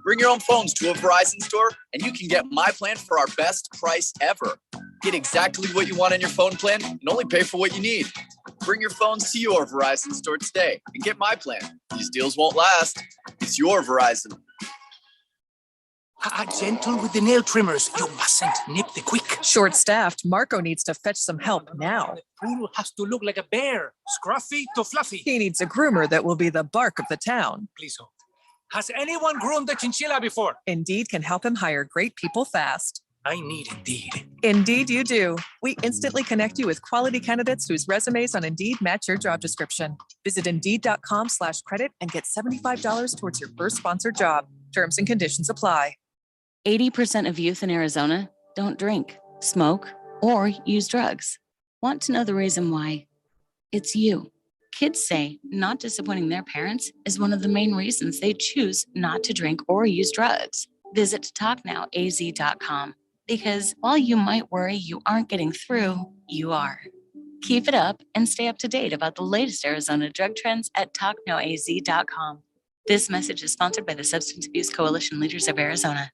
Bring your own phones to a Verizon store and you can get My Plan for our best price ever. Get exactly what you want in your phone plan and only pay for what you need. Bring your phones to your Verizon store today and get My Plan. These deals won't last. It's your Verizon. Gentle with the nail trimmers. You mustn't nip the quick. Short-staffed, Marco needs to fetch some help now. The poodle has to look like a bear. Scruffy to fluffy. He needs a groomer that will be the bark of the town. Please hold. Has anyone groomed a chinchilla before? Indeed can help him hire great people fast. I need Indeed. Indeed you do. We instantly connect you with quality candidates whose resumes on Indeed match your job description. Visit Indeed.com/credit and get $75 towards your first sponsored job. Terms and conditions apply. 80% of youth in Arizona don't drink, smoke, or use drugs. Want to know the reason why? It's you. Kids say not disappointing their parents is one of the main reasons they choose not to drink or use drugs. Visit TalkNowAZ.com because while you might worry you aren't getting through, you are. Keep it up and stay up to date about the latest Arizona drug trends at TalkNowAZ.com. This message is sponsored by the Substance Abuse Coalition Leaders of Arizona.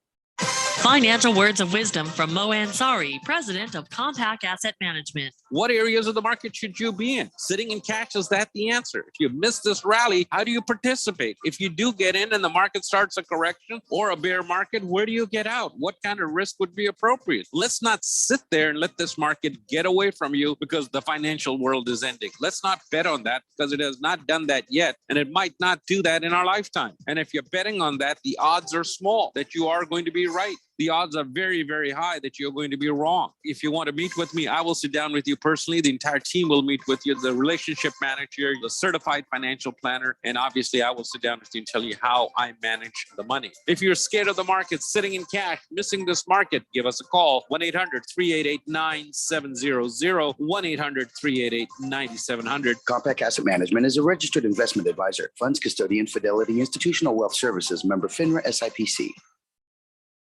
Financial words of wisdom from Mo Ansari, president of Compact Asset Management. What areas of the market should you be in? Sitting in cash, is that the answer? If you miss this rally, how do you participate? If you do get in and the market starts a correction or a bear market, where do you get out? What kind of risk would be appropriate? Let's not sit there and let this market get away from you because the financial world is ending. Let's not bet on that because it has not done that yet, and it might not do that in our lifetime. And if you're betting on that, the odds are small that you are going to be right. The odds are very, very high that you're going to be wrong. If you want to meet with me, I will sit down with you personally. The entire team will meet with you, the relationship manager, the certified financial planner, and obviously I will sit down with you and tell you how I manage the money. If you're scared of the market, sitting in cash, missing this market, give us a call, 1-800-388-9700, 1-800-388-9700. Compact Asset Management is a registered investment advisor. Funds custodian, Fidelity Institutional Wealth Services, member FINRA SIPC.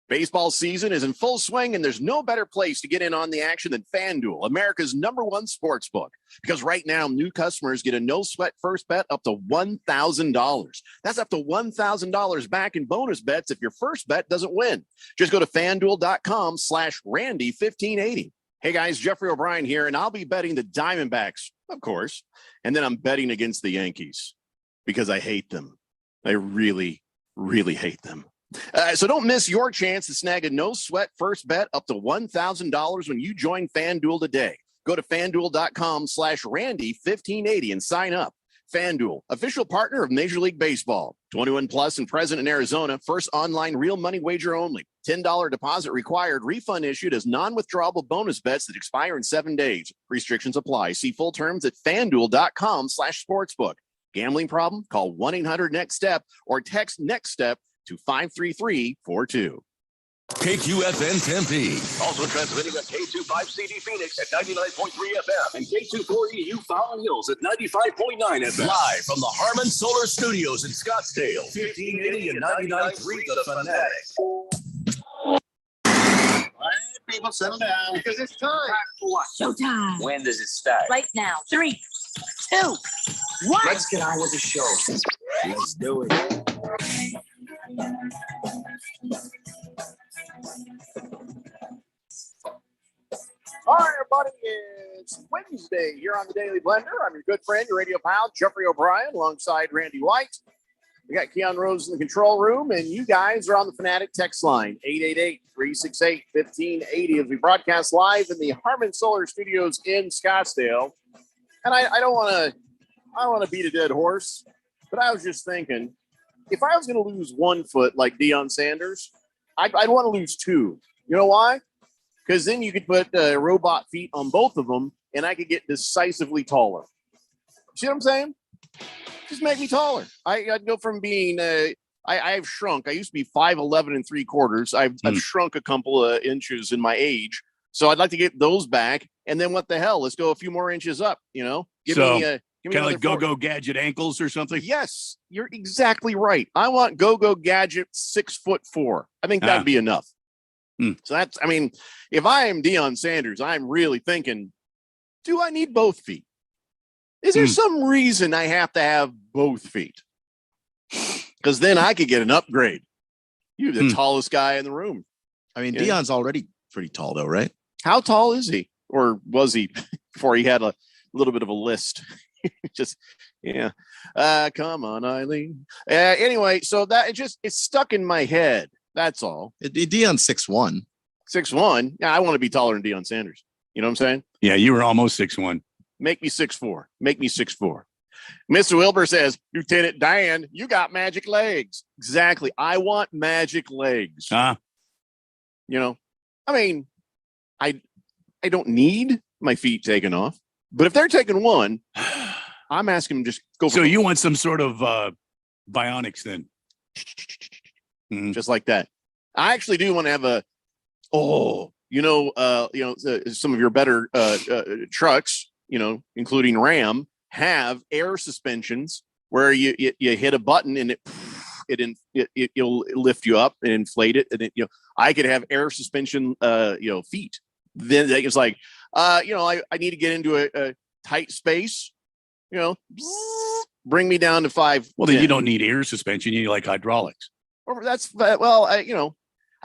Baseball season is in full swing, and there's no better place to get in on the action than FanDuel, America's #1 sports book. Because right now, new customers get a no-sweat first bet up to $1,000. That's up to $1,000 back in bonus bets if your first bet doesn't win. Just go to FanDuel.com/Randy1580. Hey guys, Jeffrey O'Brien here, and I'll be betting the Diamondbacks, of course. And then I'm betting against the Yankees because I hate them. I really, really hate them. So don't miss your chance to snag a no-sweat first bet up to $1,000 when you join FanDuel today. Go to FanDuel.com/Randy1580 and sign up. FanDuel, official partner of Major League Baseball. 21 plus and present in Arizona. First online real money wager only. $10 deposit required. Refund issued as non-withdrawable bonus bets that expire in 7 days. Restrictions apply. See full terms at FanDuel.com/sportsbook. Gambling problem? Call 1-800-NEXT-STEP or text NEXT STEP to 53342. KQFN Tempe. Also transmitting at K25CD Phoenix at 99.3 FM and K24EU Fallon Hills at 95.9 FM. Live from the Harmon Solar Studios in Scottsdale. 1580 and 99.3 The Fanatic. All right, people, settle down because it's time. Showtime. When does it start? Right now. 3, 2, 1. Let's get on with the show. Let's do it. All right, everybody, it's Wednesday here on the Daily Blender. I'm your good friend, your radio pal, Jeffrey O'Brien, alongside Randy White. We got Keon Rose in the control room, and you guys are on the Fanatic text line, 888-368-1580, as we broadcast live in the Harmon Solar Studios in Scottsdale. And I don't want to beat a dead horse, but I was just thinking, if I was going to lose 1 foot like Deion Sanders, I'd want to lose 2. You know why? Because then you could put robot feet on both of them, and I could get decisively taller. See what I'm saying? Just make me taller. I'd go from being I've shrunk. I used to be 5'11 3/4. I've shrunk a couple of inches in my age, so I'd like to get those back. And then what the hell? Let's go a few more inches up. You know, give me kind of like Go-Go Gadget ankles or something. Yes, you're exactly right. I want Go-Go Gadget 6'4". I think that'd be enough. So that's, I mean, if I am Deion Sanders, I'm really thinking, do I need both feet? Is there some reason I have to have both feet? Because then I could get an upgrade. You're the tallest guy in the room. I mean, Yeah. Dion's already pretty tall, though, right? How tall is he? Or was he before he had a little bit of a list? Just, yeah. Come on, Eileen. Anyway, so that it's stuck in my head. That's all. Dion's 6'1". 6'1". Yeah, I want to be taller than Deion Sanders. You know what I'm saying? Yeah, you were almost 6'1". Make me 6'4". Make me 6'4". Mr. Wilbur says, Lieutenant Dan, you got magic legs. Exactly. I want magic legs. You know, I mean, I don't need my feet taken off, but if they're taking one, I'm asking them just go. So you want some sort of bionics then? Just like that. I actually do want to have some of your better trucks, including Ram, have air suspensions where you hit a button and it'll lift you up and inflate it, and I could have air suspension feet. Then it's like I need to get into a tight space, bring me down to 5. Well, then you don't need air suspension. You need like hydraulics. Or I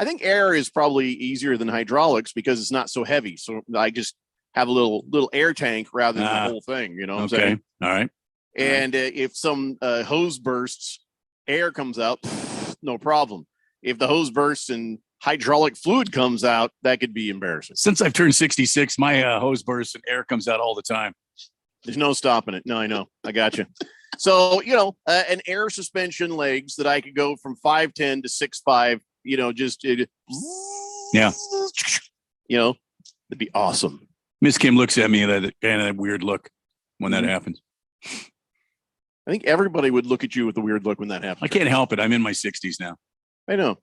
think air is probably easier than hydraulics because it's not so heavy. So I just have a little air tank rather than the whole thing. You know what I'm saying? All right. And if some hose bursts, air comes out, no problem. If the hose bursts and hydraulic fluid comes out, that could be embarrassing. Since I've turned 66, my hose bursts and air comes out all the time. There's no stopping it. No, I know. I got you. So, an air suspension legs that I could go from 5'10" to 6'5", yeah. It'd be awesome. Miss Kim looks at me with that weird look when that happens. I think everybody would look at you with a weird look when that happens. I can't help it. I'm in my 60s now. I know.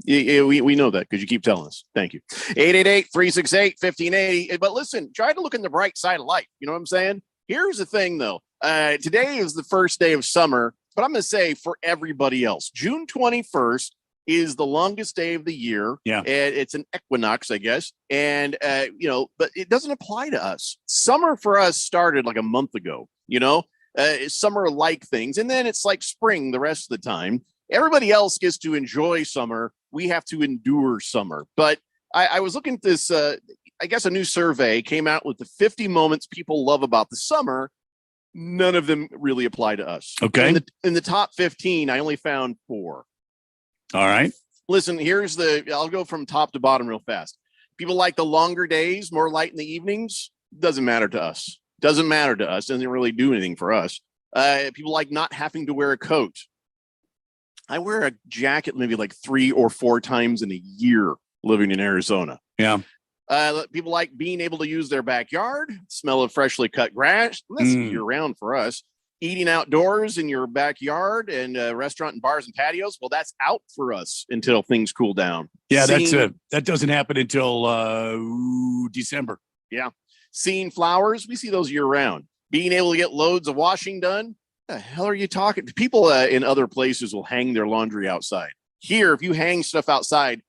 Yeah, we know that because you keep telling us. Thank you. 888-368-1580. But listen, try to look in the bright side of life. You know what I'm saying? Here's the thing, though. Today is the first day of summer, but I'm going to say for everybody else, June 21st is the longest day of the year. Yeah. And it's an equinox, I guess. And, but it doesn't apply to us. Summer for us started like a month ago, summer-like things. And then it's like spring the rest of the time. Everybody else gets to enjoy summer. We have to endure summer. But I was looking at this, I guess a new survey came out with the 50 moments people love about the summer. None of them really apply to us. Okay. In the top 15, I only found 4. All right. Listen, I'll go from top to bottom real fast. People like the longer days, more light in the evenings. Doesn't matter to us. Doesn't really do anything for us. People like not having to wear a coat. I wear a jacket maybe like 3 or 4 times in a year living in Arizona. Yeah. People like being able to use their backyard, smell of freshly cut grass. That's year round for us. Eating outdoors in your backyard and restaurant and bars and patios. Well, that's out for us until things cool down. Yeah, that doesn't happen until December. Yeah. Seeing flowers, we see those year round. Being able to get loads of washing done. The hell are you talking? People in other places will hang their laundry outside. Here, if you hang stuff outside,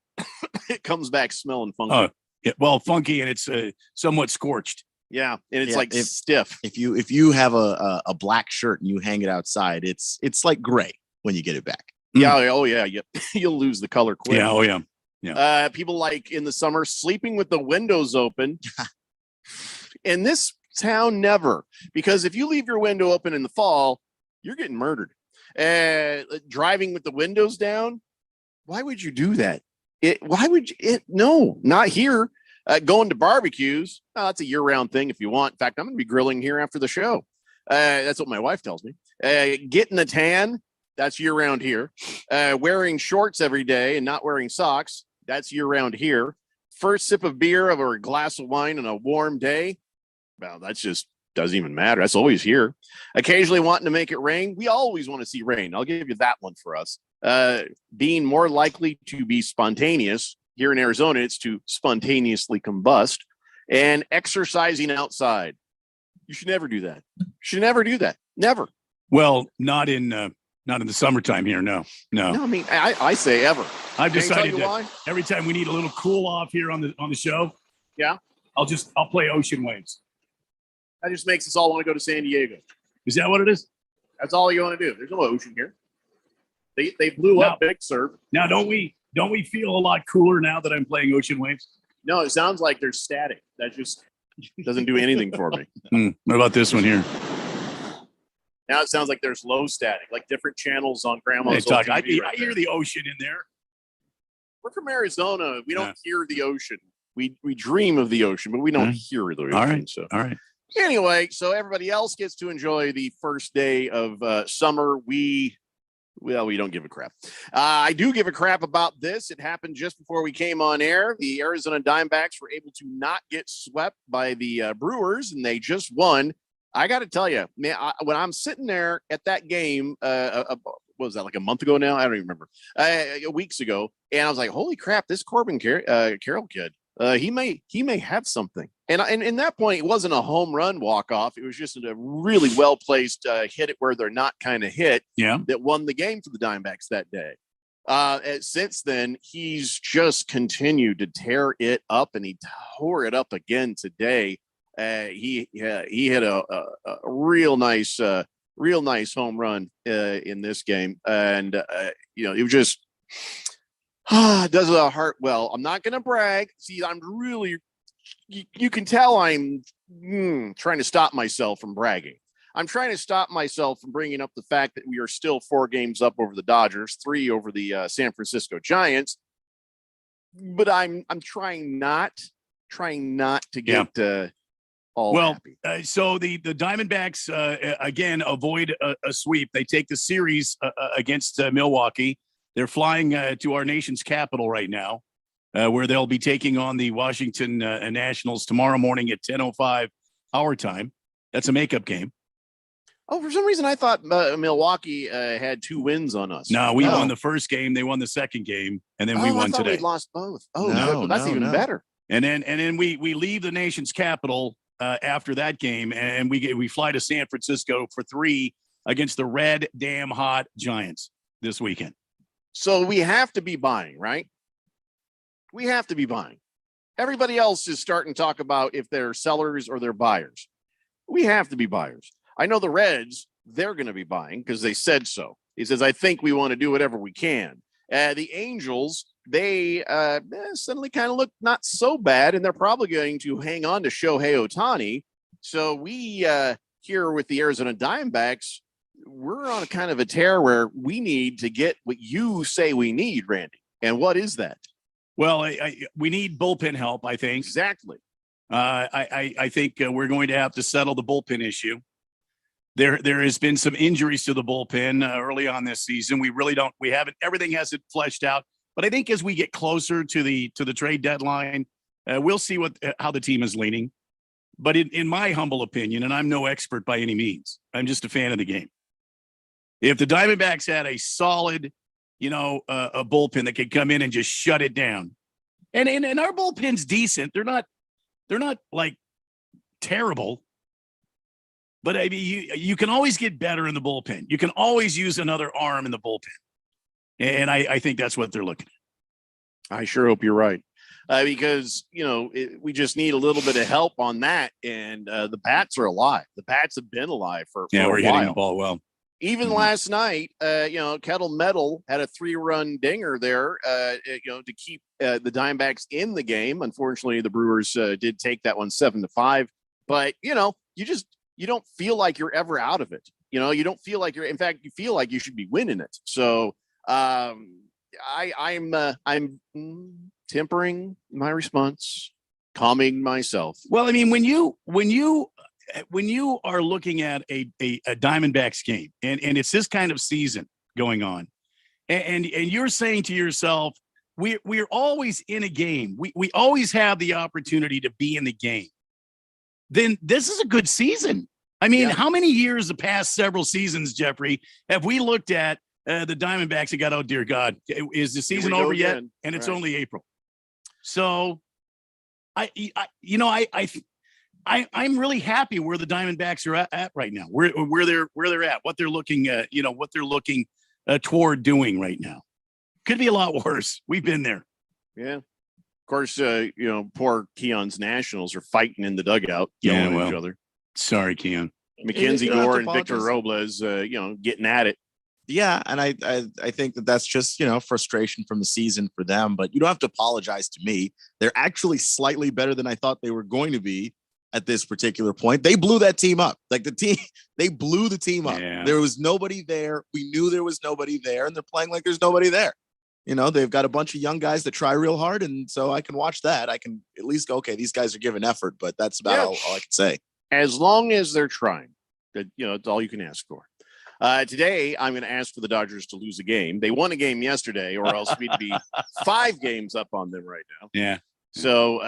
it comes back smelling funky. Oh, yeah, well, funky, and it's somewhat scorched. Yeah, and it's stiff. If you have a black shirt and you hang it outside, it's like gray when you get it back. Yeah. Oh yeah. You'll lose the color quick. Yeah. Oh yeah. Yeah. People like in the summer sleeping with the windows open. In this town, never, because if you leave your window open in the fall, you're getting murdered. Driving with the windows down. Why would you do that? No, not here. Going to barbecues. That's a year-round thing if you want. In fact, I'm going to be grilling here after the show. That's what my wife tells me. Getting a tan. That's year-round here. Wearing shorts every day and not wearing socks. That's year-round here. First sip of beer or a glass of wine on a warm day. Well, that's just doesn't even matter. That's always here. Occasionally wanting to make it rain. We always want to see rain. I'll give you that one for us. Being more likely to be spontaneous. Here in Arizona, it's to spontaneously combust. And exercising outside. You should never do that. Never. Well, not in the summertime here. No. I mean, I say ever. I've decided that every time we need a little cool off here on the show. Yeah. I'll play Ocean Waves. That just makes us all want to go to San Diego. Is that what it is? That's all you want to do. There's no ocean here. They blew up Big Sur. Now, don't we Don't we feel a lot cooler now that I'm playing Ocean Waves? No, it sounds like there's static. That just doesn't do anything for me. What about this one here? Now it sounds like there's low static, like different channels on Grandma's Hey, old talk, TV I hear the ocean in there. We're from Arizona. We don't Yeah. hear the ocean. We dream of the ocean, but we don't hear the ocean. All right. So All right. anyway, so everybody else gets to enjoy the first day of summer. We don't give a crap. I do give a crap about this. It happened just before we came on air. The Arizona Diamondbacks were able to not get swept by the Brewers, and they just won. I got to tell you, man, when I'm sitting there at that game, what was that, like a month ago now? I don't even remember. Weeks ago, and I was like, "Holy crap! This Corbin Carroll kid, he may have something." And in that point, it wasn't a home run walk off. It was just a really well placed hit it where they're not kind of hit. Yeah. That won the game for the Diamondbacks that day. Since then, he's just continued to tear it up, and he tore it up again today. He hit a real nice home run in this game, and it was just does the heart well. I'm not going to brag. See, I'm really you can tell I'm trying to stop myself from bragging. I'm trying to stop myself from bringing up the fact that we are still 4 games up over the Dodgers, 3 over the San Francisco Giants. But I'm trying not to get happy. So the Diamondbacks again avoid a sweep. They take the series against Milwaukee. They're flying to our nation's capital right now, where they'll be taking on the Washington Nationals tomorrow morning at 10:05 our time. That's a makeup game. Oh, for some reason I thought Milwaukee had 2 wins on us. No, we won the first game. They won the second game, and then we won I thought today. we'd lost both. Oh, that's even better. And then we leave the nation's capital after that game, and we fly to San Francisco for 3 against the red damn hot Giants this weekend. So we have to be buying, right? We have to be buying. Everybody else is starting to talk about if they're sellers or they're buyers. We have to be buyers. I know the Reds, they're going to be buying because they said so. He says, I think we want to do whatever we can. The Angels, they suddenly kind of look not so bad, and they're probably going to hang on to Shohei Ohtani. So we here with the Arizona Diamondbacks, we're on a kind of a tear where we need to get what you say we need, Randy. And what is that? Well, we need bullpen help, I think. Exactly. I think we're going to have to settle the bullpen issue. There has been some injuries to the bullpen early on this season. Everything hasn't fleshed out. But I think as we get closer to the trade deadline, we'll see how the team is leaning. But in my humble opinion, and I'm no expert by any means, I'm just a fan of the game. If the Diamondbacks had a solid, a bullpen that could come in and just shut it down, and our bullpen's decent. They're not like terrible, but I mean, you can always get better in the bullpen. You can always use another arm in the bullpen, and I think that's what they're looking at. I sure hope you're right. Because, we just need a little bit of help on that. And the bats are alive. The bats have been alive for a we're while. hitting the ball well. Even last night, Kettle Metal had a 3-run dinger there, to keep the Diamondbacks in the game. Unfortunately, the Brewers did take that one 7-5. But, you don't feel like you're ever out of it. You don't feel like in fact, you feel like you should be winning it. So I'm tempering my response, calming myself. Well, I mean, when you are looking at a Diamondbacks game and it's this kind of season going on, and you're saying to yourself, we're always in a game. We always have the opportunity to be in the game. Then this is a good season. I mean, how many years, the past several seasons, Jeffrey, have we looked at the Diamondbacks and got, oh dear God, is the season over yet? And it's only April. So I'm really happy where the Diamondbacks are at right now, where they're at, what they're looking toward doing right now. Could be a lot worse. We've been there. Yeah. Of course, poor Keon's Nationals are fighting in the dugout, yelling at each other. Sorry, Keon. Mackenzie Gore and Victor Robles, getting at it. Yeah, and I think that's just frustration from the season for them. But you don't have to apologize to me. They're actually slightly better than I thought they were going to be at this particular point. They blew that team up. Like they blew the team up. Yeah. There was nobody there. We knew there was nobody there, and they're playing like there's nobody there. They've got a bunch of young guys that try real hard, and so I can watch that. I can at least go, okay, these guys are giving effort, but that's about all I can say. As long as they're trying, that's all you can ask for. Today, I'm going to ask for the Dodgers to lose a game. They won a game yesterday, or else we'd be 5 games up on them right now. Yeah. So,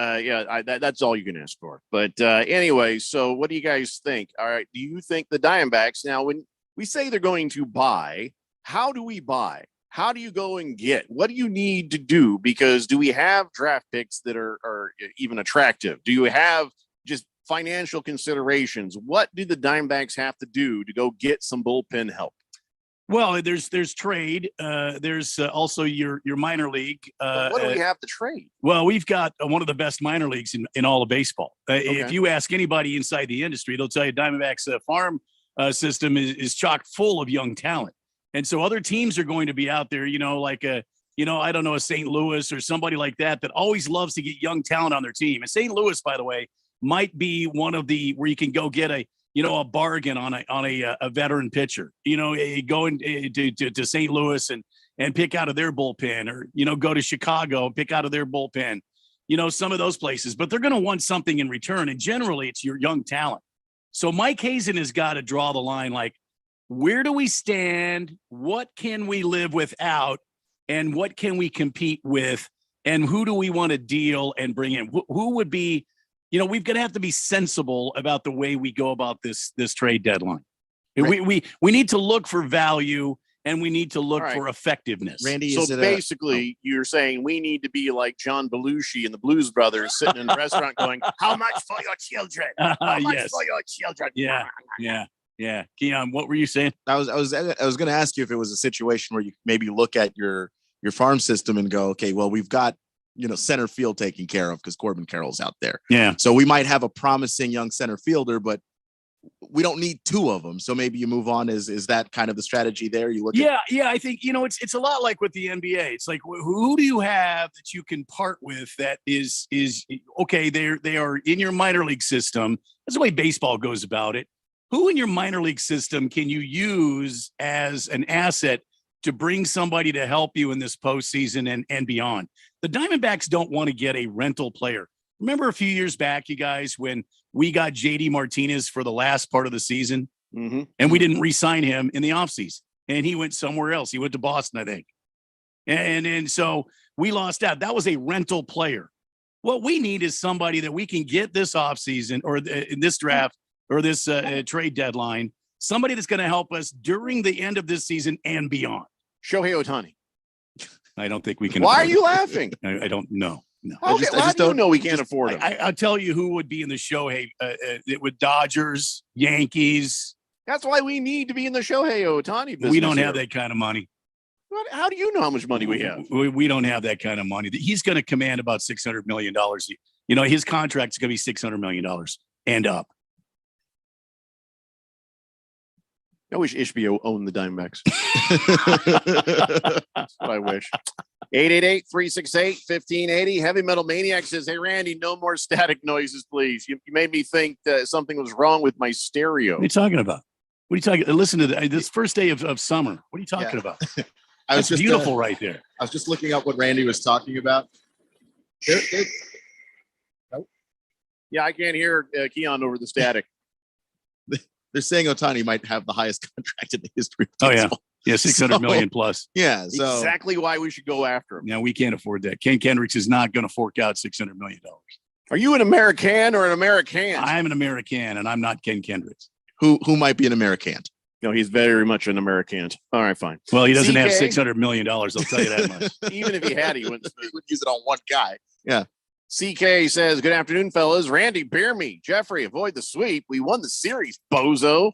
that's all you can ask for. But anyway, so what do you guys think? All right. Do you think the Diamondbacks, now, when we say they're going to buy, how do we buy? How do you go and get? What do you need to do? Because do we have draft picks that are even attractive? Do you have just financial considerations? What do the Diamondbacks have to do to go get some bullpen help? Well, there's trade. There's also your minor league. What do we have to trade? Well, we've got one of the best minor leagues in all of baseball. If you ask anybody inside the industry, they'll tell you Diamondbacks farm system is chock full of young talent. And so other teams are going to be out there, like I don't know, a St. Louis or somebody like that always loves to get young talent on their team. And St. Louis, by the way, might be one of the where you can go get a bargain on a veteran pitcher. Go to St. Louis and pick out of their bullpen, or go to Chicago and pick out of their bullpen. Some of those places, but they're going to want something in return. And generally, it's your young talent. So Mike Hazen has got to draw the line, like, where do we stand? What can we live without? And what can we compete with? And who do we want to deal and bring in? Who would be, we've got to have to be sensible about the way we go about this trade deadline. Right. We need to look for value, and we need to look for effectiveness. Randy, so basically, you're saying we need to be like John Belushi and the Blues Brothers sitting in the restaurant going, "How much for your children? How much for your children?" Yeah. Keon, what were you saying? I was going to ask you if it was a situation where you maybe look at your farm system and go, okay, well, we've got, center field taken care of because Corbin Carroll's out there. Yeah. So we might have a promising young center fielder, but we don't need 2 of them. So maybe you move on. Is that kind of the strategy there? You look at. I think, it's a lot like with the NBA. It's like, who do you have that you can part with that is okay, they are in your minor league system. That's the way baseball goes about it. Who in your minor league system can you use as an asset to bring somebody to help you in this postseason and beyond? The Diamondbacks don't want to get a rental player. Remember a few years back, you guys, when we got JD Martinez for the last part of the season, and we didn't re-sign him in the offseason, and he went somewhere else. He went to Boston, I think. And so we lost out. That was a rental player. What we need is somebody that we can get this offseason or in this draft or this trade deadline, somebody that's going to help us during the end of this season and beyond. Shohei Ohtani. I don't think we can. Why are you laughing? I don't know. No. Okay, I don't know we can't afford him. I'll tell you who would be in the Shohei with Dodgers, Yankees. That's why we need to be in the Shohei Ohtani business. We don't have that kind of money. How do you know how much money we have? We don't have that kind of money. He's going to command about $600 million. His contract is going to be $600 million and up. I wish Ishbio owned the Diamondbacks. That's what I wish. 888-368-1580. Heavy Metal Maniac says, "Hey, Randy, no more static noises, please. You made me think something was wrong with my stereo." What are you talking about? What are you talking? Listen to this first day of summer. What are you talking about? I was just beautiful right there. I was just looking up what Randy was talking about. Yeah, I can't hear Keon over the static. They're saying Ohtani might have the highest contract in the history of baseball. Yeah, 600 million plus. Yeah, so exactly why we should go after him. Yeah, we can't afford that. Ken Kendricks is not going to fork out $600 million. Are you an American or an American? I'm an American, and I'm not Ken Kendricks. Who might be an American? No, he's very much an American. All right, fine. Well, he doesn't have $600 million. I'll tell you that much. Even if he had, he wouldn't use it on one guy. Yeah. CK says, "Good afternoon, fellas. Randy, bear me. Jeffrey, avoid the sweep. We won the series, bozo."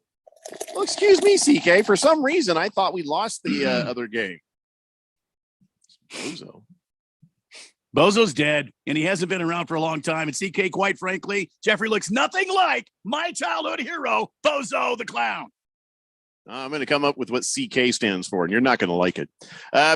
Well, excuse me, CK. For some reason, I thought we lost the other game. Bozo's dead, and he hasn't been around for a long time. And CK, quite frankly, Jeffrey looks nothing like my childhood hero, Bozo the Clown. I'm going to come up with what CK stands for, and you're not going to like it.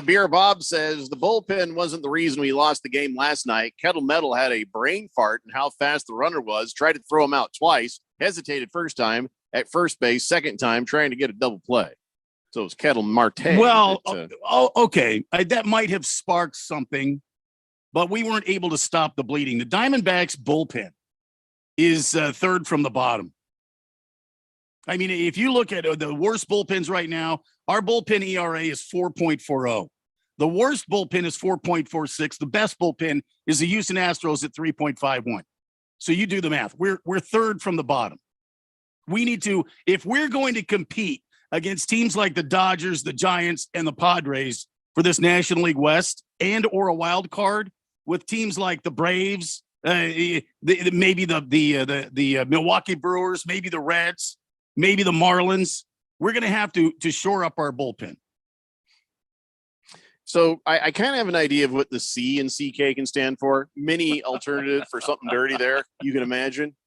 Beer Bob says the bullpen wasn't the reason we lost the game last night. Kettle Metal had a brain fart in how fast the runner was, tried to throw him out twice, hesitated first time at first base, second time trying to get a double play. So it was Kettle Marte. Well, okay. That might have sparked something, but we weren't able to stop the bleeding. The Diamondbacks bullpen is third from the bottom. I mean, if you look at the worst bullpens right now, our bullpen ERA is 4.40. The worst bullpen is 4.46. The best bullpen is the Houston Astros at 3.51. So you do the math. We're third from the bottom. We need to, if we're going to compete against teams like the Dodgers, the Giants, and the Padres for this National League West and or a wild card with teams like the Braves, maybe the Milwaukee Brewers, maybe the Reds, maybe the Marlins, we're going to have to shore up our bullpen. So I kind of have an idea of what the C in CK can stand for. Mini alternative for something dirty there, you can imagine.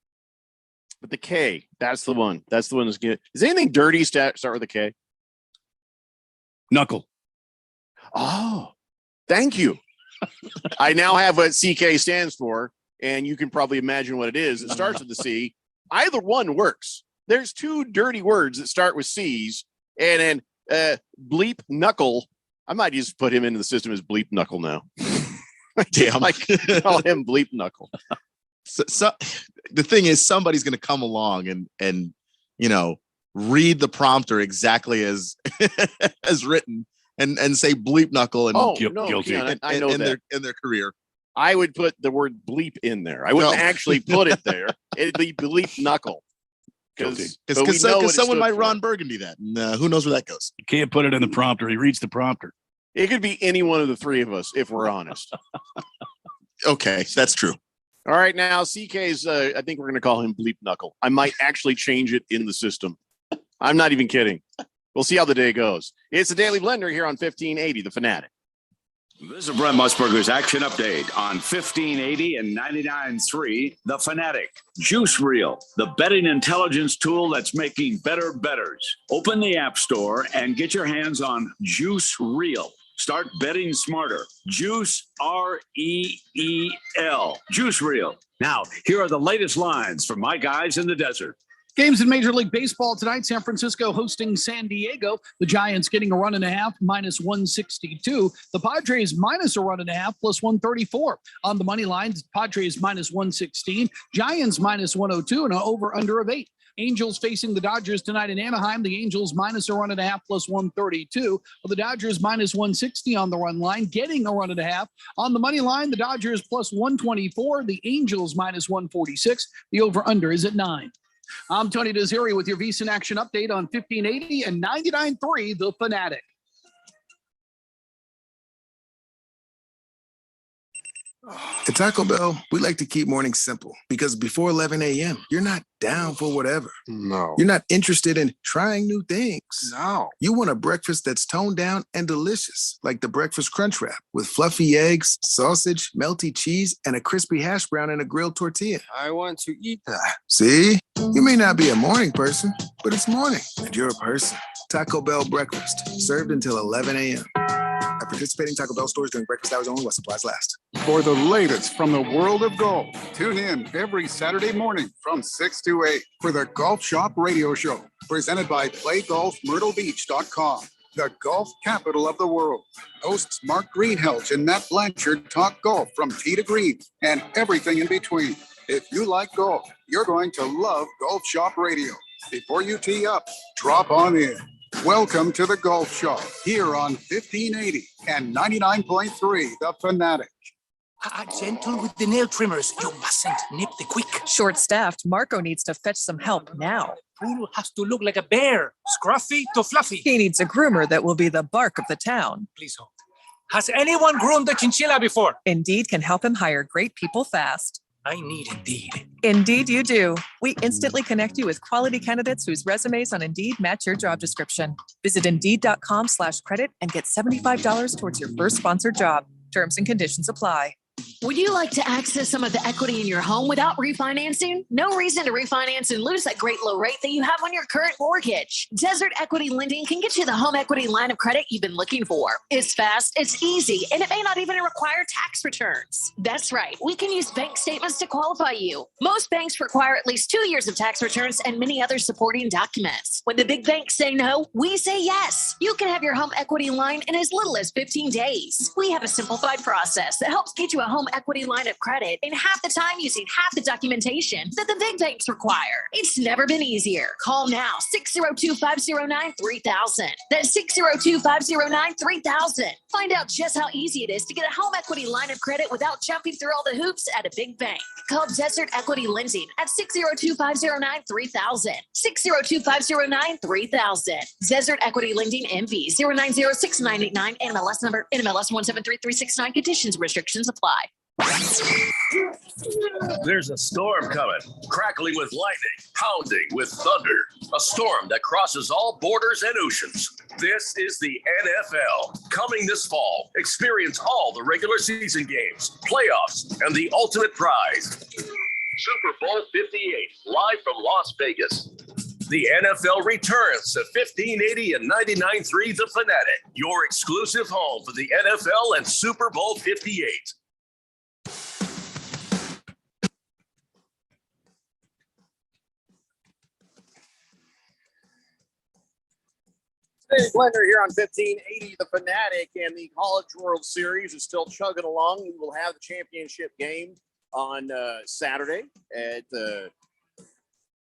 But the K, that's the one. That's the one that's good. Is anything dirty start with a K? Knuckle. Oh, thank you. I now have what CK stands for, and you can probably imagine what it is. It starts with the C. Either one works. There's two dirty words that start with C's, and then bleep knuckle. I might just put him into the system as bleep knuckle now. Damn. Like call him bleep knuckle. So the thing is, somebody's going to come along and read the prompter exactly as as written and say bleep knuckle and guilty. I know that in their career. I would put the word bleep in there. I wouldn't actually put it there. It'd be bleep knuckle. Because someone might Ron Burgundy that. And, who knows where that goes? You can't put it in the prompter. He reads the prompter. It could be any one of the three of us, if we're honest. Okay, that's true. All right, now CK's. I think we're going to call him Bleep Knuckle. I might actually change it in the system. I'm not even kidding. We'll see how the day goes. It's the Daily Blender here on 1580, The Fanatic. This is Brent Musburger's action update on 1580 and 99.3 The Fanatic. Juice Reel, the betting intelligence tool that's making better bettors. Open the App Store and get your hands on Juice Reel. Start betting smarter. Juice, R-E-E-L. Juice Reel. Now, here are the latest lines from my guys in the desert. Games in Major League Baseball tonight. San Francisco hosting San Diego. The Giants getting a run and a half, minus 162. The Padres minus a run and a half, plus 134. On the money line, Padres minus 116. Giants minus 102 and an over-under of 8. Angels facing the Dodgers tonight in Anaheim. The Angels minus a run and a half, plus 132. The Dodgers minus 160 on the run line, getting a run and a half. On the money line, the Dodgers plus 124. The Angels minus 146. The over-under is at 9. I'm Tony Desiri with your VSiN Action Update on 1580 and 99.3 The Fanatic. At Taco Bell, we like to keep mornings simple because before 11 a.m., you're not down for whatever. No. You're not interested in trying new things. No. You want a breakfast that's toned down and delicious, like the Breakfast Crunch Wrap with fluffy eggs, sausage, melty cheese, and a crispy hash brown and a grilled tortilla. I want to eat that. See? You may not be a morning person, but it's morning, and you're a person. Taco Bell breakfast, served until 11 a.m. At participating Taco Bell stores during breakfast hours only while supplies last. For the latest from the world of golf, tune in every Saturday morning from 6 to 8 for the Golf Shop Radio Show, presented by PlayGolfMyrtleBeach.com, the golf capital of the world. Hosts Mark Greenhelch and Matt Blanchard talk golf from tee to green and everything in between. If you like golf, you're going to love Golf Shop Radio. Before you tee up, drop on in. Welcome to the Golf Shop here on 1580 and 99.3 The Fanatic. Gentle with the nail trimmers. You mustn't nip the quick. Short-staffed, Marco needs to fetch some help now. Poodle has to look like a bear, scruffy to fluffy. He needs a groomer that will be the bark of the town. Please hold. Has anyone groomed a chinchilla before? Indeed can help him hire great people fast. I need Indeed. Indeed you do. We instantly connect you with quality candidates whose resumes on Indeed match your job description. Visit Indeed.com/credit and get $75 towards your first sponsored job. Terms and conditions apply. Would you like to access some of the equity in your home without refinancing? No reason to refinance and lose that great low rate that you have on your current mortgage. Desert Equity Lending can get you the home equity line of credit you've been looking for. It's fast, it's easy, and it may not even require tax returns. That's right. We can use bank statements to qualify you. Most banks require at least 2 years of tax returns and many other supporting documents. When the big banks say no, we say yes. You can have your home equity line in as little as 15 days. We have a simplified process that helps get you a home equity line of credit in half the time using half the documentation that the big banks require. It's never been easier. Call now, 602-509-3000. That's 602-509-3000. Find out just how easy it is to get a home equity line of credit without jumping through all the hoops at a big bank. Call Desert Equity Lending at 602-509-3000. 602-509-3000. Desert Equity Lending MV 0906989 NMLS number NMLS 1733669. Conditions and restrictions apply. There's a storm coming, crackling with lightning, pounding with thunder. A storm that crosses all borders and oceans. This is the NFL. Coming this fall, experience all the regular season games, playoffs, and the ultimate prize. Super Bowl 58, live from Las Vegas. The NFL returns to 1580 and 99.3 The Fanatic, your exclusive home for the NFL and Super Bowl 58. Dave Blender here on 1580 The Fanatic, and the College World Series is still chugging along. We will have the championship game on Saturday at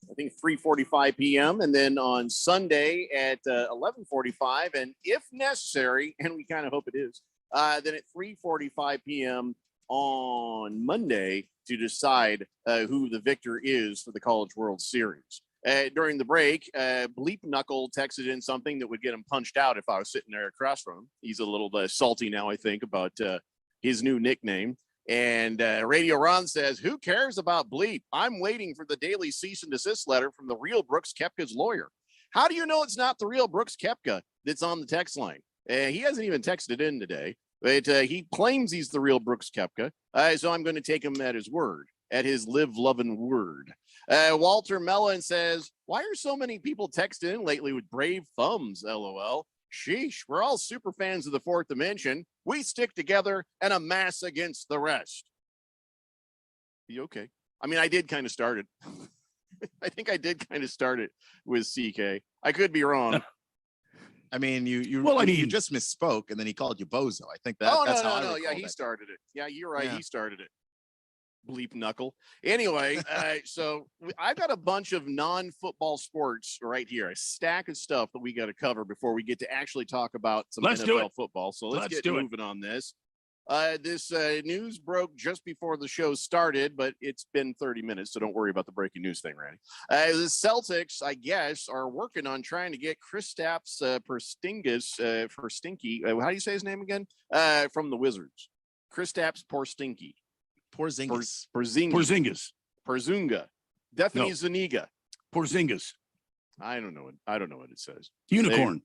I think 3:45 p.m. and then on Sunday at 11:45, and if necessary, and we kind of hope it is, then at 3:45 p.m. on Monday to decide who the victor is for the College World Series. During the break, Bleep Knuckle texted in something that would get him punched out if I was sitting there across from him. He's a little salty now, I think, about his new nickname. And Radio Ron says, who cares about Bleep? I'm waiting for the daily cease and desist letter from the real Brooks Koepka's lawyer. How do you know it's not the real Brooks Koepka that's on the text line? He hasn't even texted in today, but he claims he's the real Brooks Koepka. So I'm going to take him at his word, at his live-loving word. Walter Mellon says, why are so many people texting in lately with brave thumbs, LOL? Sheesh, we're all super fans of the Fourth Dimension. We stick together and amass against the rest. You okay? I mean, I did kind of start it. I think I did kind of start it with CK. I could be wrong. I mean, you just misspoke, and then he called you bozo. I think that. Oh, no. Yeah, he started it. Yeah, you're right. Yeah. He started it. Bleep Knuckle. Anyway, so I've got a bunch of non-football sports right here, a stack of stuff that we got to cover before we get to actually talk about some NFL football. So let's get moving on this. This news broke just before the show started, but it's been 30 minutes, so don't worry about the breaking news thing, Randy. The Celtics, I guess, are working on trying to get Kristaps Porzingis for Stinky. How do you say his name again? From the Wizards. Kristaps Porzingis. Porzingis. Definitely Zuniga. Porzingis. I don't know what it says. Unicorn.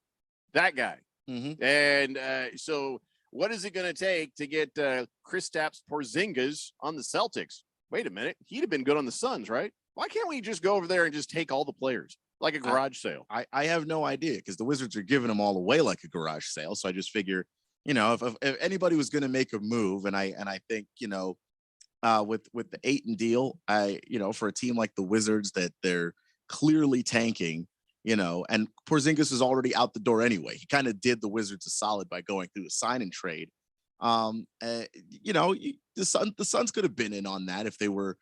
That guy. Mm-hmm. And so what is it going to take to get Kristaps Porzingis on the Celtics? Wait a minute. He'd have been good on the Suns, right? Why can't we just go over there and just take all the players like a garage sale? I have no idea, because the Wizards are giving them all away like a garage sale. So I just figure, if anybody was going to make a move, and I think, with the Ayton deal, for a team like the Wizards that they're clearly tanking, and Porzingis is already out the door anyway. He kind of did the Wizards a solid by going through the sign and trade. The Suns could have been in on that if they were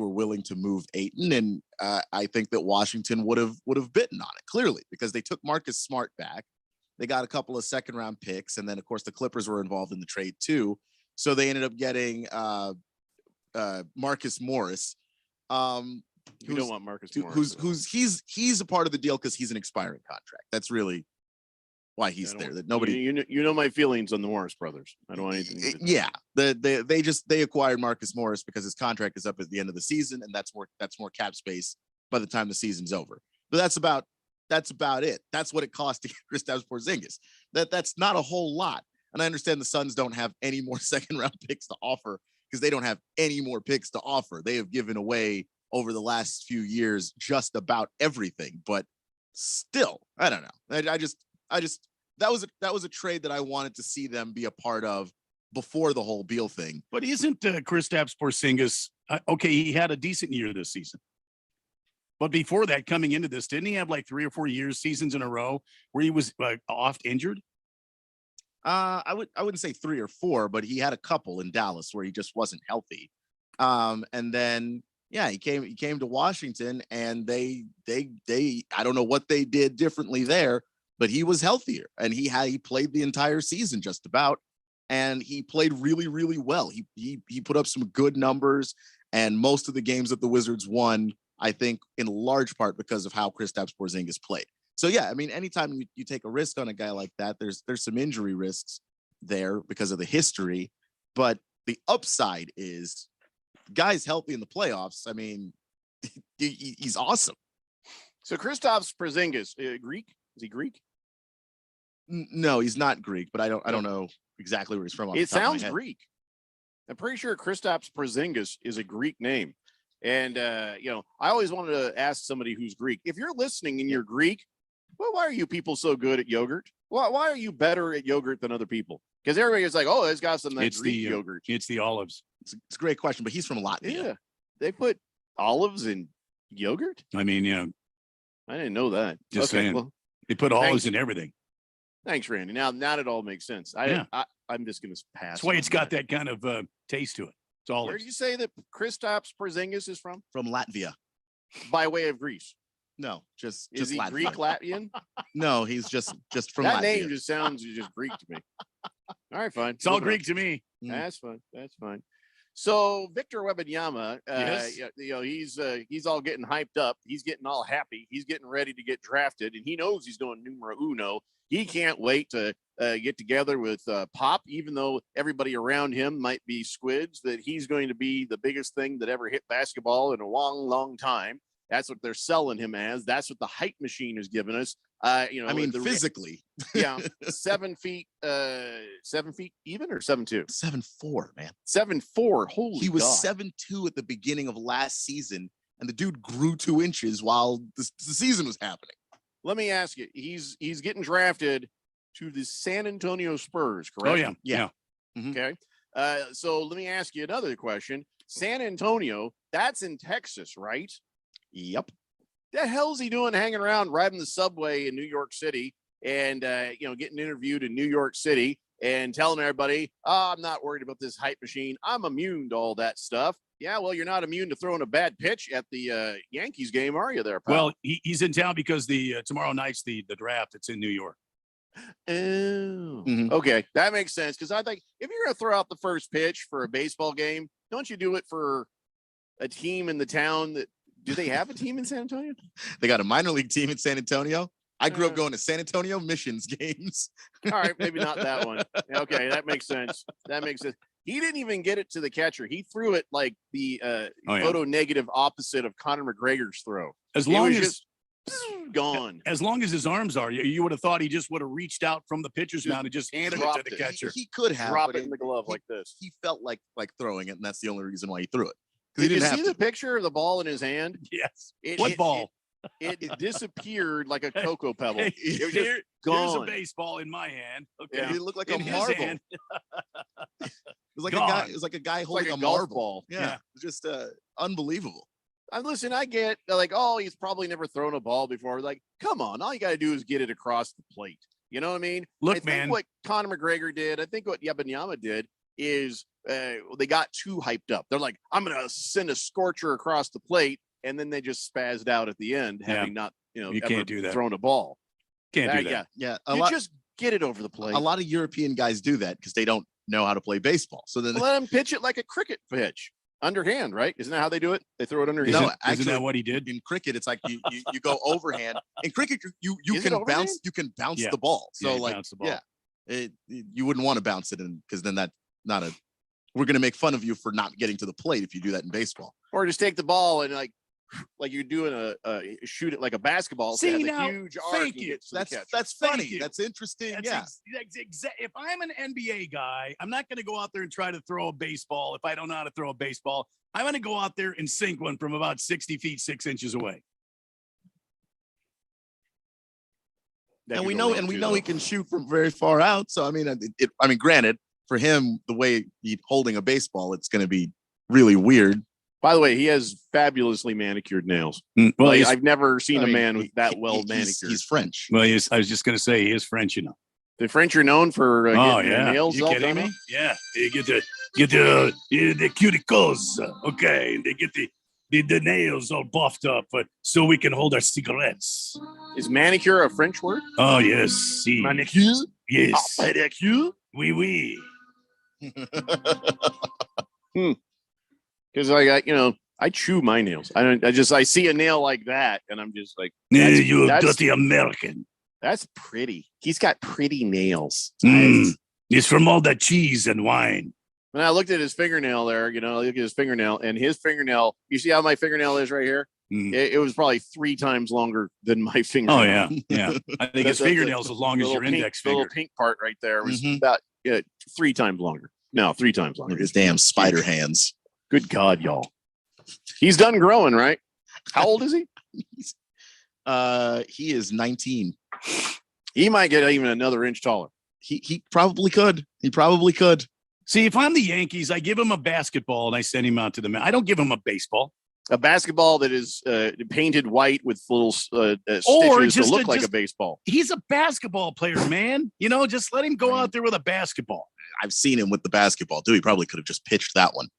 willing to move Ayton, and I think that Washington would have bitten on it clearly, because they took Marcus Smart back. They got a couple of second round picks, and then of course the Clippers were involved in the trade too. So they ended up getting Marcus Morris. You don't want Marcus Morris. He's a part of the deal because he's an expiring contract. That's really why he's there. That nobody. You know my feelings on the Morris brothers. I don't want anything to do. Yeah, they acquired Marcus Morris because his contract is up at the end of the season, and that's more cap space by the time the season's over. But that's about it. That's what it costs to get Kristaps Porzingis. That's not a whole lot. And I understand the Suns don't have any more second round picks to offer, because they don't have any more picks to offer. They have given away over the last few years just about everything, but still, I don't know. I just that was a trade that I wanted to see them be a part of before the whole Beal thing. But isn't Kristaps Porzingis okay? He had a decent year this season, but before that, coming into this, didn't he have like 3 or 4 seasons in a row where he was oft injured? I wouldn't say 3 or 4, but he had a couple in Dallas where he just wasn't healthy. And then yeah, he came to Washington, and they I don't know what they did differently there, but he was healthier, and he played the entire season just about, and he played really, really well. He put up some good numbers, and most of the games that the Wizards won, I think, in large part because of how Kristaps Porzingis played. So yeah, I mean, anytime you take a risk on a guy like that, there's some injury risks there because of the history, but the upside is guy's healthy in the playoffs. I mean, he's awesome. So Kristaps Porzingis, Greek? Is he Greek? No, he's not Greek, but I don't know exactly where he's from. It sounds Greek. I'm pretty sure Kristaps Porzingis is a Greek name. And, I always wanted to ask somebody who's Greek, if you're listening and you're Greek, well, why are you people so good at yogurt? Why are you better at yogurt than other people? Because everybody is like, oh, it's got some Greek yogurt. It's the olives. It's a great question, but he's from Latvia. Yeah, they put olives in yogurt. I mean, I didn't know that. Just saying, well, they put olives in everything. Thanks, Randy. Now it all makes sense. I'm just going to pass. That's why it's got that kind of taste to it. It's olives. Where did you say that Kristaps Porzingis is from? From Latvia, by way of Greece. No, just he Latvia. Greek Latvian? No, he's just from that Latvia. name just sounds just Greek to me. All right, fine. It's all Greek to me. That's fine. That's fine. So Victor Wembanyama, yes. He's all getting hyped up. He's getting all happy. He's getting ready to get drafted, and he knows he's going numero uno. He can't wait to get together with Pop, even though everybody around him might be squids, that he's going to be the biggest thing that ever hit basketball in a long, long time. That's what they're selling him as. That's what the hype machine has given us. Physically. Yeah. 7 feet, 7 feet even, or 7'2"? 7'4", man. 7'4". Holy He was God. 7'2" at the beginning of last season, and the dude grew 2 inches while the season was happening. Let me ask you, he's getting drafted to the San Antonio Spurs, correct? Oh, yeah. Mm-hmm. Okay. So let me ask you another question. San Antonio, that's in Texas, right? Yep. The hell's he doing hanging around riding the subway in New York City and, getting interviewed in New York City and telling everybody, I'm not worried about this hype machine. I'm immune to all that stuff. Yeah, well, you're not immune to throwing a bad pitch at the Yankees game, are you there, pal? Well, he's in town because the tomorrow night's the draft. It's in New York. Oh, okay. That makes sense. Because I think if you're going to throw out the first pitch for a baseball game, don't you do it for a team in the town that, do they have a team in San Antonio? They got a minor league team in San Antonio. I grew up going to San Antonio Missions games. All right, maybe not that one. Okay, that makes sense. That makes sense. He didn't even get it to the catcher. He threw it like the photo negative opposite of Conor McGregor's throw. As long as just gone. As long as his arms are, you would have thought he just would have reached out from the pitcher's mound and just handed it to the catcher. He could have dropped it in the glove like this. He felt like throwing it, and that's the only reason why he threw it. Did you see the picture of the ball in his hand? Yes. What ball? It disappeared like a cocoa pebble. It was just Here's gone. a baseball in my hand. Okay, Yeah. It looked like In a his marble. hand. It was like Gone. a guy. It was like a guy holding like a a golf marble. ball. Yeah, just unbelievable. Listen, I get like, oh, he's probably never thrown a ball before. Like, come on, all you got to do is get it across the plate. You know what I mean? Look, I think man. what Conor McGregor did, I think what Wembanyama did is they got too hyped up. They're like, I'm going to send a scorcher across the plate, and then they just spazzed out at the end, having not, You ever can't do that. thrown a ball. Can't do that. Yeah, Yeah, just get it over the plate. A lot of European guys do that because they don't know how to play baseball. So then, Let him pitch it like a cricket pitch, underhand, right? Isn't that how they do it? They throw it underhand. Isn't that what he did? In cricket, it's like you go overhand. In cricket, you Is it can overhand? bounce Yeah. the ball. So Yeah, you like bounce the ball. you wouldn't want to bounce it in because then that's not a. We're gonna make fun of you for not getting to the plate if you do that in baseball. Or just take the ball and like like you're doing a shoot it like a basketball. See, so it has now, a huge arc thank and you. gets to the catcher. That's Thank funny. you. That's interesting. That's if I'm an NBA guy, I'm not going to go out there and try to throw a baseball if I don't know how to throw a baseball. I'm going to go out there and sink one from about 60 feet, 6 inches away. And we know he can shoot from very far out. So I mean, granted, for him, the way he's holding a baseball, it's going to be really weird. By the way, he has fabulously manicured nails. Well, like, I've never seen a man with that well manicured. He's French. Well, I was just going to say he is French, you know. The French are known for getting their yeah. nails You all kidding done me? up. Yeah, they get the cuticles, okay, and they get the nails all buffed up, so we can hold our cigarettes. Is manicure a French word? Oh yes, si. Manicure. Yes. Oh, manicure. Oui, oui. Because I chew my nails. I see a nail like that, and I'm just like, You dirty American. That's pretty. He's got pretty nails. It's from all that cheese and wine. When I looked at his fingernail there, I look at his fingernail, and his fingernail, you see how my fingernail is right here? It was probably 3 times longer than my fingernail. Oh, yeah. Yeah. I think his fingernail's as long as your index finger. The finger. little pink part right there was about 3 times longer. No, 3 times longer. His damn spider hands. Good God, y'all. He's done growing, right? How old is he? He is 19. He might get even another inch taller. He probably could. He probably could. See, if I'm the Yankees, I give him a basketball and I send him out to the mound. I don't give him a baseball. A basketball that is painted white with little stitches to look like a baseball. He's a basketball player, man. Just let him go out there with a basketball. I've seen him with the basketball too. He probably could have just pitched that one.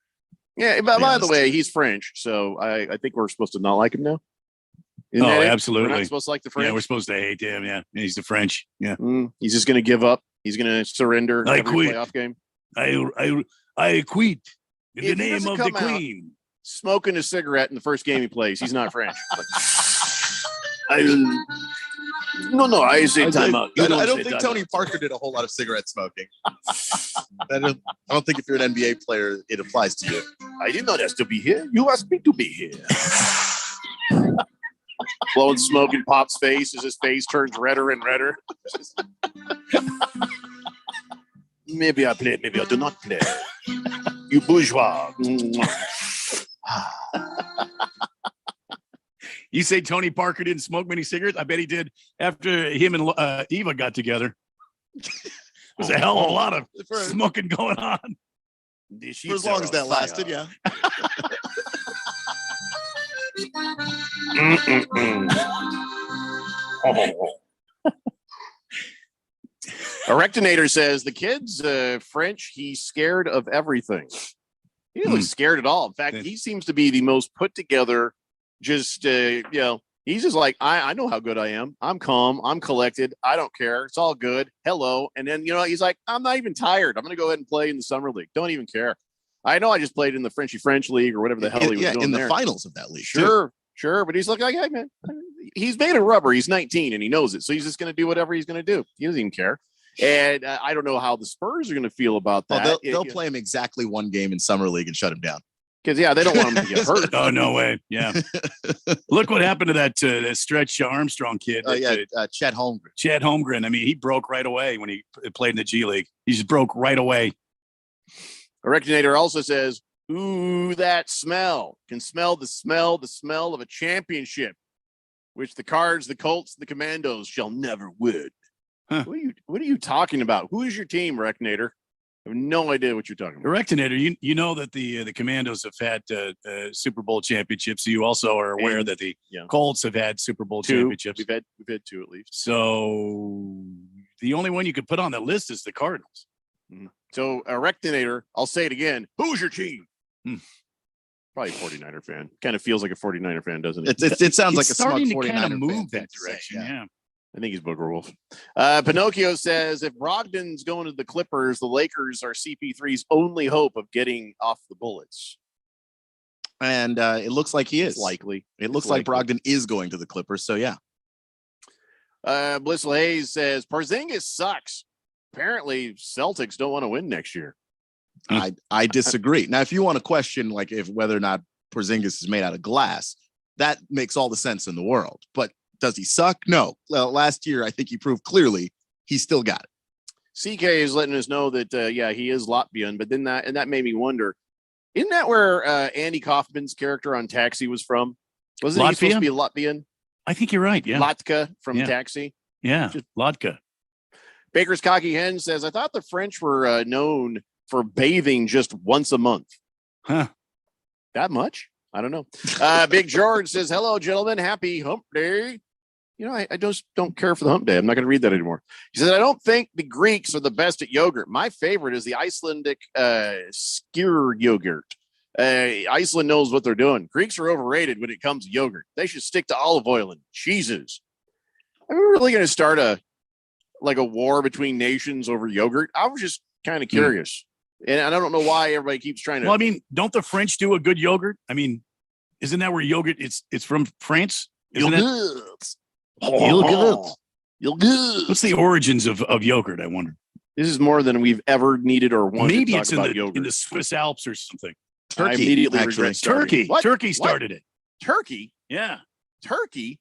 Yeah, but by the way, he's French, so I think we're supposed to not like him now. Oh, absolutely. We're not supposed to like the French. Yeah, we're supposed to hate him. Yeah, he's the French. Yeah, he's just going to give up. He's going to surrender I every quit. playoff game. I quit in the If he name doesn't of the come out Queen. Smoking a cigarette in the first game he plays, he's not French. No, I say time out. I don't think Tony Parker did a whole lot of cigarette smoking. I don't think if you're an NBA player, it applies to you. I did not ask to be here. You asked me to be here. Blowing smoke in Pop's face as his face turns redder and redder. Maybe I play, maybe I do not play. You bourgeois. You say Tony Parker didn't smoke many cigarettes? I bet he did after him and Eva got together. There's a hell of a lot of smoking going on. For as long as that lasted, yeah. Erectinator says the kid's French. He's scared of everything. He doesn't look scared at all. In fact, he seems to be the most put together. Just he's just like, I know how good I am. I'm calm. I'm collected. I don't care. It's all good. Hello. And then he's like, I'm not even tired. I'm gonna go ahead and play in the summer league. Don't even care. I know I just played in the Frenchy French league or whatever the hell he was doing in the there. finals of that league. Sure. But he's like, hey, man, he's made of rubber. He's 19 and he knows it. So he's just going to do whatever he's going to do. He doesn't even care. And I don't know how the Spurs are going to feel about that. Oh, they'll play him exactly one game in summer league and shut him down. Because, they don't want him to get hurt. Oh, no way. Yeah. Look what happened to that Stretch Armstrong kid. Chet Holmgren. Chet Holmgren. I mean, he broke right away when he played in the G League. He just broke right away. Erectinator also says, ooh, that smell. Can smell the smell of a championship, which the Cards, the Colts, the Commandos shall never win. Huh. What are you talking about? Who is your team, Erectinator? I have no idea what you're talking about. Erectinator, you know that the Commandos have had Super Bowl championships. So you also are aware that the Colts have had Super Bowl championships. We've had 2 at least. So the only one you could put on the list is the Cardinals. Mm-hmm. So Erectinator, I'll say it again. Who's your team? Probably a 49er fan. Kind of feels like a 49er fan, doesn't it? It sounds like a starting smug to 49er kind of move fan that direction. Yeah. I think he's Booger Wolf. Pinocchio says if Brogdon's going to the Clippers, the Lakers are CP3's only hope of getting off the Bullets. And it looks like he is. It's likely. It looks like Brogdon is going to the Clippers. So, yeah. Blissful Hayes says Porzingis sucks. Apparently, Celtics don't want to win next year. I disagree. Now, if you want to question whether or not Porzingis is made out of glass, that makes all the sense in the world. But does he suck? No. Well, last year, I think he proved clearly he still got it. CK is letting us know that, he is Latvian, but then that made me wonder, isn't that where Andy Kaufman's character on Taxi was from? Wasn't he supposed to be Latvian? I think you're right. Yeah. Latka from Taxi. Yeah. Latka. Baker's Cocky Hen says, I thought the French were known for bathing just once a month. Huh. That much? I don't know. Big George says, hello, gentlemen. Happy hump day. You know, I just don't care for the hump day. I'm not going to read that anymore. He says, I don't think the Greeks are the best at yogurt. My favorite is the Icelandic skyr yogurt. Iceland knows what they're doing. Greeks are overrated when it comes to yogurt. They should stick to olive oil and cheeses. Are we really going to start a war between nations over yogurt? I was just kind of curious. And I don't know why everybody keeps trying to. Well, I mean, don't the French do a good yogurt? I mean, isn't that where yogurt? It's from France. Isn't it? Yogurt. What's the origins of yogurt? I wonder. This is more than we've ever needed or wanted Maybe to talk it's about in yogurt. the Swiss Alps or something. Turkey, I immediately actually. regret starting. Turkey. What? Turkey What? started it. Turkey? Yeah. Turkey?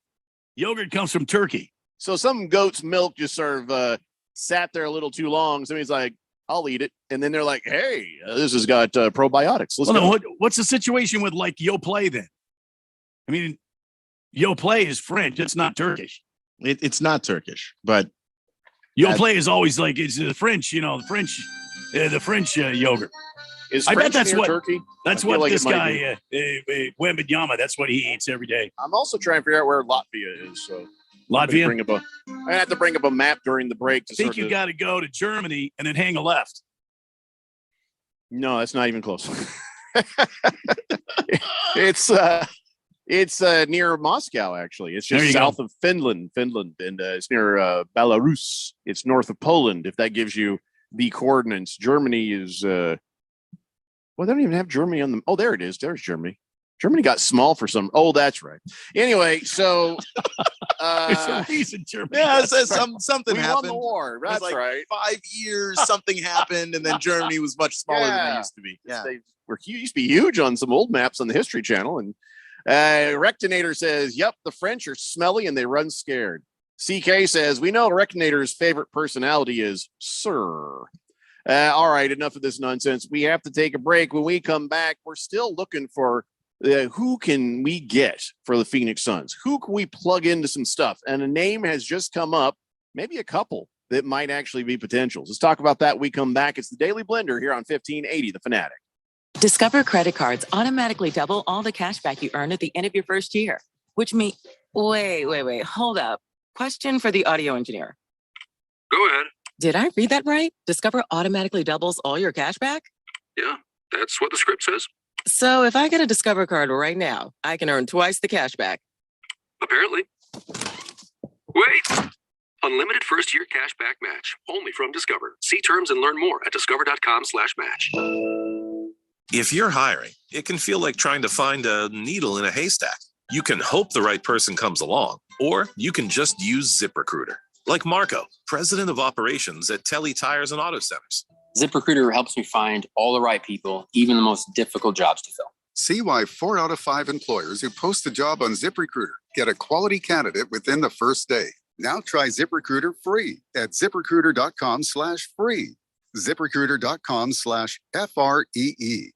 Yogurt comes from Turkey. So some goat's milk just sort of sat there a little too long. Somebody's like, I'll eat it. And then they're like, hey, this has got probiotics. Let's go. What's the situation with like Yoplait then? I mean, Yoplait is French. It's not Turkish. It's not Turkish, but Yoplait is always like, it's the French, the French yogurt. Is I bet French that's near what Turkey? That's I feel what like this it might guy Wembanyama. That's what he eats every day. I'm also trying to figure out where Latvia is. So Latvia. I have to bring up a map during the break. I think you got to go to Germany and then hang a left. No, that's not even close. It's near Moscow, actually. It's just south of Finland, and it's near Belarus. It's north of Poland, if that gives you the coordinates. Germany is, they don't even have Germany on them. Oh, there it is. There's Germany. Germany got small for some. Oh, that's right. Anyway, so there's a reason Germany. Yeah, it says something we happened. won the war. That's like right. 5 years, something happened, and then Germany was much smaller than they used to be. Yeah, they used to be huge on some old maps on the History Channel. And Rectinator says, "Yep, the French are smelly and they run scared." CK says, "We know Rectinator's favorite personality is Sir." All right, enough of this nonsense. We have to take a break. When we come back, we're still looking for who can we get for the Phoenix Suns? Who can we plug into some stuff? And a name has just come up, maybe a couple that might actually be potentials. Let's talk about that when we come back. It's the Daily Blender here on 1580 The Fanatic. Discover credit cards automatically double all the cash back you earn at the end of your first year, which means, wait, hold up. Question for the audio engineer. Go ahead. Did I read that right? Discover automatically doubles all your cash back? Yeah, that's what the script says. So if I get a Discover card right now, I can earn twice the cash back. Apparently. Wait! Unlimited first year cash back match. Only from Discover. See terms and learn more at discover.com/match. If you're hiring, it can feel like trying to find a needle in a haystack. You can hope the right person comes along, or you can just use ZipRecruiter. Like Marco, president of operations at Telly Tires and Auto Centers. ZipRecruiter helps me find all the right people, even the most difficult jobs to fill. See why 4 out of 5 employers who post a job on ZipRecruiter get a quality candidate within the first day. Now try ZipRecruiter free at ZipRecruiter.com/free. ZipRecruiter.com/FREE.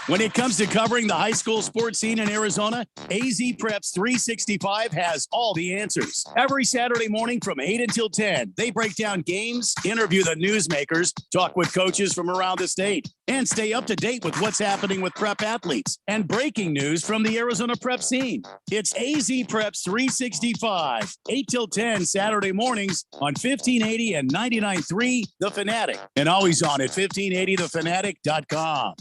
When it comes to covering the high school sports scene in Arizona, AZ Preps 365 has all the answers. Every Saturday morning from 8 until 10, they break down games, interview the newsmakers, talk with coaches from around the state, and stay up to date with what's happening with prep athletes and breaking news from the Arizona prep scene. It's AZ Preps 365, 8 till 10 Saturday mornings on 1580 and 99.3 The Fanatic, and always on at 1580thefanatic.com.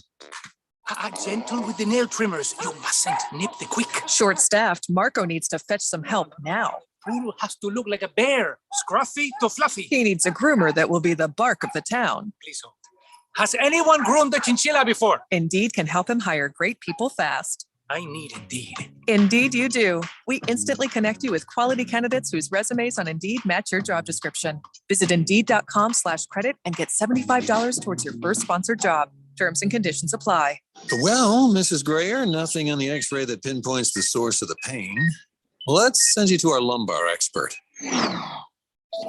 Gentle with the nail trimmers. You mustn't nip the quick. Short-staffed, Marco needs to fetch some help now. Poodle has to look like a bear, scruffy to fluffy. He needs a groomer that will be the bark of the town. Please hold. Has anyone groomed a chinchilla before? Indeed can help him hire great people fast. I need Indeed. Indeed you do. We instantly connect you with quality candidates whose resumes on Indeed match your job description. Visit Indeed.com/credit and get $75 towards your first sponsored job. Terms and conditions apply. Well, Mrs. Grayer, nothing on the x-ray that pinpoints the source of the pain. Let's send you to our lumbar expert.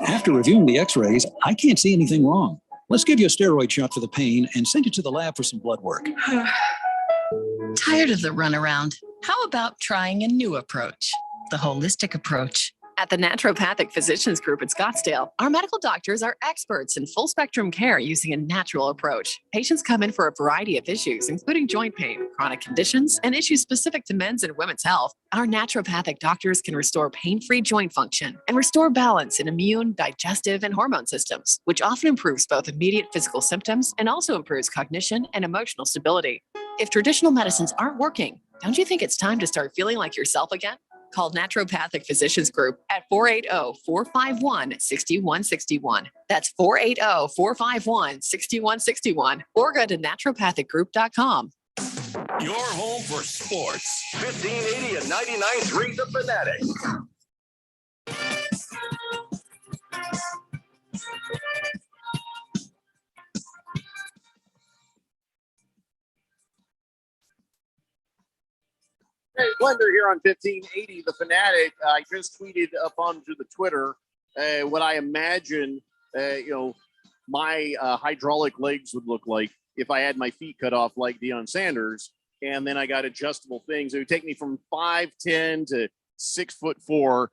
After reviewing the x-rays, I can't see anything wrong. Let's give you a steroid shot for the pain and send you to the lab for some blood work. Tired of the runaround? How about trying a new approach? The holistic approach. At the Naturopathic Physicians Group at Scottsdale, our medical doctors are experts in full spectrum care using a natural approach. Patients come in for a variety of issues, including joint pain, chronic conditions, and issues specific to men's and women's health. Our naturopathic doctors can restore pain-free joint function and restore balance in immune, digestive, and hormone systems, which often improves both immediate physical symptoms and also improves cognition and emotional stability. If traditional medicines aren't working, don't you think it's time to start feeling like yourself again? Call Naturopathic Physicians Group at 480-451-6161. That's 480-451-6161. Or go to naturopathicgroup.com. Your home for sports. 1580 and 99.3 The Fanatic. Hey, Blender here on 1580 The Fanatic. I just tweeted up onto the Twitter what I imagine, my hydraulic legs would look like if I had my feet cut off like Deion Sanders, and then I got adjustable things. It would take me from 5'10" to 6'4",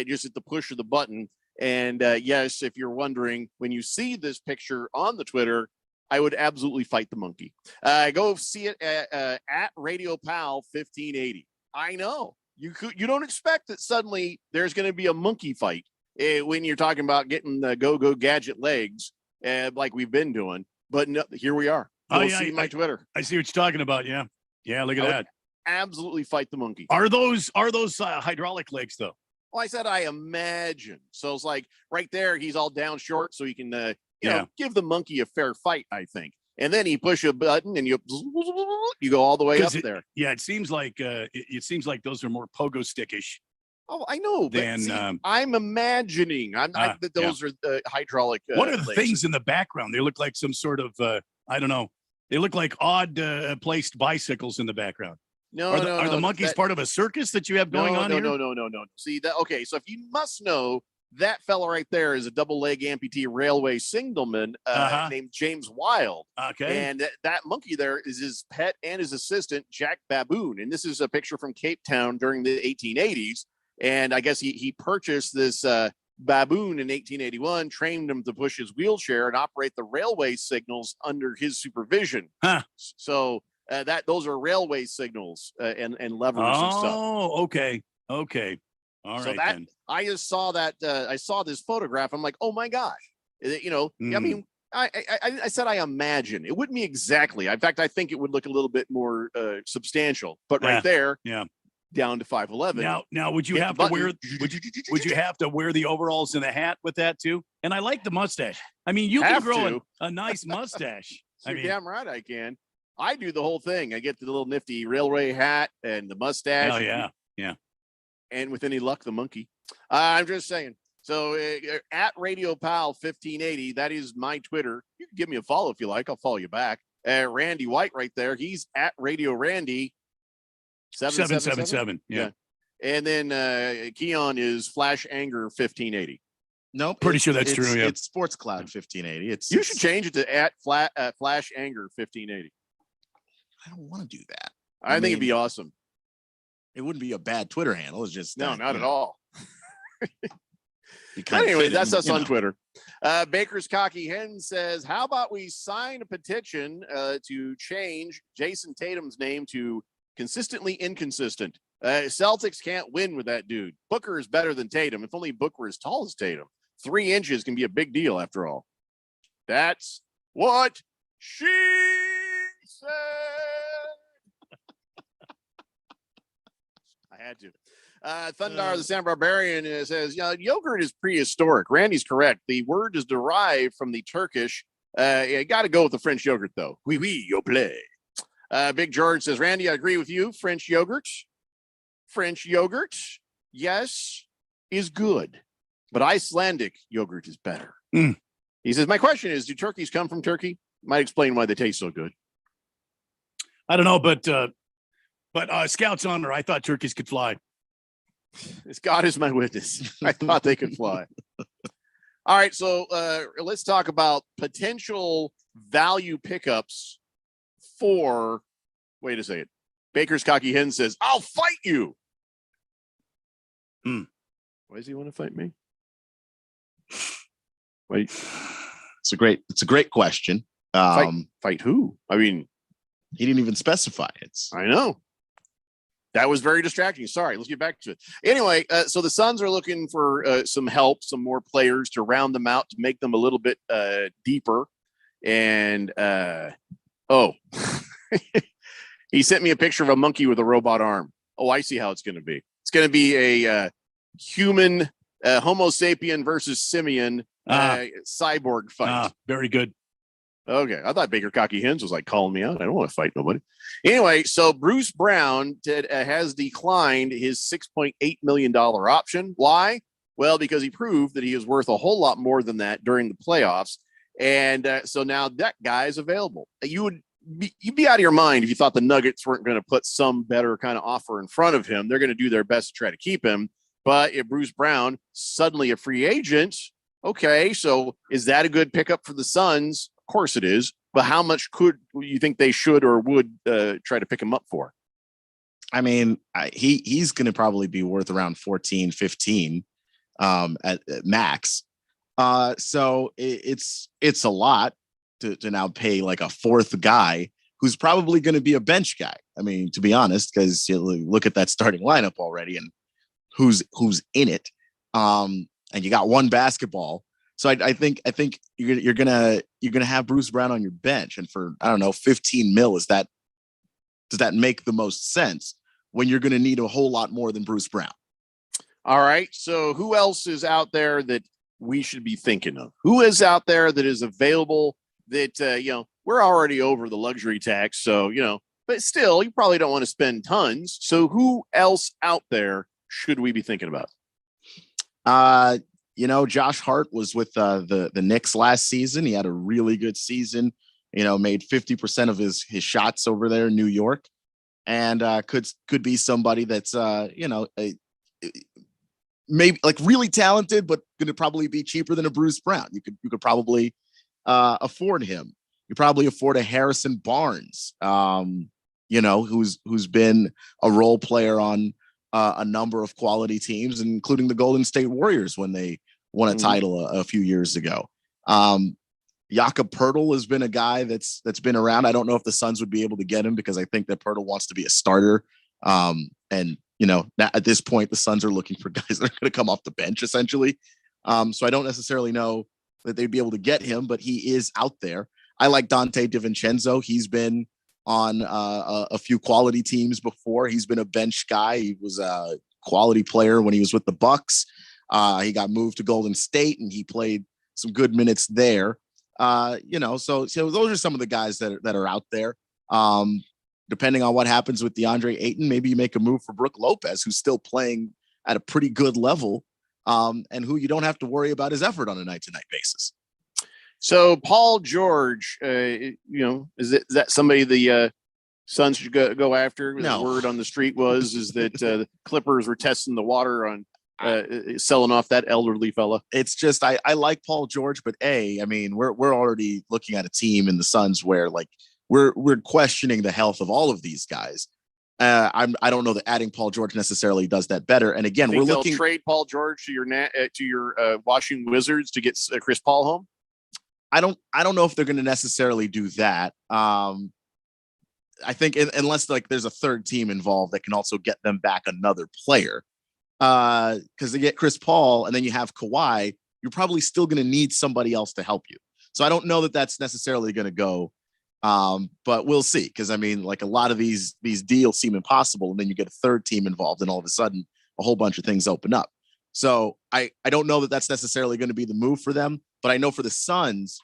just at the push of the button. And yes, if you're wondering, when you see this picture on the Twitter, I would absolutely fight the monkey. Go see it at Radio Pal 1580. I know you don't expect that suddenly there's going to be a monkey fight when you're talking about getting the go gadget legs like we've been doing. But no, here we are. See my Twitter. I see what you're talking about. Yeah. Look at that. Absolutely fight the monkey. Are those hydraulic legs though? Well, I said I imagine. So it's like right there, he's all down short, so he can give the monkey a fair fight, I think. And then you push a button and you go all the way up there. Yeah, it seems like those are more pogo stickish. Oh, I know. But I'm imagining. Those are the hydraulic. What are the legs. things in the background? They look like some sort of I don't know. They look like odd placed bicycles in the background. Are the monkeys part of a circus that you have going on here? No. See that? Okay, so if you must know, that fella right there is a double leg amputee railway signalman named James Wild. Okay. And that monkey there is his pet and his assistant, Jack Baboon. And this is a picture from Cape Town during the 1880s. And I guess he purchased this baboon in 1881, trained him to push his wheelchair and operate the railway signals under his supervision. So those are railway signals and levers and stuff. Oh, okay. All right, then. I just saw that. I saw this photograph. I'm like, oh my gosh. I mean, I said I imagine it wouldn't be exactly. In fact, I think it would look a little bit more substantial. But right there, down to 5'11". Now, would you have to wear? Would you have to wear the overalls and the hat with that too? And I like the mustache. I mean, you can grow a nice mustache. You're damn right I can. I do the whole thing. I get the little nifty railway hat and the mustache. Oh yeah. And with any luck, the monkey. I'm just saying. So at Radio Pal 1580, that is my Twitter. You can give me a follow if you like. I'll follow you back. Randy White right there. He's at Radio Randy 777. Yeah. And then Keon is Flash Anger 1580. Nope. Pretty sure that's true. Yeah. It's Sports Cloud 1580. You should change it to at Flash Anger 1580. I don't want to do that. I think it'd be awesome. It wouldn't be a bad Twitter handle. It's just not at all. Anyway, that's us on Twitter. Baker's Cocky Hen says, how about we sign a petition to change Jason Tatum's name to consistently inconsistent? Celtics can't win with that dude. Booker is better than Tatum. If only Booker is tall as Tatum. 3 inches can be a big deal after all. That's what she said. I had to. Thundar the San Barbarian says, yogurt is prehistoric. Randy's correct. The word is derived from the Turkish. You got to go with the French yogurt, though. Oui, yo play. Big George says, Randy, I agree with you. French yogurt, yes, is good. But Icelandic yogurt is better. He says, my question is, do turkeys come from Turkey? Might explain why they taste so good. I don't know, but Scouts honor, I thought turkeys could fly. As God is my witness, I thought they could fly. All right, so let's talk about potential value pickups for. Wait a second. Baker's Cocky Hen says, "I'll fight you." Why does he want to fight me? Wait, it's a great question. Fight who? I mean, he didn't even specify it. I know. That was very distracting. Sorry, let's get back to it. Anyway, so the Suns are looking for some help, some more players to round them out, to make them a little bit deeper. And he sent me a picture of a monkey with a robot arm. Oh, I see how it's going to be. It's going to be a human Homo sapien versus simian cyborg fight. Very good. Okay, I thought Baker Cocky Hens was like calling me out. I don't want to fight nobody. Anyway, so Bruce Brown has declined his $6.8 million option. Why? Well, because he proved that he is worth a whole lot more than that during the playoffs. And so now that guy is available. You'd be out of your mind if you thought the Nuggets weren't going to put some better kind of offer in front of him. They're going to do their best to try to keep him. But if Bruce Brown suddenly a free agent, okay, so is that a good pickup for the Suns? Of course it is. But how much could you think they should or would try to pick him up for? I mean, he's going to probably be worth around 14, 15 at max. So it's a lot to now pay like a fourth guy who's probably going to be a bench guy. I mean, to be honest, because you look at that starting lineup already and who's in it. And you got one basketball. So I think you're gonna have Bruce Brown on your bench, and for I don't know 15 mil, does that make the most sense when you're gonna need a whole lot more than Bruce Brown? All right. So who else is out there that we should be thinking of? Who is out there that is available that we're already over the luxury tax, so but still you probably don't want to spend tons. So who else out there should we be thinking about? Josh Hart was with the Knicks last season. He had a really good season, made 50% of his shots over there in New York, and could be somebody that's, maybe like really talented, but going to probably be cheaper than a Bruce Brown. You could probably afford him. You probably afford a Harrison Barnes, who's been a role player on a number of quality teams, including the Golden State Warriors when they won a title a few years ago. Jakob Poeltl has been a guy that's been around. I don't know if the Suns would be able to get him because I think that Poeltl wants to be a starter. At this point, the Suns are looking for guys that are going to come off the bench essentially. So I don't necessarily know that they'd be able to get him, but he is out there. I like Dante DiVincenzo. He's been on a few quality teams before. He's been a bench guy. He was a quality player when he was with the Bucks. He got moved to Golden State and he played some good minutes there. So those are some of the guys that are out there. Depending on what happens with DeAndre Ayton, maybe you make a move for Brook Lopez, who's still playing at a pretty good level, and who you don't have to worry about his effort on a night-to-night basis. So Paul George, is that somebody the Suns should go after? No. The word on the street is that the Clippers were testing the water on selling off that elderly fella. It's just I like Paul George, but we're already looking at a team in the Suns where like we're questioning the health of all of these guys. I don't know that adding Paul George necessarily does that better. And again, we're looking trade Paul George to your Washington Wizards to get Chris Paul home. I don't know if they're going to necessarily do that. I think unless like there's a third team involved that can also get them back another player. Because they get Chris Paul and then you have Kawhi, you're probably still going to need somebody else to help you. So I don't know that that's necessarily going to go. But we'll see. Because like a lot of these deals seem impossible, and then you get a third team involved, and all of a sudden a whole bunch of things open up. So I don't know that that's necessarily going to be the move for them. But I know for the Suns,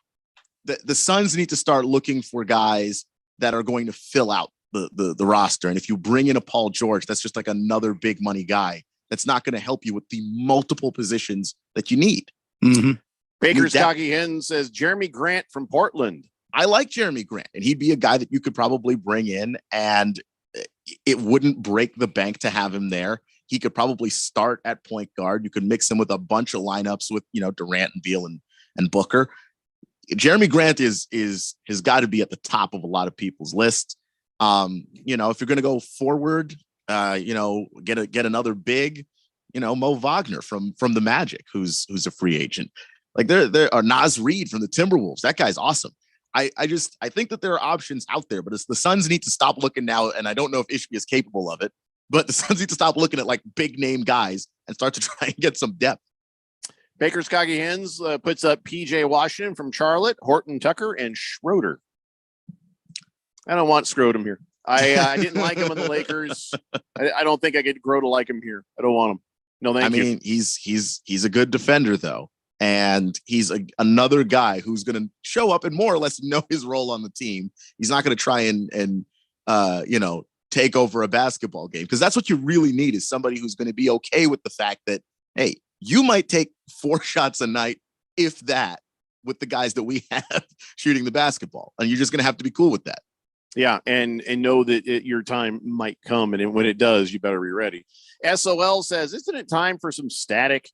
the Suns need to start looking for guys that are going to fill out the roster. And if you bring in a Paul George, that's just like another big money guy that's not going to help you with the multiple positions that you need. Baker's Cocky Hen says Jeremy Grant from Portland. I like Jeremy Grant, and he'd be a guy that you could probably bring in, and it wouldn't break the bank to have him there. He could probably start at point guard. You could mix him with a bunch of lineups with, Durant and Beal and Booker. Jeremy Grant has got to be at the top of a lot of people's lists. If you're going to go forward, get another big, Mo Wagner from the Magic, who's a free agent. Like there are Naz Reid from the Timberwolves. That guy's awesome. I think that there are options out there, but the Suns need to stop looking now. And I don't know if Ishbia is capable of it, but the Suns need to stop looking at like big name guys and start to try and get some depth. Baker's Cocky Hens puts up PJ Washington from Charlotte, Horton Tucker, and Schroeder. I don't want Scrotum here. I didn't like him in the Lakers. I don't think I could grow to like him here. I don't want him. No, thank you. He's a good defender though. And he's another guy who's going to show up and more or less know his role on the team. He's not going to try and take over a basketball game, because that's what you really need, is somebody who's going to be okay with the fact that, hey, you might take 4 shots a night, if that, with the guys that we have shooting the basketball. And you're just going to have to be cool with that. Yeah, and know that your time might come, and when it does, you better be ready. SOL says, isn't it time for some static?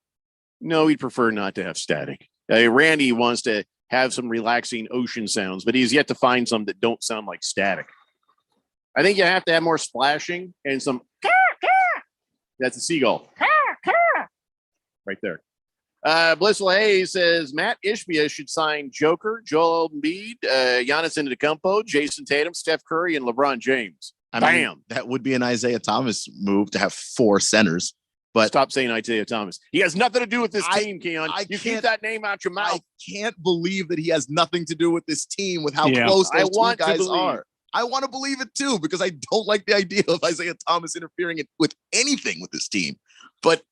No, he'd prefer not to have static. Randy wants to have some relaxing ocean sounds, but he's yet to find some that don't sound like static. I think you have to have more splashing and some. That's a seagull. Right there. Blissful Hayes says Matt Ishbia should sign Joker, Joel Embiid, Giannis Antetokounmpo, Jason Tatum, Steph Curry, and LeBron James. Bam! That would be an Isaiah Thomas move to have 4 centers. But stop saying Isaiah Thomas. He has nothing to do with this team, Keon. You keep that name out your mouth. I can't believe that he has nothing to do with this team, with how close those two guys are. I want to believe it too, because I don't like the idea of Isaiah Thomas interfering with anything with this team. But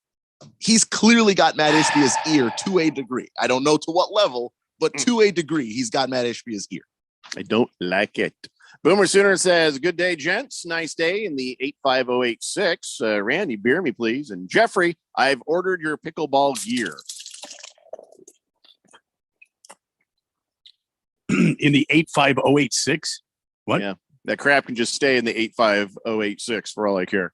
he's clearly got Matt Ishbia's ear to a degree. I don't know to what level, but to a degree, he's got Matt Ishbia's ear. I don't like it. Boomer Sooner says, good day, gents. Nice day in the 85086. Randy, beer me, please. And Jeffrey, I've ordered your pickleball gear. In the 85086? What? Yeah, that crap can just stay in the 85086 for all I care.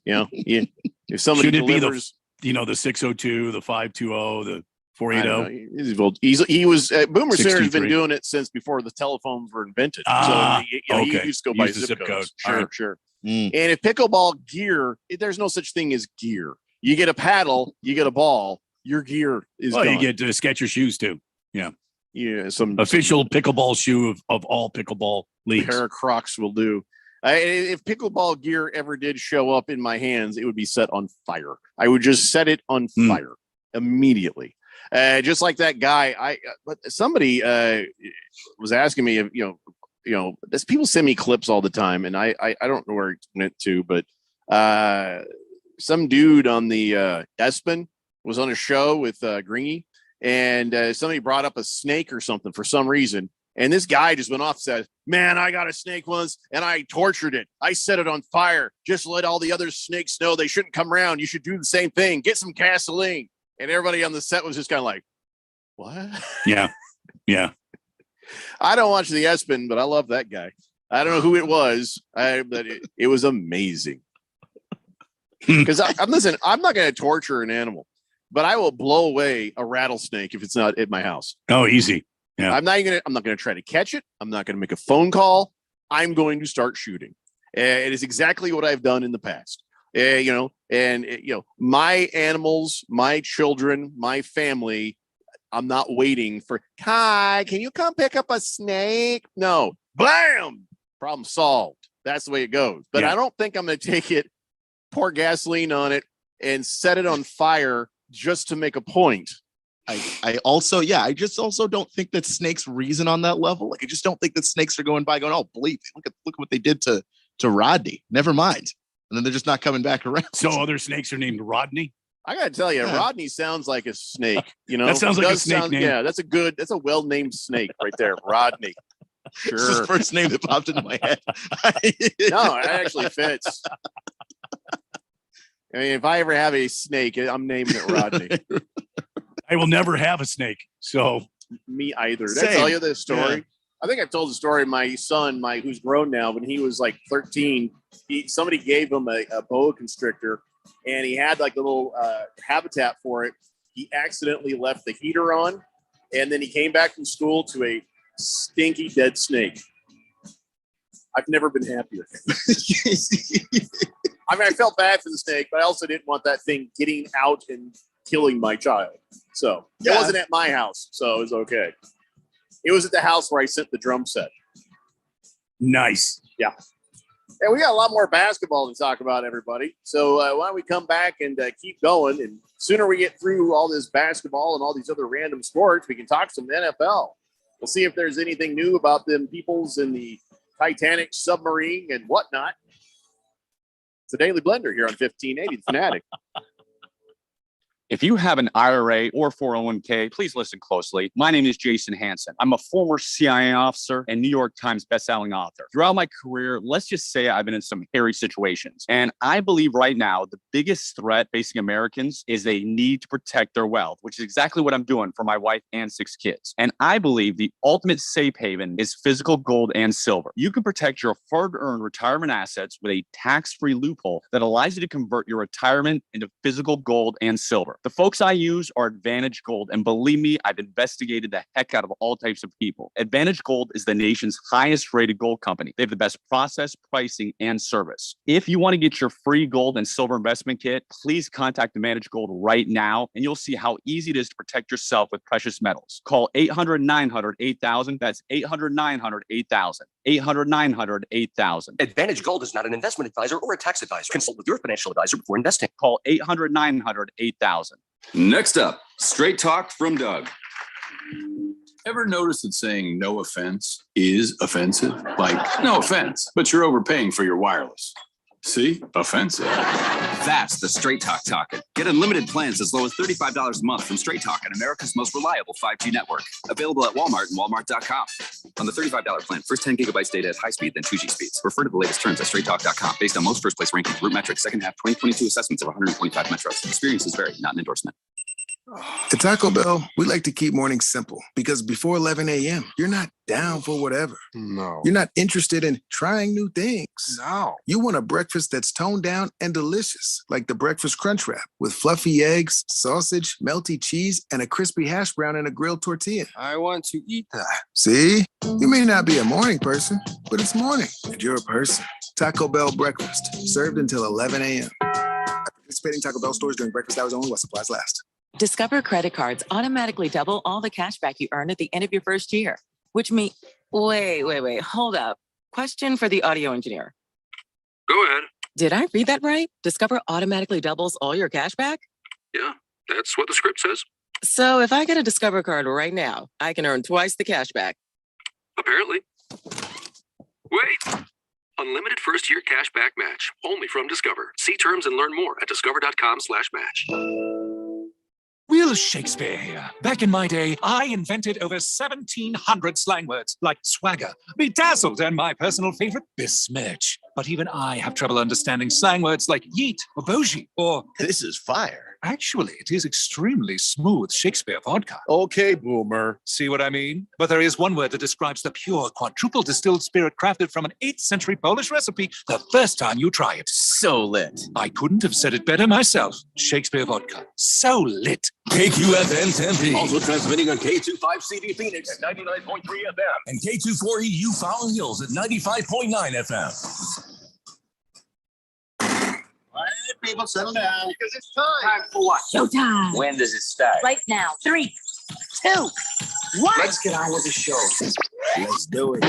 If somebody should it delivers, be the 602, the 520, the 480? He was Boomer Sooner has been doing it since before the telephones were invented. He used to go by zip codes. Sure. And if pickleball gear, there's no such thing as gear. You get a paddle, you get a ball, your gear is gone. You get to Skechers shoes too. Yeah, some official pickleball shoe of all pickleball leagues. A pair of Crocs will do. If pickleball gear ever did show up in my hands, it would be set on fire. I would just set it on fire immediately. Just like that guy. But somebody was asking me if this people send me clips all the time, and I don't know where it went to, but some dude on the ESPN was on a show with Greeny, and somebody brought up a snake or something for some reason. And this guy just went off and said, man, I got a snake once and I tortured it. I set it on fire. Just let all the other snakes know they shouldn't come around. You should do the same thing. Get some gasoline. And everybody on the set was just kind of like, what? Yeah. I don't watch the ESPN, but I love that guy. I don't know who it was, but it was amazing. Because I'm not going to torture an animal, but I will blow away a rattlesnake if it's not at my house. Oh, easy. Yeah. I'm not going to try to catch it. I'm not going to make a phone call. I'm going to start shooting. It is exactly what I've done in the past. My animals, my children, my family, I'm not waiting for, Kai, can you come pick up a snake? No. Blam! Problem solved. That's the way it goes. But I don't think I'm going to take it, pour gasoline on it, and set it on fire just to make a point. I just also don't think that snakes reason on that level. Like, I just don't think that snakes are going by going, oh, bleep, look at what they did to Rodney. Never mind. And then they're just not coming back around. So other snakes are named Rodney? I got to tell you, Rodney sounds like a snake. That sounds like a snake name. Yeah, that's a well-named snake right there. Rodney. Sure. It's the first name that popped into my head. No, it actually fits. I mean, if I ever have a snake, I'm naming it Rodney. I will never have a snake. So me either. Did I tell you this story? I think I've told the story. My son, who's grown now, when he was like 13, somebody gave him a boa constrictor, and he had like a little habitat for it. He accidentally left the heater on, and then he came back from school to a stinky dead snake. I've never been happier. I mean, I felt bad for the snake, but I also didn't want that thing getting out and killing my child. So it wasn't at my house, so it was okay. It was at the house where I sent the drum set. Nice. Yeah. And we got a lot more basketball to talk about, everybody. So why don't we come back and keep going? And sooner we get through all this basketball and all these other random sports, we can talk some NFL. We'll see if there's anything new about them peoples in the Titanic submarine and whatnot. It's a Daily Blender here on 1580, The Fanatic. If you have an IRA or 401k, please listen closely. My name is Jason Hansen. I'm a former CIA officer and New York Times bestselling author. Throughout my career, let's just say I've been in some hairy situations. And I believe right now, the biggest threat facing Americans is they need to protect their wealth, which is exactly what I'm doing for my wife and 6 kids. And I believe the ultimate safe haven is physical gold and silver. You can protect your hard-earned retirement assets with a tax-free loophole that allows you to convert your retirement into physical gold and silver. The folks I use are Advantage Gold, and believe me, I've investigated the heck out of all types of people. Advantage Gold is the nation's highest rated gold company. They have the best process, pricing, and service. If you want to get your free gold and silver investment kit, please contact Advantage Gold right now, and you'll see how easy it is to protect yourself with precious metals. Call 800-900-8000. That's 800-900-8000. 800-900-8000. Advantage Gold is not an investment advisor or a tax advisor. Consult with your financial advisor before investing. Call 800-900-8000. Next up, straight talk from Doug. Ever notice that saying no offense is offensive? Like, no offense, but you're overpaying for your wireless. See? Offensive. That's the Straight Talk talking. Get unlimited plans as low as $35 a month from Straight Talk on America's most reliable 5G network. Available at Walmart and Walmart.com. On the $35 plan, first 10 gigabytes data at high speed, then 2G speeds. Refer to the latest terms at StraightTalk.com. Based on most first place rankings, Root Metrics, second half 2022 assessments of 125 metros. Experiences vary, not an endorsement. At Taco Bell, we like to keep mornings simple because before 11 a.m., you're not down for whatever. No. You're not interested in trying new things. No. You want a breakfast that's toned down and delicious, like the Breakfast Crunch Wrap with fluffy eggs, sausage, melty cheese, and a crispy hash brown and a grilled tortilla. I want to eat that. See? You may not be a morning person, but it's morning and you're a person. Taco Bell breakfast, served until 11 a.m. At participating Taco Bell stores during breakfast hours only while supplies last. Discover credit cards automatically double all the cash back you earn at the end of your first year, which means, wait, hold up. Question for the audio engineer. Go ahead. Did I read that right? Discover automatically doubles all your cash back? Yeah, that's what the script says. So if I get a Discover card right now, I can earn twice the cash back. Apparently. Wait. Unlimited first year cash back match. Only from Discover. See terms and learn more at discover.com/match. Will Shakespeare here. Back in my day, I invented over 1,700 slang words like swagger, bedazzled, and my personal favorite, besmirch. But even I have trouble understanding slang words like yeet or bougie or... This is fire. Actually, it is extremely smooth Shakespeare vodka. Okay, boomer. See what I mean? But there is one word that describes the pure quadruple distilled spirit crafted from an 8th century Polish recipe the first time you try it. So lit. I couldn't have said it better myself. Shakespeare vodka. So lit. KQFN Tempe. Also transmitting on K25CD Phoenix at 99.3 FM. And K24EU Fallon Hills at 95.9 FM. All right, people, settle down because it's time. Time for what? Showtime. When does it start? Right now. 3, 2, 1. Let's get on with the show. Let's do it.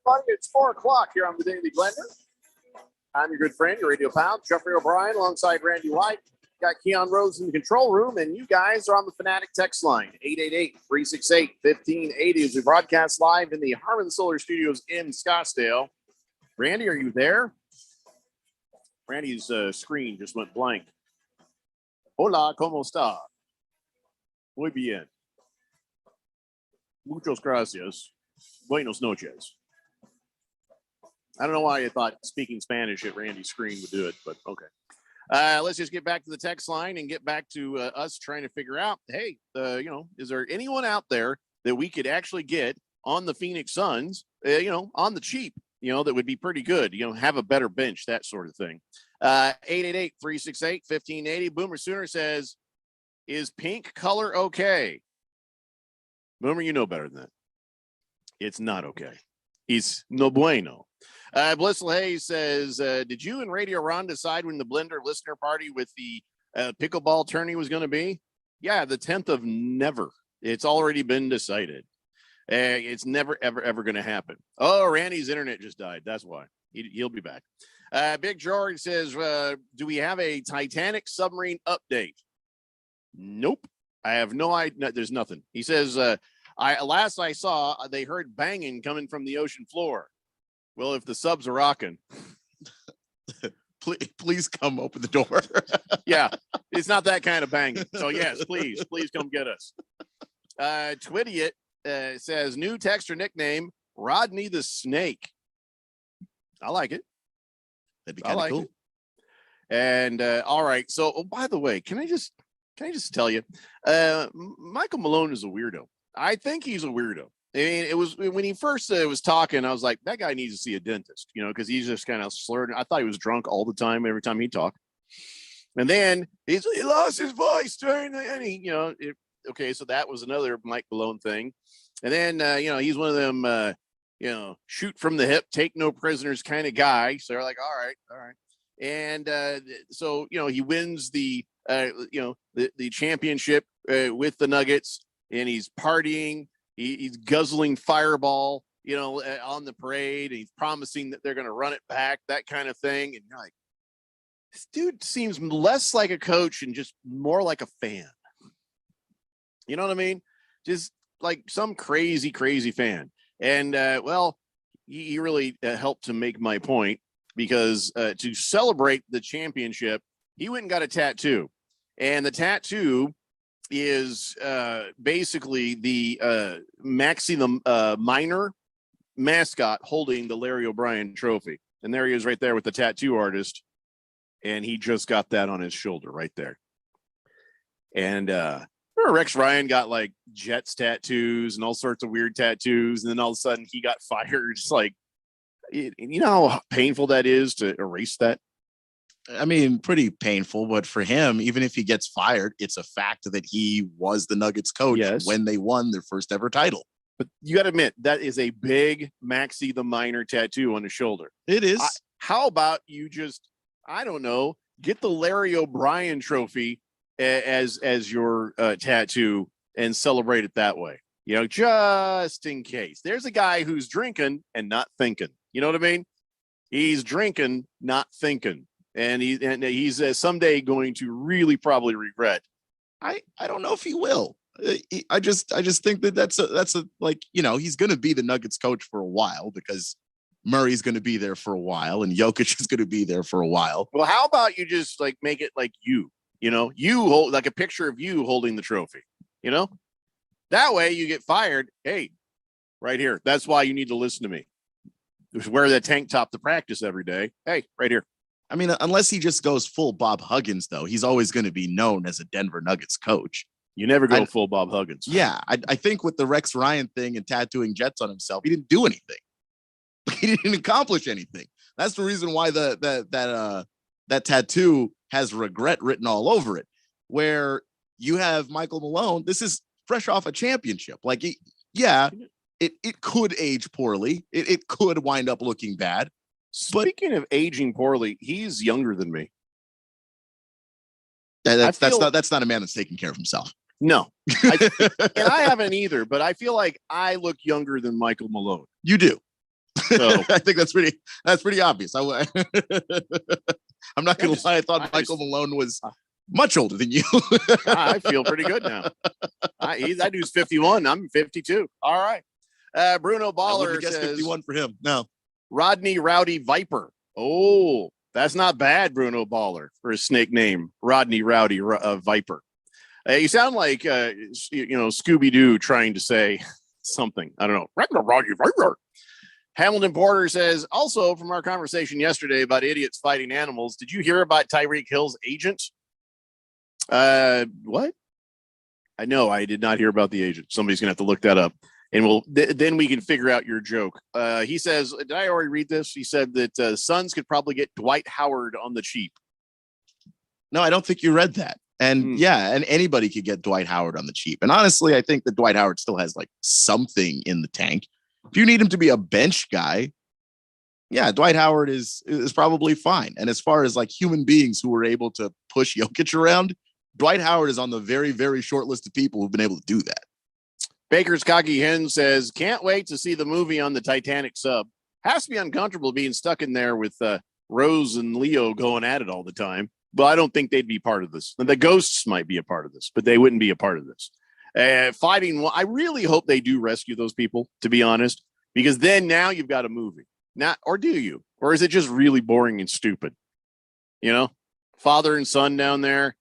Everybody, it's 4 o'clock here on the Daily Blender. I'm your good friend, your radio pal, Jeffrey O'Brien, alongside Randy White. Got Keon Rose in the control room, and you guys are on the Fanatic text line, 888-368-1580, as we broadcast live in the Harman Solar Studios in Scottsdale. Randy, are you there? Randy's screen just went blank. Hola, ¿cómo está? Muy bien. Muchas gracias. Buenos noches. I don't know why I thought speaking Spanish at Randy's screen would do it, but okay. Let's just get back to the text line and get back to us trying to figure out, hey, is there anyone out there that we could actually get on the Phoenix Suns, on the cheap, that would be pretty good, have a better bench, that sort of thing. 888-368-1580. Boomer Sooner says, is pink color okay? Boomer, you know better than that. It's not okay. He's no bueno. Blissful Hayes says, did you and Radio Ron decide when the Blender listener party with the pickleball tourney was going to be? Yeah, the 10th of never. It's already been decided. It's never, ever, ever going to happen. Oh, Randy's internet just died. That's why. He'll be back. Big George says, do we have a Titanic submarine update? Nope. I have no idea. There's nothing. He says, last I saw, they heard banging coming from the ocean floor. Well, if the subs are rocking, please come open the door. Yeah, it's not that kind of banging. So yes, please come get us. Twidiot says, new texture nickname, Rodney the Snake. I like it. That'd be kind of cool. It. And all right. So, by the way, can I just tell you, Michael Malone is a weirdo. I think he's a weirdo. I mean, it was when he first was talking, I was like, that guy needs to see a dentist, because he's just kind of slurred. I thought he was drunk all the time, every time he talked. And then he lost his voice during and he, okay, so that was another Mike Malone thing. And then, he's one of them, shoot from the hip, take no prisoners kind of guy. So they're like, all right. And so, he wins the championship with the Nuggets, and he's partying. He's guzzling Fireball, on the parade. And he's promising that they're going to run it back, that kind of thing. And you're like, this dude seems less like a coach and just more like a fan. You know what I mean? Just like some crazy fan. And he really helped to make my point, because to celebrate the championship, he went and got a tattoo. And the tattoo is basically the Maxie the Minor mascot holding the Larry O'Brien trophy. And there he is right there with the tattoo artist. And he just got that on his shoulder right there. And Rex Ryan got like Jets tattoos and all sorts of weird tattoos. And then all of a sudden he got fired. It's like, you know how painful that is to erase that? I mean, pretty painful, but for him, even if he gets fired, it's a fact that he was the Nuggets coach when they won their first ever title. But you got to admit, that is a big Maxie the Minor tattoo on his shoulder. It is. How about you just, I don't know, get the Larry O'Brien trophy as your tattoo and celebrate it that way, just in case. There's a guy who's drinking and not thinking. You know what I mean? He's drinking, not thinking. And he's someday going to really probably regret. I don't know if he will. I just think that's a he's going to be the Nuggets coach for a while, because Murray's going to be there for a while and Jokic is going to be there for a while. Well, how about you just like make it like you hold like a picture of you holding the trophy, that way you get fired. Hey, right here. That's why you need to listen to me. Just wear that tank top to practice every day. Hey, right here. I mean, unless he just goes full Bob Huggins, though, he's always going to be known as a Denver Nuggets coach. You never go full Bob Huggins. Yeah, I think with the Rex Ryan thing and tattooing Jets on himself, he didn't do anything. He didn't accomplish anything. That's the reason why that tattoo has regret written all over it. Where you have Michael Malone, this is fresh off a championship. Like, it could age poorly. It could wind up looking bad. Speaking of aging poorly, he's younger than me. That's not a man that's taking care of himself. No, and I haven't either. But I feel like I look younger than Michael Malone. You do. So I think that's pretty obvious. I'm not going to lie. I thought Michael Malone was much older than you. I feel pretty good now. That dude's 51. I'm 52. All right. Bruno Baller says 51 for him. No. Rodney Rowdy Viper. Oh, that's not bad, Bruno Baller, for his snake name, Rodney Rowdy Viper. You sound like Scooby-Doo trying to say something. I don't know. Rodney Rowdy Viper. Hamilton Porter says, also from our conversation yesterday about idiots fighting animals, did you hear about Tyreek Hill's agent? What? I know I did not hear about the agent. Somebody's gonna have to look that up, and then we can figure out your joke. He says, did I already read this? He said that Suns could probably get Dwight Howard on the cheap. No, I don't think you read that. And yeah, and anybody could get Dwight Howard on the cheap. And honestly, I think that Dwight Howard still has like something in the tank. If you need him to be a bench guy, yeah, Dwight Howard is probably fine. And as far as like human beings who were able to push Jokic around, Dwight Howard is on the very, very short list of people who've been able to do that. Baker's Cocky Hen says, can't wait to see the movie on the Titanic sub. Has to be uncomfortable being stuck in there with Rose and Leo going at it all the time. But I don't think they'd be part of this. The ghosts might be a part of this, but they wouldn't be a part of this. Fighting, I really hope they do rescue those people, to be honest, because then now you've got a movie. Not, or do you? Or is it just really boring and stupid? You know, father and son down there.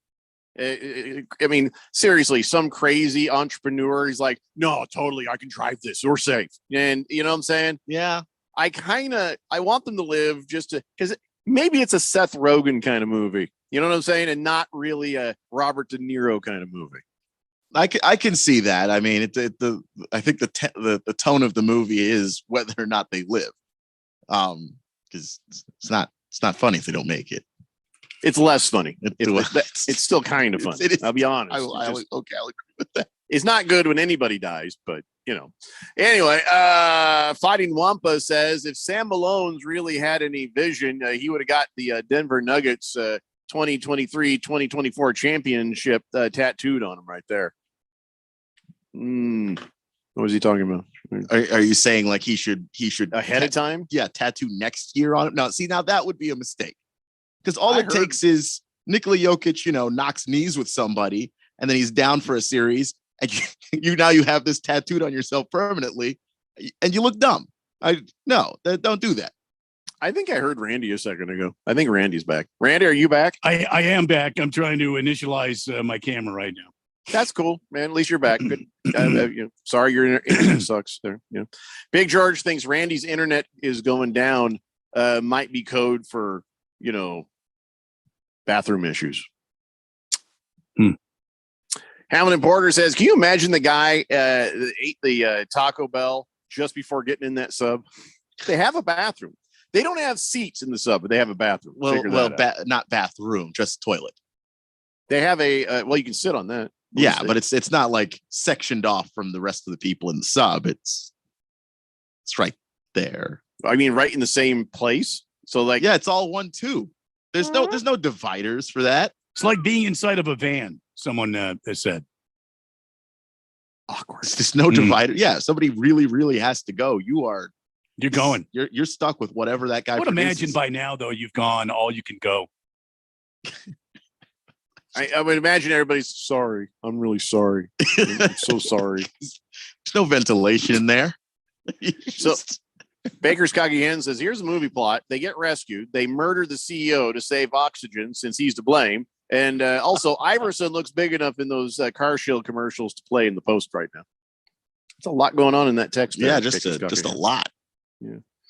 I mean, seriously, some crazy entrepreneur, he's like, no, totally, I can drive this. We're safe. And you know what I'm saying? Yeah. I want them to live just to, because maybe it's a Seth Rogen kind of movie. You know what I'm saying? And not really a Robert De Niro kind of movie. I can see that. I mean, I think the tone of the movie is whether or not they live. Because it's not funny if they don't make it. It's less funny. It's still kind of funny. I'll be honest. I'll agree with that. It's not good when anybody dies, but you know. Anyway, Fighting Wampa says if Sam Malone's really had any vision, he would have got the Denver Nuggets 2023-2024 championship tattooed on him right there. What was he talking about? Are you saying like he should ahead of time? Yeah, tattoo next year on it. Now that would be a mistake. Because all it takes is Nikola Jokic, knocks knees with somebody, and then he's down for a series, and you have this tattooed on yourself permanently, and you look dumb. Don't do that. I think I heard Randy a second ago. I think Randy's back. Randy, are you back? I am back. I'm trying to initialize my camera right now. That's cool, man. At least you're back. Good. Sorry, your internet sucks there. Yeah. Big George thinks Randy's internet is going down. Might be code for bathroom issues. Hamilton Porter says, can you imagine the guy that ate the Taco Bell just before getting in that sub? They have a bathroom. They don't have seats in the sub, but they have a bathroom. Not bathroom, just toilet. They have you can sit on that. Yeah, but it's not like sectioned off from the rest of the people in the sub. It's right there. I mean, right in the same place. So it's all one tube. There's no dividers for that. It's like being inside of a van. Someone has said. Awkward. There's no divider. Yeah, somebody really, really has to go. You're going. You're stuck with whatever that guy. I would imagine by now, though, you've gone all you can go. I would imagine everybody's sorry. I'm really sorry. I'm so sorry. There's no ventilation in there. So Baker's Cocky Hen says, here's a movie plot. They get rescued. They murder the CEO to save oxygen since he's to blame. And also, Iverson looks big enough in those car shield commercials to play in the post right now. It's a lot going on in that text. Yeah, just a lot.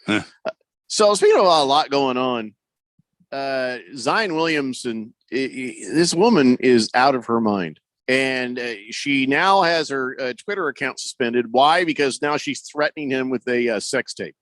Yeah. So speaking of a lot going on, Zion Williamson, this woman is out of her mind. And she now has her Twitter account suspended. Why? Because now she's threatening him with a sex tape.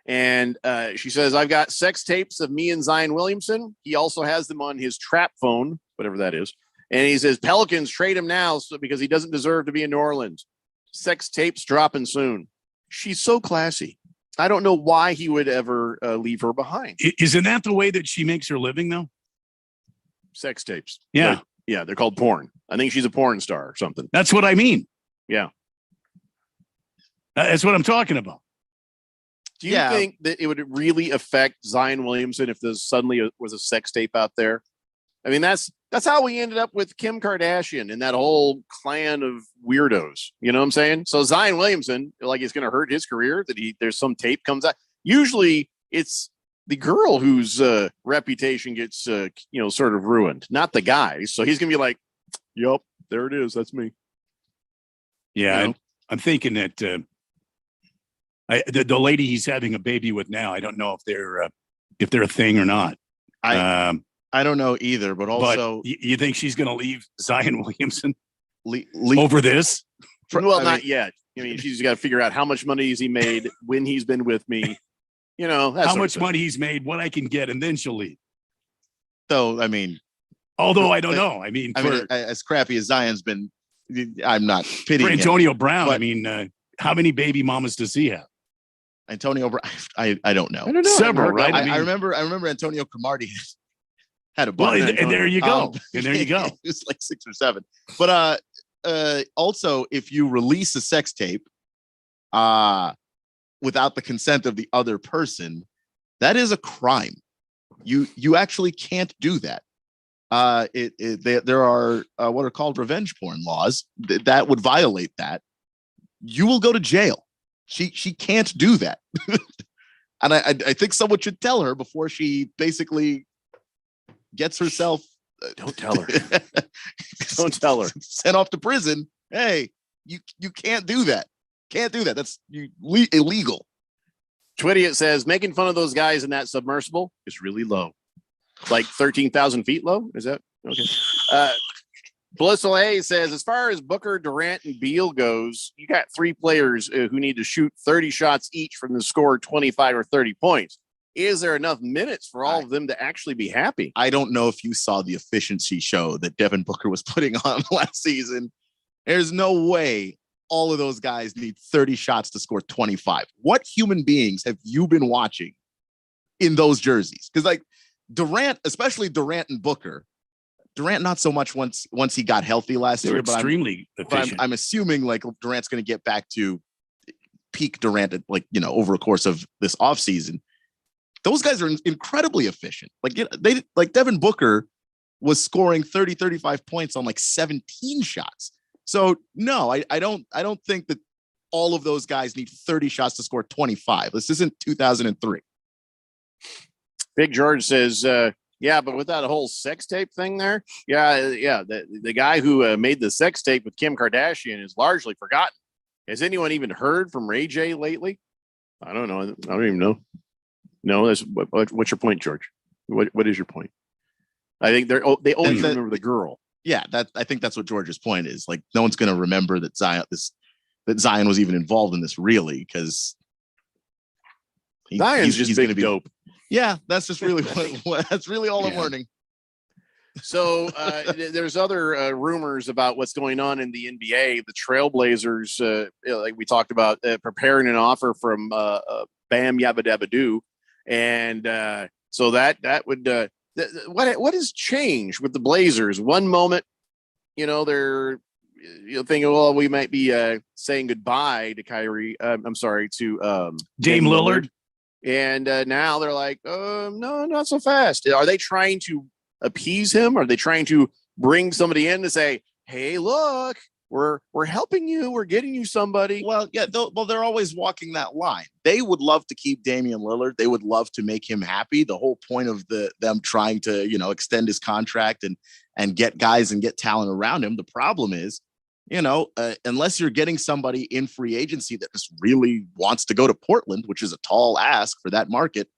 And she says, I've got sex tapes of me and Zion Williamson. He also has them on his trap phone, whatever that is. And he says, Pelicans, trade him now because he doesn't deserve to be in New Orleans. Sex tapes dropping soon. She's so classy. I don't know why he would ever leave her behind. Isn't that the way that she makes her living, though? Sex tapes. Yeah. Yeah, they're called porn. I think she's a porn star or something. That's what I mean. Yeah. That's what I'm talking about. Do you think that it would really affect Zion Williamson if there suddenly was a sex tape out there? I mean, that's how we ended up with Kim Kardashian and that whole clan of weirdos. You know what I'm saying? So Zion Williamson, like, it's going to hurt his career that there's some tape comes out. Usually it's the girl whose reputation gets, sort of ruined, not the guy. So he's going to be like, yep, there it is. That's me. Yeah. I'm thinking that The lady he's having a baby with now, I don't know if they're a thing or not. I don't know either, but also you think she's going to leave Zion Williamson leave over this? Well, not yet. I mean, she's got to figure out how much money has he made when he's been with me. You know, that How sort of much thing. money he's made, what I can get, and then she'll leave. So, I mean, although I don't know. I mean, as crappy as Zion's been, I'm not pitying for him, Antonio Brown, but I mean, how many baby mamas does he have? Antonio Brown, I don't know. I don't know. Several, right? I remember Antonio Cromartie had a bunch. Well, and there you go. And there you go. It was like 6 or 7. But also, if you release a sex tape without the consent of the other person, that is a crime. You actually can't do that. There are what are called revenge porn laws that would violate that. You will go to jail. She can't do that. And I think someone should tell her before she basically gets herself. Don't tell her. Don't tell her. Sent off to prison. Hey, you can't do that. Can't do that. That's illegal. Twitty, says making fun of those guys in that submersible is really low. Like 13,000 feet low? Is that okay? Blissful A says, as far as Booker, Durant, and Beal goes, you got 3 players who need to shoot 30 shots each from the score 25 or 30 points. Is there enough minutes for all of them to actually be happy? I don't know if you saw the efficiency show that Devin Booker was putting on last season. There's no way all of those guys need 30 shots to score 25. What human beings have you been watching in those jerseys? Because like Durant, especially Durant and Booker, Durant not so much once he got healthy last year, but extremely efficient. I'm assuming like Durant's going to get back to peak Durant at over a course of this offseason. Those guys are incredibly efficient. Like Devin Booker was scoring 30, 35 points on like 17 shots. So no, I don't think that all of those guys need 30 shots to score 25. This isn't 2003. Big George says, yeah, but with that whole sex tape thing there, the guy who made the sex tape with Kim Kardashian is largely forgotten. Has anyone even heard from Ray J lately? I don't know. I don't even know. No, what's your point, George? What is your point? I think they only remember the girl. Yeah, I think that's what George's point is. Like, no one's going to remember that Zion was even involved in this, really, because Zion's just going to be dope. Yeah, that's just really that's really all I'm learning. So there's other rumors about what's going on in the NBA. The Trailblazers, like we talked about, preparing an offer from Bam Yabba Dabba Doo, and so that would what has changed with the Blazers? One moment, they're thinking, well, we might be saying goodbye to Kyrie. I'm sorry, to Dame Lillard. And now they're like, no, not so fast. Are they trying to appease him? Are they trying to bring somebody in to say, hey, look, we're helping you. We're getting you somebody. Well, yeah, they're always walking that line. They would love to keep Damian Lillard. They would love to make him happy. The whole point of them trying to, extend his contract and get guys and get talent around him. The problem is, unless you're getting somebody in free agency that just really wants to go to Portland, which is a tall ask for that market,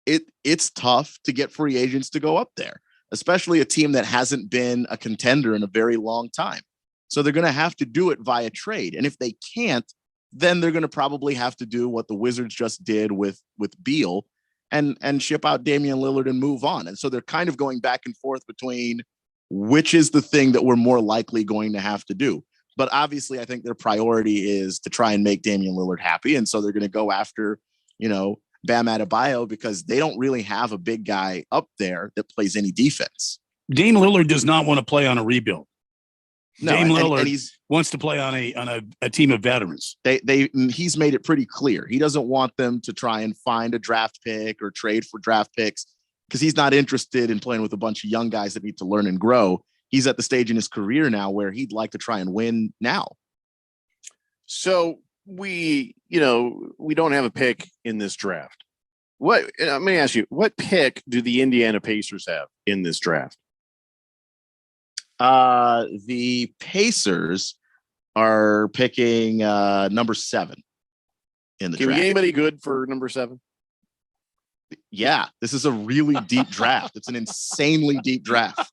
it's tough to get free agents to go up there, especially a team that hasn't been a contender in a very long time. So they're going to have to do it via trade. And if they can't, then they're going to probably have to do what the Wizards just did with Beal and ship out Damian Lillard and move on. And so they're kind of going back and forth between which is the thing that we're more likely going to have to do. But obviously, I think their priority is to try and make Damian Lillard happy. And so they're going to go after, Bam Adebayo, because they don't really have a big guy up there that plays any defense. Dame Lillard does not want to play on a rebuild. No, Dame Lillard and he's wants to play on a team of veterans. He's made it pretty clear. He doesn't want them to try and find a draft pick or trade for draft picks because he's not interested in playing with a bunch of young guys that need to learn and grow. He's at the stage in his career now where he'd like to try and win now. So we don't have a pick in this draft. Let me ask you, what pick do the Indiana Pacers have in this draft? The Pacers are picking number 7. in the Can we draft. get anybody good for number 7? Yeah, this is a really deep draft. It's an insanely deep draft.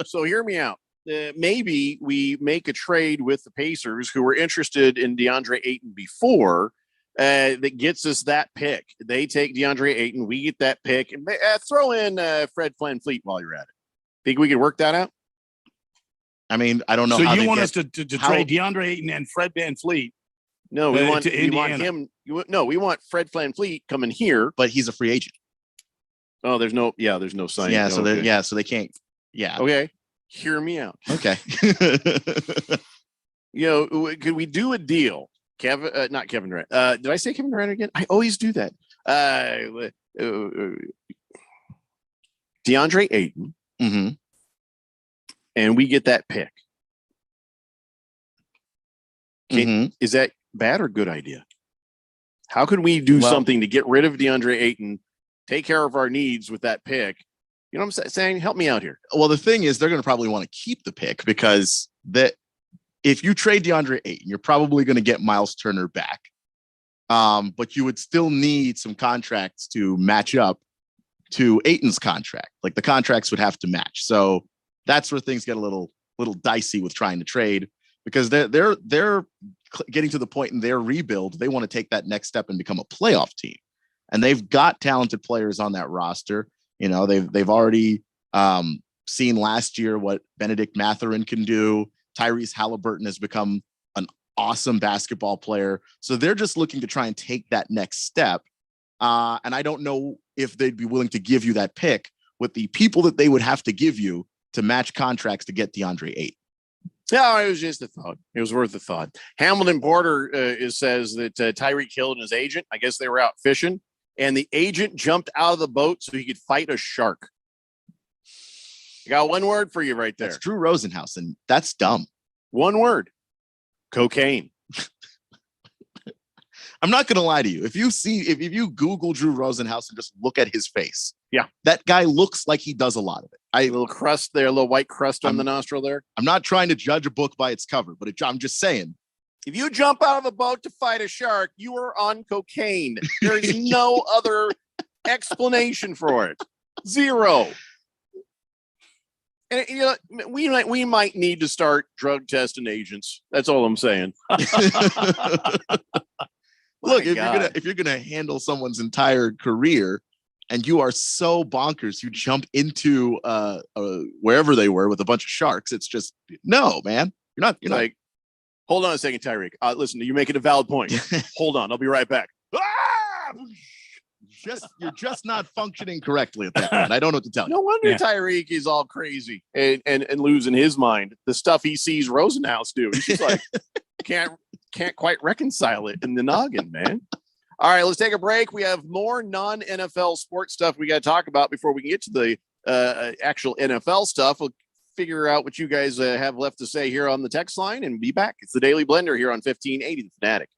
So hear me out. Maybe we make a trade with the Pacers, who were interested in DeAndre Ayton before, that gets us that pick. They take DeAndre Ayton, we get that pick, and throw in Fred VanVleet while you're at it. Think we could work that out? I mean, I don't know. So how you they want get- us to trade DeAndre Ayton and Fred VanVleet? No, we want to Indiana. him. We want Fred VanVleet coming here, but he's a free agent. Oh, there's no sign. Yeah, so Okay. so they can't. Yeah. Okay, hear me out. Okay. Could we do a deal? Not Kevin Durant. Did I say Kevin Durant again? I always do that. DeAndre Ayton, and we get that pick. Is that bad or good idea? How could we do something to get rid of DeAndre Ayton, take care of our needs with that pick? You know what I'm saying? Help me out here. Well, the thing is, they're going to probably want to keep the pick because if you trade DeAndre Ayton, you're probably going to get Miles Turner back. But you would still need some contracts to match up to Ayton's contract. Like the contracts would have to match. So that's where things get a little dicey with trying to trade, because they're getting to the point in their rebuild. They want to take that next step and become a playoff team. And they've got talented players on that roster. You know, they've already seen last year what Benedict Mathurin can do. Tyrese Halliburton has become an awesome basketball player. So they're just looking to try and take that next step. And I don't know if they'd be willing to give you that pick with the people that they would have to give you to match contracts to get DeAndre Ayton. No, it was just a thought. It was worth a thought. Hamilton Porter says that Tyreek Hill and his agent, I guess they were out fishing, and the agent jumped out of the boat so he could fight a shark. I got one word for you right there. That's Drew Rosenhaus, and that's dumb. One word. Cocaine. I'm not going to lie to you. If you Google Drew Rosenhaus and just look at his face, yeah, that guy looks like he does a lot of it. A little crust there, a little white crust on the nostril there. I'm not trying to judge a book by its cover, but I'm just saying. If you jump out of a boat to fight a shark, you are on cocaine. There's no other explanation for it. Zero. And we might need to start drug testing agents. That's all I'm saying. Look, if you're gonna handle someone's entire career, and you are so bonkers, you jump into wherever they were with a bunch of sharks. It's just no, man. You're not. Hold on a second, Tyreek. Listen, you're making a valid point. Hold on, I'll be right back. You're just not functioning correctly at that point. I don't know what to tell you. No wonder Tyreek is all crazy and losing his mind. The stuff he sees Rosenhaus do, he's just like can't quite reconcile it in the noggin, man. All right, let's take a break. We have more non-NFL sports stuff we got to talk about before we can get to the actual NFL stuff. We'll figure out what you guys have left to say here on the text line and be back. It's the Daily Blender here on 1580 The Fanatic.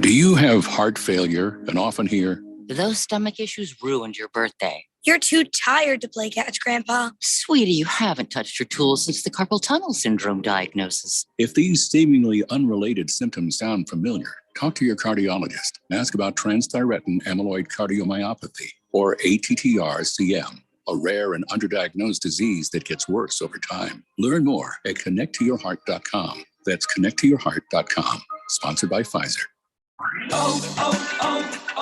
Do you have heart failure and often hear, "Those stomach issues ruined your birthday"? "You're too tired to play catch, Grandpa." Sweetie, you haven't touched your tools since the carpal tunnel syndrome diagnosis. if these seemingly unrelated symptoms sound familiar, talk to your cardiologist and ask about transthyretin amyloid cardiomyopathy, or ATTR-CM, a rare and underdiagnosed disease that gets worse over time. Learn more at connecttoyourheart.com. That's connecttoyourheart.com. Sponsored by Pfizer.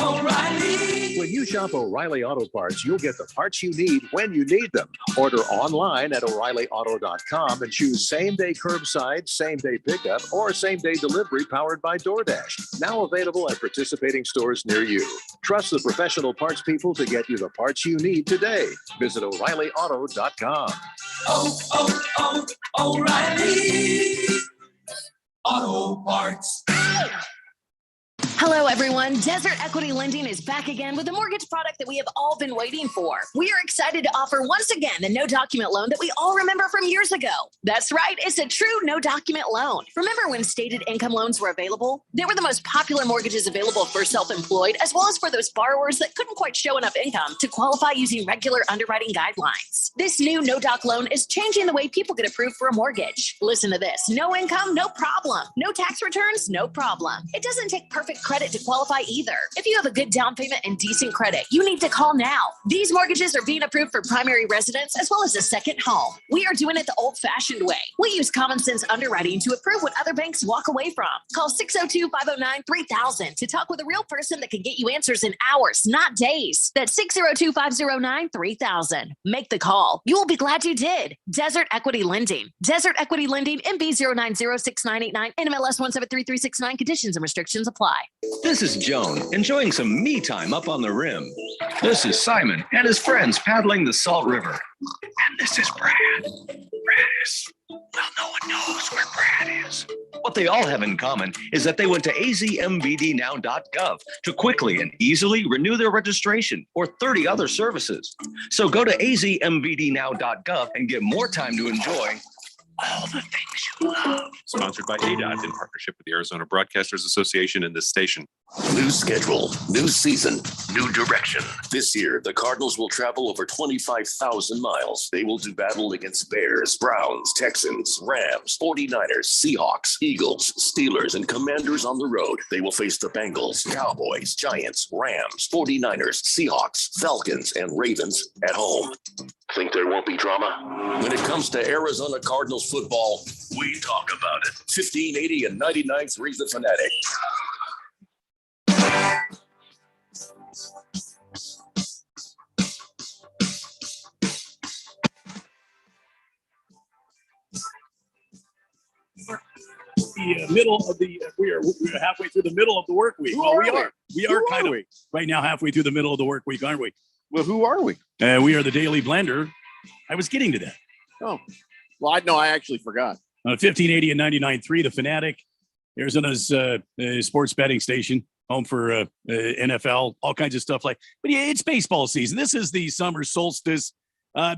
O'Reilly. When you shop O'Reilly Auto Parts, you'll get the parts you need when you need them. Order online at O'ReillyAuto.com and choose same-day curbside, same-day pickup, or same-day delivery powered by DoorDash. Now available at participating stores near you. Trust the professional parts people to get you the parts you need today. Visit O'ReillyAuto.com. O'Reilly Auto Parts. Hello, everyone. Desert Equity Lending is back again with a mortgage product that we have all been waiting for. We are excited to offer once again the no document loan that we all remember from years ago. That's right, it's a true no document loan. Remember when stated income loans were available? They were the most popular mortgages available for self-employed, as well as for those borrowers that couldn't quite show enough income to qualify using regular underwriting guidelines. This new no doc loan is changing the way people get approved for a mortgage. Listen to this: no income, no problem. No tax returns, no problem. It doesn't take perfect credit to qualify either. If you have a good down payment and decent credit, you need to call now. These mortgages are being approved for primary residence as well as a second home. We are doing it the old-fashioned way. We use common sense underwriting to approve what other banks walk away from. Call 602-509-3000 to talk with a real person that can get you answers in hours, not days. That's 602-509-3000. Make the call. You will be glad you did. Desert Equity Lending. Desert Equity Lending, MB 0906989, NMLS 173369. Conditions and restrictions apply. This is Joan, enjoying some me time up on the rim. This is Simon and his friends paddling the Salt River. And this is Brad. Brad is, well, no one knows where Brad is. What they all have in common is that they went to azmbdnow.gov to quickly and easily renew their registration or 30 other services. So go to azmbdnow.gov and get more time to enjoy all the things you love. Sponsored by ADOT in partnership with the Arizona Broadcasters Association and this station. New schedule, new season, new direction. This year, the Cardinals will travel over 25,000 miles. They will do battle against Bears, Browns, Texans, Rams, 49ers, Seahawks, Eagles, Steelers, and Commanders on the road. They will face the Bengals, Cowboys, Giants, Rams, 49ers, Seahawks, Falcons, and Ravens at home. Think there won't be drama? When it comes to Arizona Cardinals football, we talk about it. 1580 and 99.3 The Fanatic. The middle of the we're halfway through the middle of the work week. Well, we are kind of right now halfway through the middle of the work week, aren't we? Well, who are we? We are the Daily Blender. I was getting to that. Oh, well, I actually forgot. 1580 and 99.3 The Fanatic, Arizona's sports betting station, home for NFL, all kinds of stuff but yeah, it's baseball season. This is the summer solstice.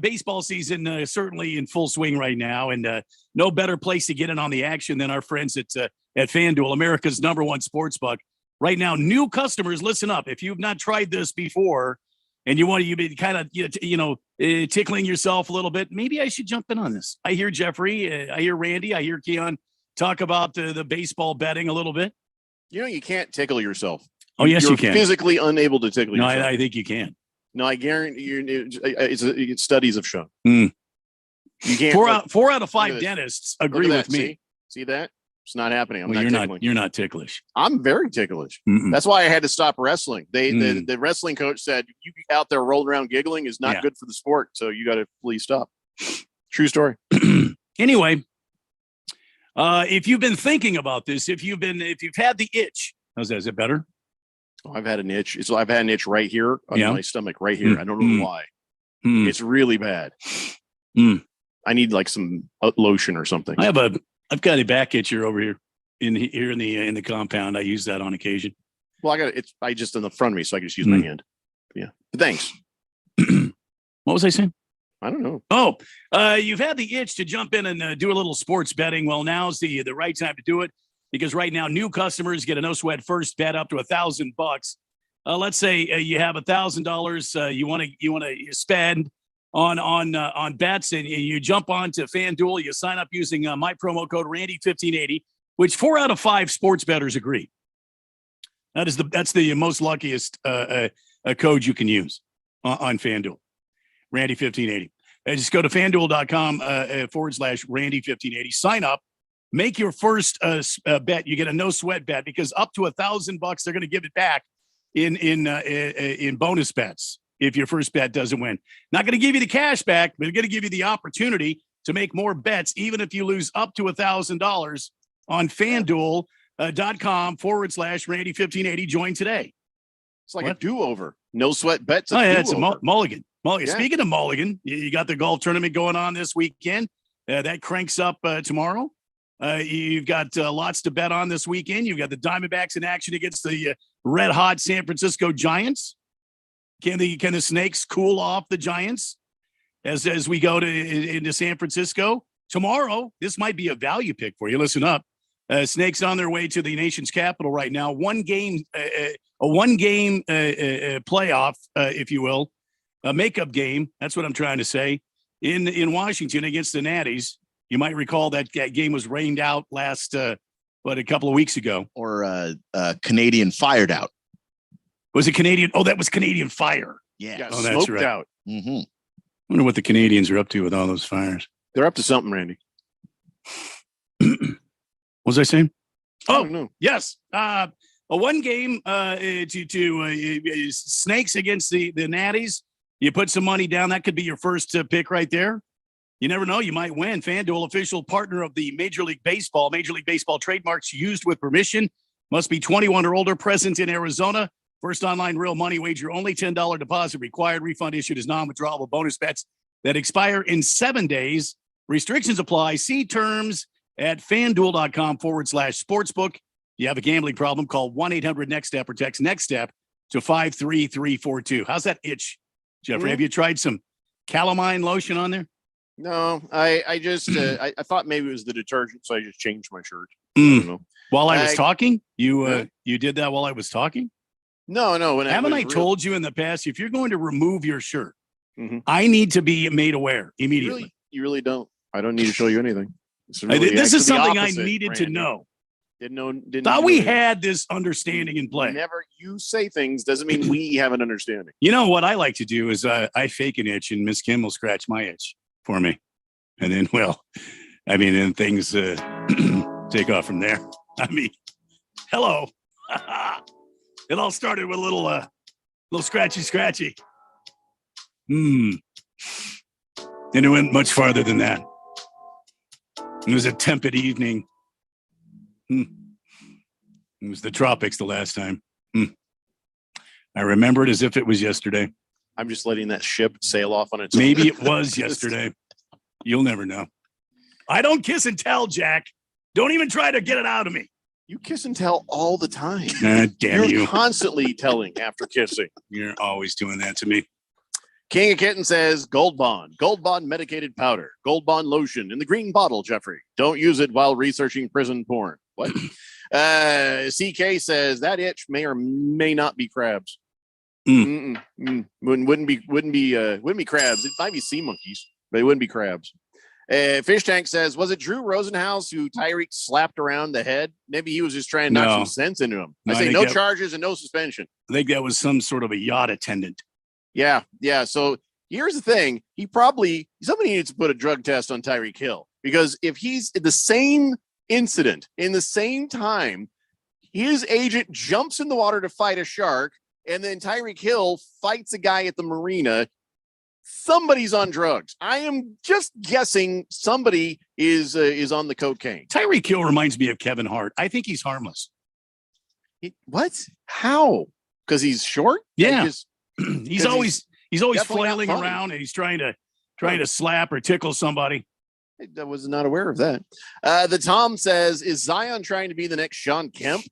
Baseball season certainly in full swing right now, and no better place to get in on the action than our friends at FanDuel, America's #1 sportsbook. Right now, new customers, listen up. If you've not tried this before and you be kind of tickling yourself a little bit, maybe I should jump in on this. I hear Jeffrey, I hear Randy, I hear Keon talk about the baseball betting a little bit. You can't tickle yourself. Oh, yes, You're you can. Physically unable to tickle No, yourself. I think you can. No, I guarantee you. It's studies have shown. Mm. You can't. Four out of Look 5 at dentists Look agree at with that. me. See that? It's not happening. Well, you're not ticklish. I'm very ticklish. Mm-mm. That's why I had to stop wrestling. The wrestling coach said, "You out there rolling around giggling is not good for the sport. So you got to please stop." True story. Anyway, if you've been thinking about this, if you've had the itch, how's that? Is it better? Oh, I've had an itch. I've had an itch right here on my stomach, right here. Mm. I don't know why. It's really bad. I need like some lotion or something. I've got a back itcher over here in the compound. I use that on occasion. Well, I just in the front of me, so I can just use my hand. Yeah. But thanks. What was I saying? I don't know. Oh, you've had the itch to jump in and do a little sports betting. Well, now's the right time to do it, because right now new customers get a no sweat first bet up to $1,000. Let's say you have $1,000 you want to spend on bets, and you jump onto FanDuel. You sign up using my promo code Randy1580, which 4 out of 5 sports bettors agree. That's the most luckiest code you can use on FanDuel. Randy1580. Just go to FanDuel.com /Randy1580. Sign up. Make your first bet. You get a no sweat bet, because up to $1,000 they're going to give it back in bonus bets if your first bet doesn't win. Not going to give you the cash back, but they're going to give you the opportunity to make more bets, even if you lose up to $1,000 on FanDuel.com /Randy1580. Join today. It's like a do-over. No sweat bets. It's a mulligan. Yeah. Speaking of mulligan, you got the golf tournament going on this weekend. That cranks up tomorrow. You've got lots to bet on this weekend. You've got the Diamondbacks in action against the red hot San Francisco Giants? Can the Snakes cool off the Giants as we go into San Francisco tomorrow? This might be a value pick for you. Listen up. Snakes on their way to the nation's capital right now. One game playoff, if you will, a makeup game. That's what I'm trying to say. In Washington against the Natties. You might recall that game was rained out last, a couple of weeks ago. Or Canadian fired out. Was it Canadian? Oh, that was Canadian Fire. Yeah. Oh, that's right. Out. Mm-hmm. I wonder what the Canadians are up to with all those fires. They're up to something, Randy. What was I saying? Oh, no. Yes. A one game Snakes against the Natties. You put some money down. That could be your first pick right there. You never know. You might win. FanDuel, official partner of the Major League Baseball. Major League Baseball trademarks used with permission. Must be 21 or older, present in Arizona. First online real money wager only. $10 deposit required. Refund issued as non-withdrawable bonus bets that expire in 7 days. Restrictions apply. See terms at fanduel.com/sportsbook. You have a gambling problem, call 1-800-NEXT-STEP or text NEXT STEP to 53342. How's that itch, Jeffrey? Have you tried some calamine lotion on there? No, I just I thought maybe it was the detergent, so I just changed my shirt. I don't know. While I was talking, you did that while I was talking? No. Haven't I told you in the past, if you're going to remove your shirt, I need to be made aware immediately. You really don't. I don't need to show you anything. This is something I needed to know. Didn't we had this understanding in play. Whenever you say things doesn't mean we have an understanding. You know what I like to do is I fake an itch and Miss Kim will scratch my itch for me. And then, then things take off from there. Hello. It all started with a little scratchy. And it went much farther than that. It was a tepid evening. It was the tropics the last time. I remember it as if it was yesterday. I'm just letting that ship sail off on its own. Maybe it was yesterday. You'll never know. I don't kiss and tell, Jack. Don't even try to get it out of me. You kiss and tell all the time. Damn You're constantly telling after kissing. You're always doing that to me. King of Kitten says Gold Bond medicated powder, Gold Bond lotion in the green bottle, Jeffrey. Don't use it while researching prison porn. What? CK says that itch may or may not be crabs. Wouldn't be crabs. It might be sea monkeys, but it wouldn't be crabs. Fish Tank says, was it Drew Rosenhaus who Tyreek slapped around the head? Maybe he was just trying to knock some sense into him. I say no charges and no suspension. I think that was some sort of a yacht attendant. Yeah. So here's the thing. Somebody needs to put a drug test on Tyreek Hill, because if he's in the same incident in the same time, his agent jumps in the water to fight a shark, and then Tyreek Hill fights a guy at the marina, somebody's on drugs. I am just guessing somebody is on the cocaine. Tyreek Hill reminds me of Kevin Hart. I think he's harmless. What? How? Because he's short? Yeah. He's always flailing around, and he's trying to slap or tickle somebody. I was not aware of that. The Tom says, is Zion trying to be the next Sean Kemp?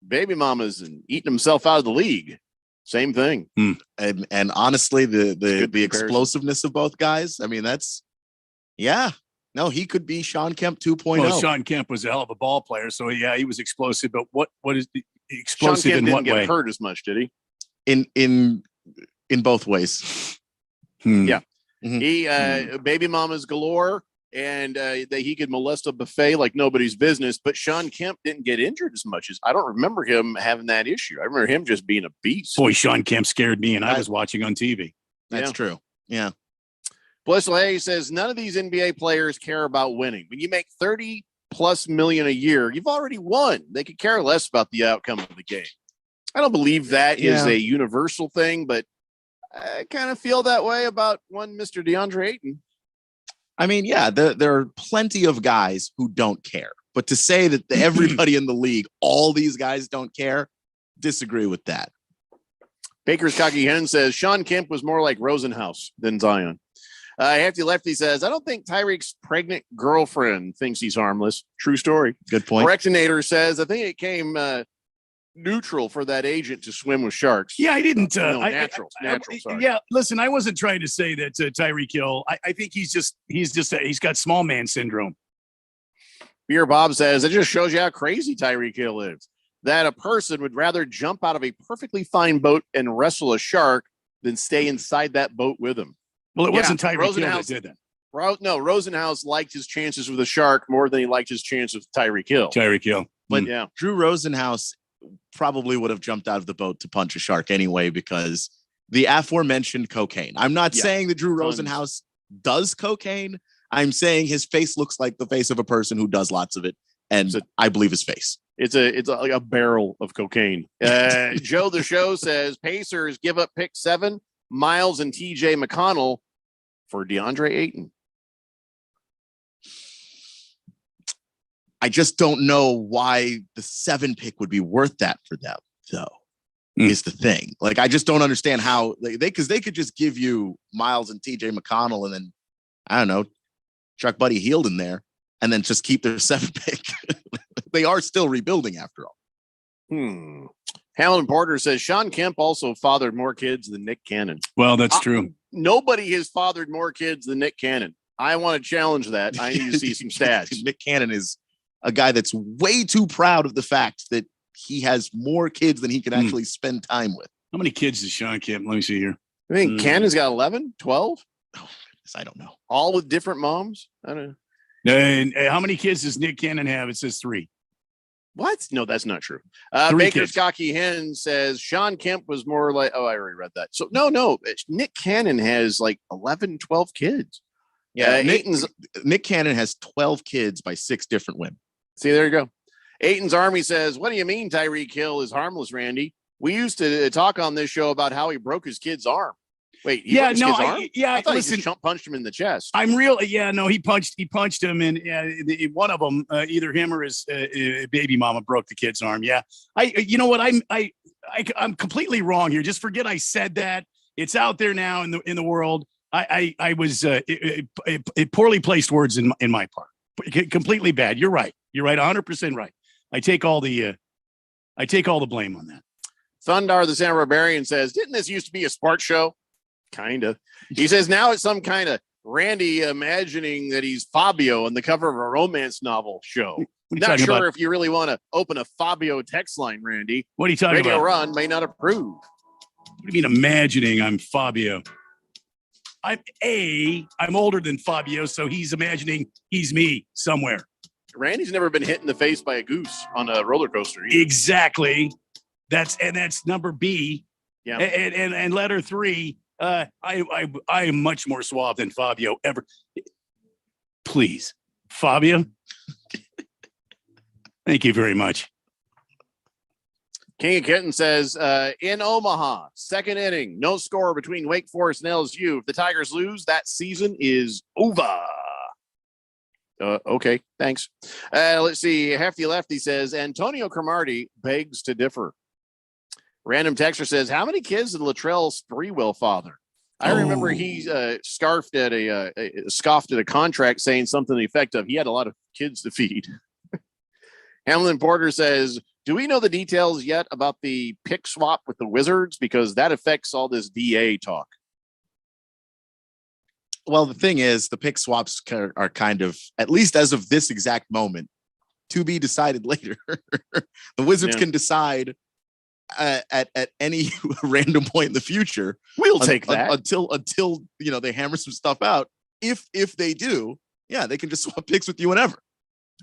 Baby mama's and eating himself out of the league. Same thing. And honestly, the explosiveness of both guys. I mean, he could be Sean Kemp 2.0. Well, Sean Kemp was a hell of a ball player, so yeah, he was explosive. But what is the explosive Sean Kemp in what didn't way? get hurt as much, did he? In both ways. Yeah. He baby mamas galore, and that he could molest a buffet like nobody's business. But Sean Kemp didn't get injured as much as I don't remember him having that issue. I remember him just being a beast. Boy, Sean Kemp scared me, and I was watching on TV. That's true. Yeah. Blissful Hayes says none of these NBA players care about winning. When you make $30+ million a year, you've already won. They could care less about the outcome of the game. I don't believe that is a universal thing, but I kind of feel that way about one Mr. DeAndre Ayton. I mean, there are plenty of guys who don't care, but to say that everybody in the league, all these guys don't care, disagree with that. Baker's Cocky Hen says Sean Kemp was more like Rosenhaus than Zion. Hefty Lefty says, I don't think Tyreek's pregnant girlfriend thinks he's harmless. True story. Good point. Rectinator says, I think it came neutral for that agent to swim with sharks. Yeah, I didn't. No, natural. Sorry. Yeah, listen, I wasn't trying to say that Tyreek Hill. I think he's got small man syndrome. Beer Bob says it just shows you how crazy Tyreek Hill is. That a person would rather jump out of a perfectly fine boat and wrestle a shark than stay inside that boat with him. Well, it wasn't Tyreek Hill that did that. No, Rosenhaus liked his chances with a shark more than he liked his chances with Tyreek Hill. But yeah, Drew Rosenhaus probably would have jumped out of the boat to punch a shark anyway because the aforementioned cocaine. I'm not saying that Drew Rosenhaus does cocaine. I'm saying his face looks like the face of a person who does lots of it, and I believe his face. It's like a barrel of cocaine. Joe the Show says Pacers give up pick 7, Miles and TJ McConnell for DeAndre Ayton. I just don't know why the 7 pick would be worth that for them, though, is the thing. Like, I just don't understand how because they could just give you Miles and TJ McConnell and then, I don't know, Chuck Buddy Hield in there and then just keep their 7 pick. They are still rebuilding after all. Hamilton Porter says Sean Kemp also fathered more kids than Nick Cannon. Well, that's true. Nobody has fathered more kids than Nick Cannon. I want to challenge that. I need to see some stats. Nick Cannon is a guy that's way too proud of the fact that he has more kids than he can actually spend time with. How many kids does Sean Kemp? Let me see here. I think Cannon's got 11, 12. Oh, I don't know. All with different moms. I don't know. And how many kids does Nick Cannon have? It says 3. What? No, that's not true. 3 Baker's kids. Cocky Hen says Sean Kemp was more like, I already read that. So no, Nick Cannon has like 11, 12 kids. Yeah, Nick Cannon has 12 kids by 6 different women. See, there you go. Ayton's Army says, what do you mean Tyreek Hill is harmless, Randy? We used to talk on this show about how he broke his kid's arm. Wait, he broke his kid's arm? I thought he just punched him in the chest. I'm real. Yeah, no, he punched him, and one of them, either him or his baby mama, broke the kid's arm. Yeah, you know what? I'm completely wrong here. Just forget I said that. It's out there now in the world. I was it poorly placed words in my part. Completely bad. You're right. You're right. 100% right. I take all the blame on that. Thundar the San Barbarian says, didn't this used to be a sports show? Kind of. He says now it's some kind of Randy imagining that he's Fabio on the cover of a romance novel show. Not sure about? If you really want to open a Fabio text line, Randy. What are you talking Radio about? Run may not approve. What do you mean imagining I'm Fabio? I'm older than Fabio, so he's imagining he's me somewhere. Randy's never been hit in the face by a goose on a roller coaster either. Exactly. That's number B. Yeah. And letter 3. I am much more suave than Fabio ever. Please, Fabio. Thank you very much. King of Kitten says, in Omaha, 2nd inning, no score between Wake Forest and LSU. If the Tigers lose, that season is over. Okay, thanks. Let's see. Hefty Lefty says, Antonio Cromartie begs to differ. Random Texter says, how many kids did Latrell Sprewell father? I remember he scoffed at a contract saying something to the effect of he had a lot of kids to feed. Hamlin Porter says, do we know the details yet about the pick swap with the Wizards? Because that affects all this DA talk. Well, the thing is, the pick swaps are kind of, at least as of this exact moment, to be decided later. The Wizards can decide at any random point in the future. We'll take that until they hammer some stuff out. If they do, they can just swap picks with you whenever.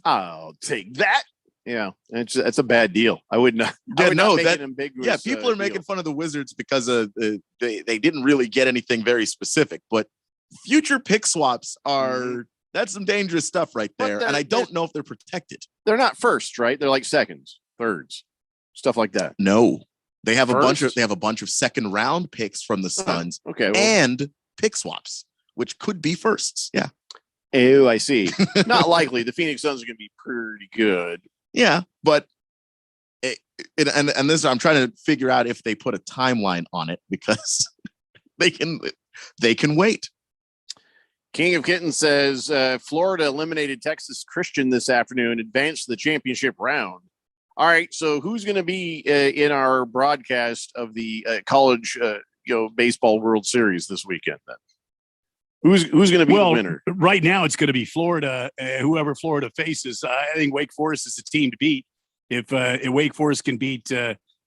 I'll take that. Yeah, it's a bad deal. I would not. People are making fun of the Wizards because they didn't really get anything very specific, but future pick swaps are that's some dangerous stuff right there, and I don't know if they're protected. They're not first, right? They're like seconds, thirds, stuff like that. No, they have a bunch of 2nd round picks from the Suns, and pick swaps, which could be firsts. Yeah. Oh, I see. Not likely. The Phoenix Suns are going to be pretty good. Yeah, but and this I'm trying to figure out if they put a timeline on it because they can wait. King of Kitten says Florida eliminated Texas Christian this afternoon, advanced to the championship round. All right. So who's going to be in our broadcast of the college, baseball World Series this weekend? Then who's going to be the winner? Right now, it's going to be Florida. Whoever Florida faces, I think Wake Forest is the team to beat. If Wake Forest can beat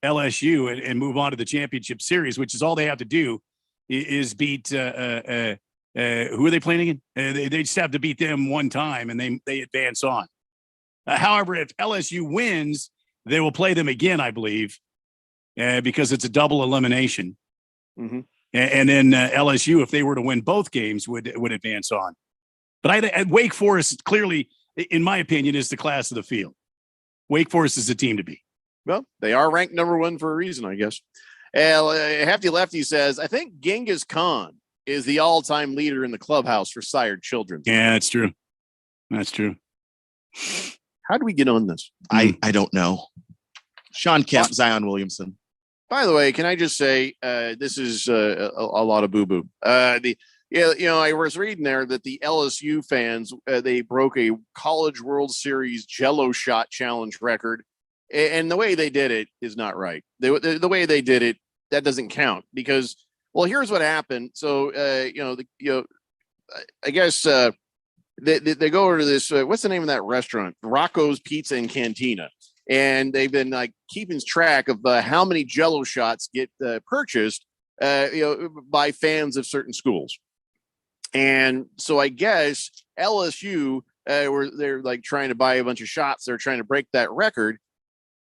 LSU and move on to the championship series, which is all they have to do, is beat. Who are they playing again? They just have to beat them one time, and they advance on. However, if LSU wins, they will play them again, I believe, because it's a double elimination. Mm-hmm. And then LSU, if they were to win both games, would advance on. But Wake Forest, clearly, in my opinion, is the class of the field. Wake Forest is the team to beat. Well, they are ranked number one for a reason, I guess. Hefty Lefty says, I think Genghis Khan is the all-time leader in the clubhouse for sired children. Yeah, that's true. That's true. How do we get on this? I don't know. Sean Kemp, Zion Williamson. By the way, can I just say this is a lot of boo-boo. I was reading there that the LSU fans, they broke a College World Series Jello shot challenge record. And the way they did it is not right. The way they did it, that doesn't count because, well, here's what happened. So, I guess they go over to this, what's the name of that restaurant? Rocco's Pizza and Cantina. And they've been like keeping track of how many Jello shots get purchased, by fans of certain schools. And so I guess LSU, they're like trying to buy a bunch of shots. They're trying to break that record.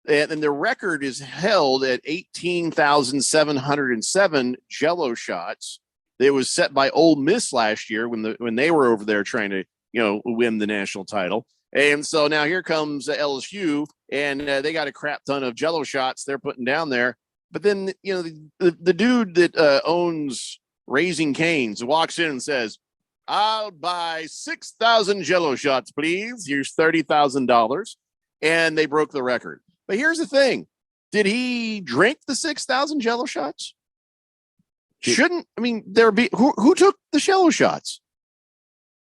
And the record is held at 18,707 Jello shots. It was set by Ole Miss last year when they were over there trying to, win the national title. And so now here comes LSU, and they got a crap ton of Jello shots they're putting down there. But then, the dude that owns Raising Cane's walks in and says, I'll buy 6,000 Jello shots, please. Here's $30,000. And they broke the record. But here's the thing. Did he drink the 6,000 Jello shots? Who took the Jello shots?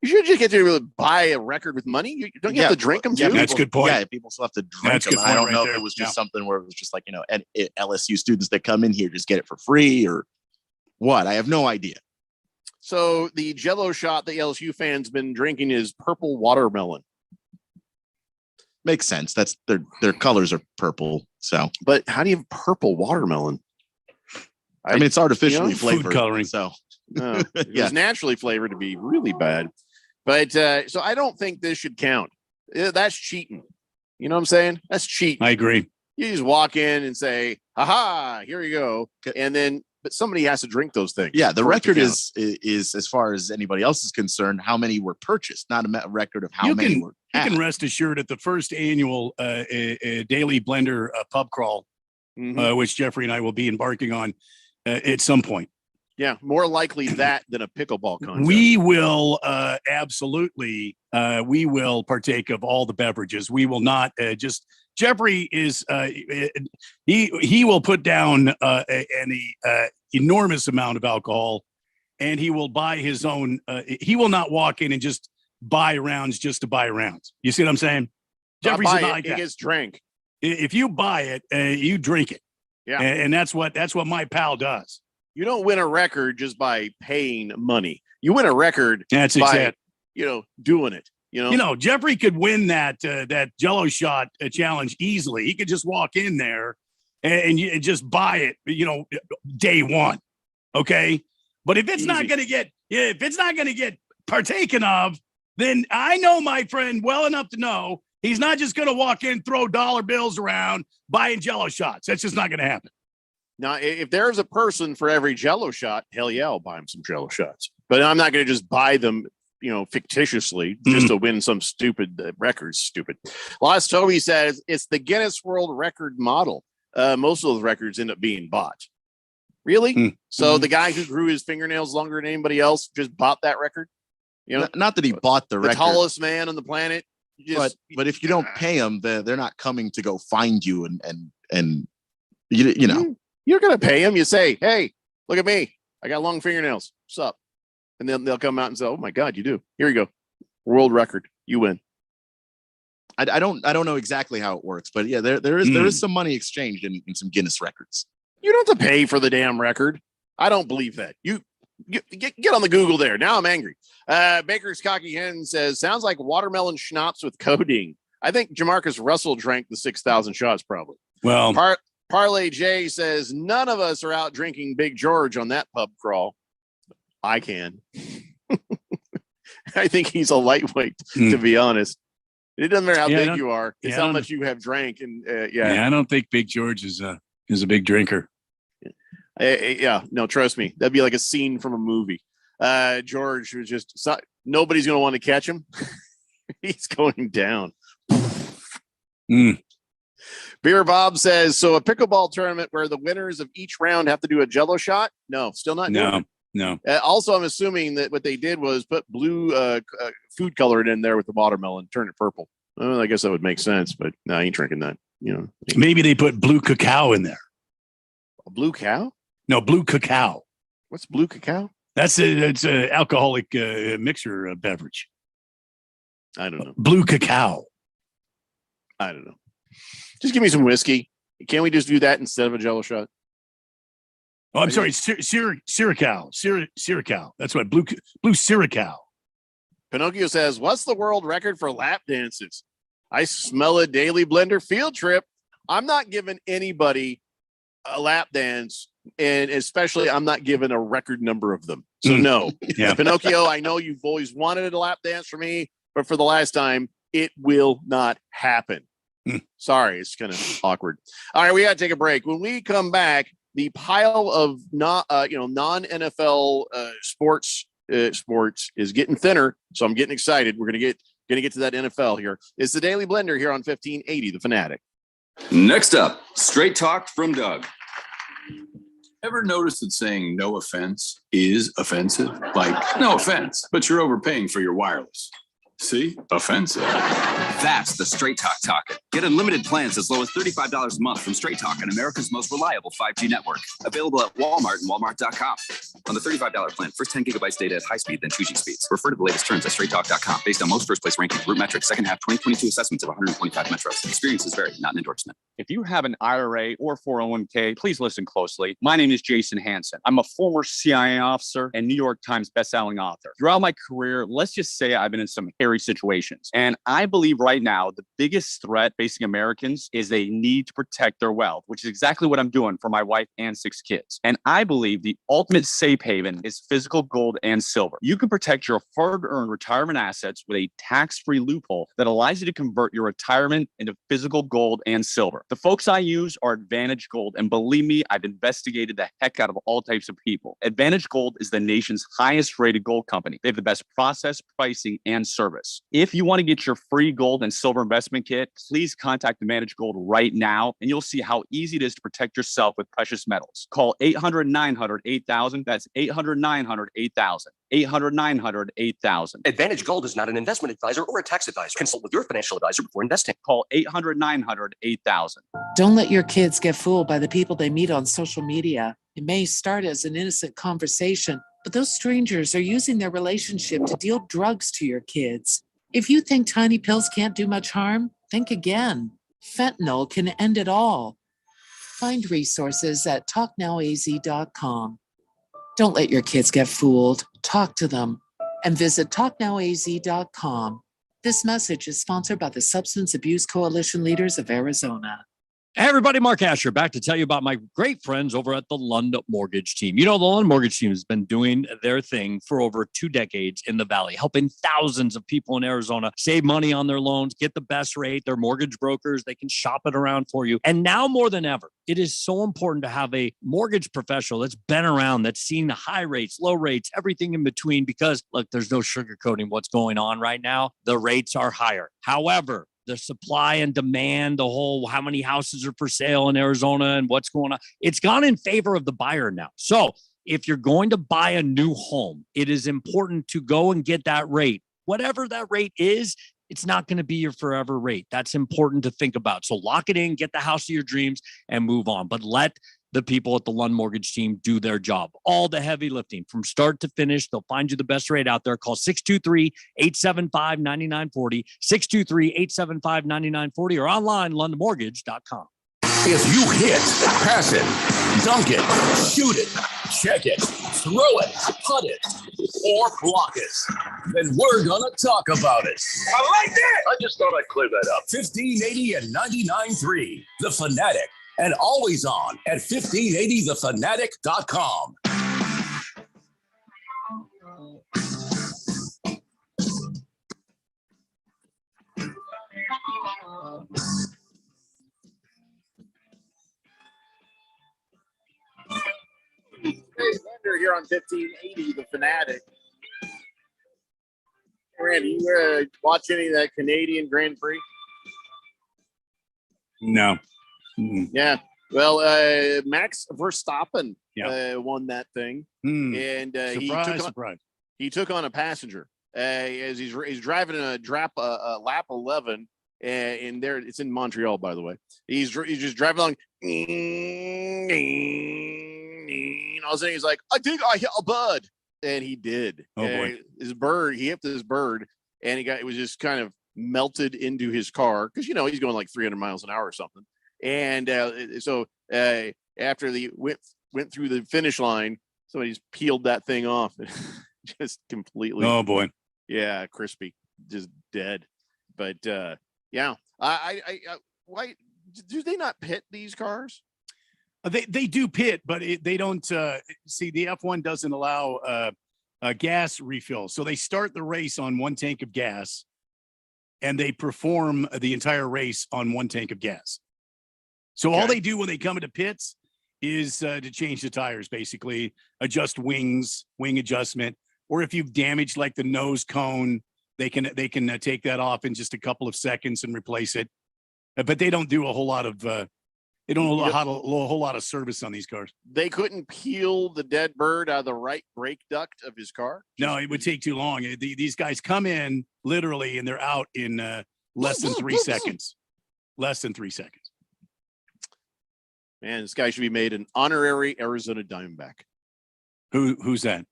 You should just get to buy a record with money. You have to drink them too. That's a good point. Yeah, people still have to drink them. I don't know if it was just something where it was just like, LSU students that come in here just get it for free or what. I have no idea. So the Jello shot that LSU fans been drinking is purple watermelon. Makes sense. That's their colors are purple. So, but how do you have purple watermelon? I mean, it's artificially flavored. Food coloring. So, it was naturally flavored to be really bad. But so I don't think this should count. That's cheating. You know what I'm saying? That's cheating. I agree. You just walk in and say, "Aha, here you go," and then. But somebody has to drink those things. Yeah, the record is as far as anybody else is concerned, how many were purchased, not a record of how many were. You can rest assured at the first annual Daily Blender pub crawl, which Jeffrey and I will be embarking on at some point. Yeah, more likely that than a pickleball contest. We will absolutely. We will partake of all the beverages. We will not just. Jeffrey is he will put down an enormous amount of alcohol, and he will buy his own. He will not walk in and just buy rounds just to buy rounds. You see what I'm saying? Jeffrey's not like that. He gets drank. If you buy it, you drink it. Yeah, and that's what my pal does. You don't win a record just by paying money. You win a record. That's by, exact. Doing it. Jeffrey could win that Jello shot challenge easily. He could just walk in there and just buy it, day one. Okay. But if it's not going to get partaken of, then I know my friend well enough to know he's not just going to walk in, throw dollar bills around buying Jello shots. That's just not going to happen. Now, if there's a person for every Jello shot, hell yeah, I'll buy him some Jello shots. But I'm not going to just buy them, fictitiously just to win some stupid records. Stupid. Lost Toby says it's the Guinness World Record model. Most of those records end up being bought. Really? So the guy who grew his fingernails longer than anybody else just bought that record? Not that he bought the record. The tallest man on the planet. But if you don't pay them, they're not coming to go find you and you know. You're going to pay them. You say, hey, look at me. I got long fingernails. What's up? And then they'll come out and say, oh, my God, you do. Here you go. World record. You win. I don't know exactly how it works, but yeah, there is some money exchanged in some Guinness records. You don't have to pay for the damn record. I don't believe that. You get on the Google there. Now I'm angry. Baker's Cocky Hen says, sounds like watermelon schnapps with codeine. I think Jamarcus Russell drank the 6,000 shots probably. Well, Parlay J says, none of us are out drinking Big George on that pub crawl. I can. I think he's a lightweight, to be honest. It doesn't matter how big you are. It's how much you have drank. And I don't think Big George is a big drinker. No, trust me. That'd be like a scene from a movie. George was just nobody's going to want to catch him. He's going down. Beer Bob says, so a pickleball tournament where the winners of each round have to do a Jell-O shot? No, still not. No. Also, I'm assuming that what they did was put blue food coloring in there with the watermelon, turn it purple. Well, I guess that would make sense, but no, I ain't drinking that. Maybe they put blue cacao in there. A blue cow? No, blue cacao. What's blue cacao? It's an alcoholic mixer beverage. I don't know. Blue cacao. I don't know. Just give me some whiskey. Can't we just do that instead of a Jell-O shot? Oh, I'm sorry. Syracao. Syracao. That's what blue Syracao. Pinocchio says, what's the world record for lap dances? I smell a daily blender field trip. I'm not giving anybody a lap dance, and especially I'm not giving a record number of them. So no. Yeah. Pinocchio, I know you've always wanted a lap dance for me, but for the last time, it will not happen. Sorry, it's kind of awkward. All right, we got to take a break. When we come back, the pile of non-NFL sports is getting thinner, so I'm getting excited. We're gonna get to that NFL here. It's the Daily Blender here on 1580 The Fanatic. Next up, straight talk from Doug. Ever notice that saying no offense is offensive? Like, no offense, but you're overpaying for your wireless. See? Offensive. That's the Straight Talk Talkin'. Get unlimited plans as low as $35 a month from Straight Talk on America's most reliable 5G network. Available at Walmart and Walmart.com. On the $35 plan, first 10 gigabytes data at high speed, then 2G speeds. Refer to the latest terms at StraightTalk.com. Based on most first place rankings, Root Metrics, second half 2022 assessments of 125 metros. Experiences vary, not an endorsement. If you have an IRA or 401k, please listen closely. My name is Jason Hanson. I'm a former CIA officer and New York Times bestselling author. Throughout my career, let's just say I've been in some hairy situations. And I believe right now, the biggest threat facing Americans is they need to protect their wealth, which is exactly what I'm doing for my wife and 6 kids. And I believe the ultimate safe haven is physical gold and silver. You can protect your hard-earned retirement assets with a tax-free loophole that allows you to convert your retirement into physical gold and silver. The folks I use are Advantage Gold, and believe me, I've investigated the heck out of all types of people. Advantage Gold is the nation's highest rated gold company. They have the best process, pricing, and service. If you want to get your free gold and silver investment kit, please contact Advantage Gold right now, and you'll see how easy it is to protect yourself with precious metals. Call 800-900-8000. That's 800-900-8000. 800-900-8000. Advantage Gold is not an investment advisor or a tax advisor. Consult with your financial advisor before investing. Call 800-900-8000. Don't let your kids get fooled by the people they meet on social media. It may start as an innocent conversation, but those strangers are using their relationship to deal drugs to your kids. If you think tiny pills can't do much harm, think again. Fentanyl can end it all. Find resources at talknowaz.com. Don't let your kids get fooled. Talk to them and visit talknowaz.com. This message is sponsored by the Substance Abuse Coalition Leaders of Arizona. Hey everybody, Mark Asher back to tell you about my great friends over at the Lund Mortgage Team. You know, the Lund Mortgage Team has been doing their thing for over 2 decades in the Valley, helping thousands of people in Arizona save money on their loans, get the best rate. They're mortgage brokers. They can shop it around for you. And now more than ever, it is so important to have a mortgage professional that's been around, that's seen the high rates, low rates, everything in between, because look, there's no sugarcoating what's going on right now. The rates are higher. However, the supply and demand, the whole how many houses are for sale in Arizona and what's going on, it's gone in favor of the buyer now. So if you're going to buy a new home, it is important to go and get that rate. Whatever that rate is, it's not going to be your forever rate. That's important to think about. So lock it in, get the house of your dreams and move on. But let the people at the Lund Mortgage team do their job. All the heavy lifting from start to finish. They'll find you the best rate out there. Call 623-875-9940, 623-875-9940, or online, lundmortgage.com. If you hit, pass it, dunk it, shoot it, check it, throw it, putt it, or block it, then we're gonna talk about it. I like that. I just thought I'd clear that up. 1580 and 99.3, The Fanatic, and always on at 1580thefanatic.com. Hey, Thunder here on 1580, The Fanatic. Randy, you watch any of that Canadian Grand Prix? No. Yeah. Well, Max Verstappen won that thing, and he took on a passenger as he's driving a lap 11, and there it's in Montreal, by the way. He's just driving along. All of a sudden, he's like, "I think I hit a bird," and he did. Oh boy! He hit this bird, and it was just kind of melted into his car because he's going like 300 miles an hour or something. And so after the went through the finish line, somebody's peeled that thing off, just completely. Oh boy! Yeah, crispy, just dead. But yeah, I why do they not pit these cars? They do pit, but they don't see the F1 doesn't allow a gas refill. So they start the race on one tank of gas and they perform the entire race on one tank of gas. So all they do when they come into pits is to change the tires, basically adjust wing adjustment, or if you've damaged like the nose cone, they can take that off in just a couple of seconds and replace it. But they don't do a whole lot of they don't do a whole lot of service on these cars. They couldn't peel the dead bird out of the right brake duct of his car? No, it would take too long. These guys come in literally and they're out in less than 3 seconds. Less than 3 seconds. Man, this guy should be made an honorary Arizona Diamondback. Who's that?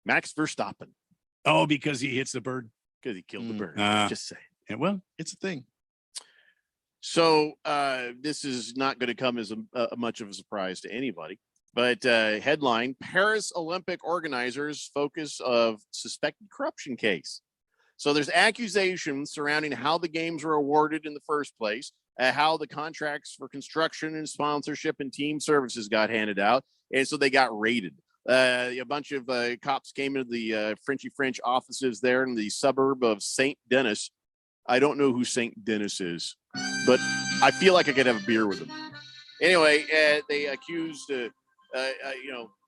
Max Verstappen. Oh, because he hits the bird? Because he killed the bird. Just say. Yeah, well, it's a thing. So this is not going to come as much of a surprise to anybody. But headline: Paris Olympic organizers focus of suspected corruption case. So there's accusations surrounding how the games were awarded in the first place, how the contracts for construction and sponsorship and team services got handed out, and so they got raided. A bunch of cops came into the Frenchy French offices there in the suburb of St. Denis. I don't know who St. Denis is, but I feel like I could have a beer with them. Anyway, they accused,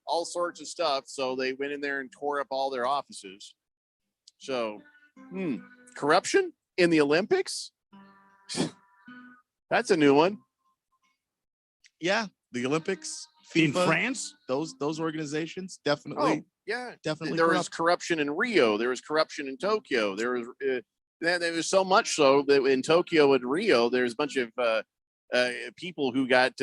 all sorts of stuff. So they went in there and tore up all their offices. So, corruption in the Olympics? That's a new one. Yeah, the Olympics, FIFA, in France, those organizations definitely. Oh, yeah, definitely. There was corruption in Rio. There was corruption in Tokyo. There was so much so that in Tokyo and Rio, there's a bunch of people who got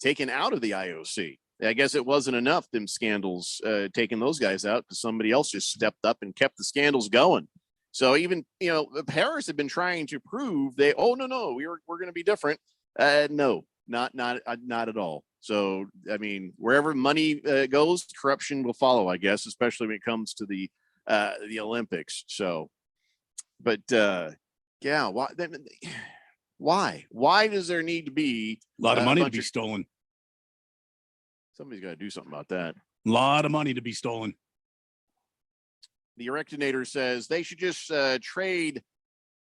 taken out of the IOC. I guess it wasn't enough, them scandals, taking those guys out, because somebody else just stepped up and kept the scandals going. So even, Paris had been trying to prove we're going to be different. No, not at all. So, I mean, wherever money goes, corruption will follow, I guess, especially when it comes to the Olympics. So, but yeah, why does there need to be a lot of money to be stolen? Somebody's got to do something about that. A lot of money to be stolen. The Erectinator says they should just trade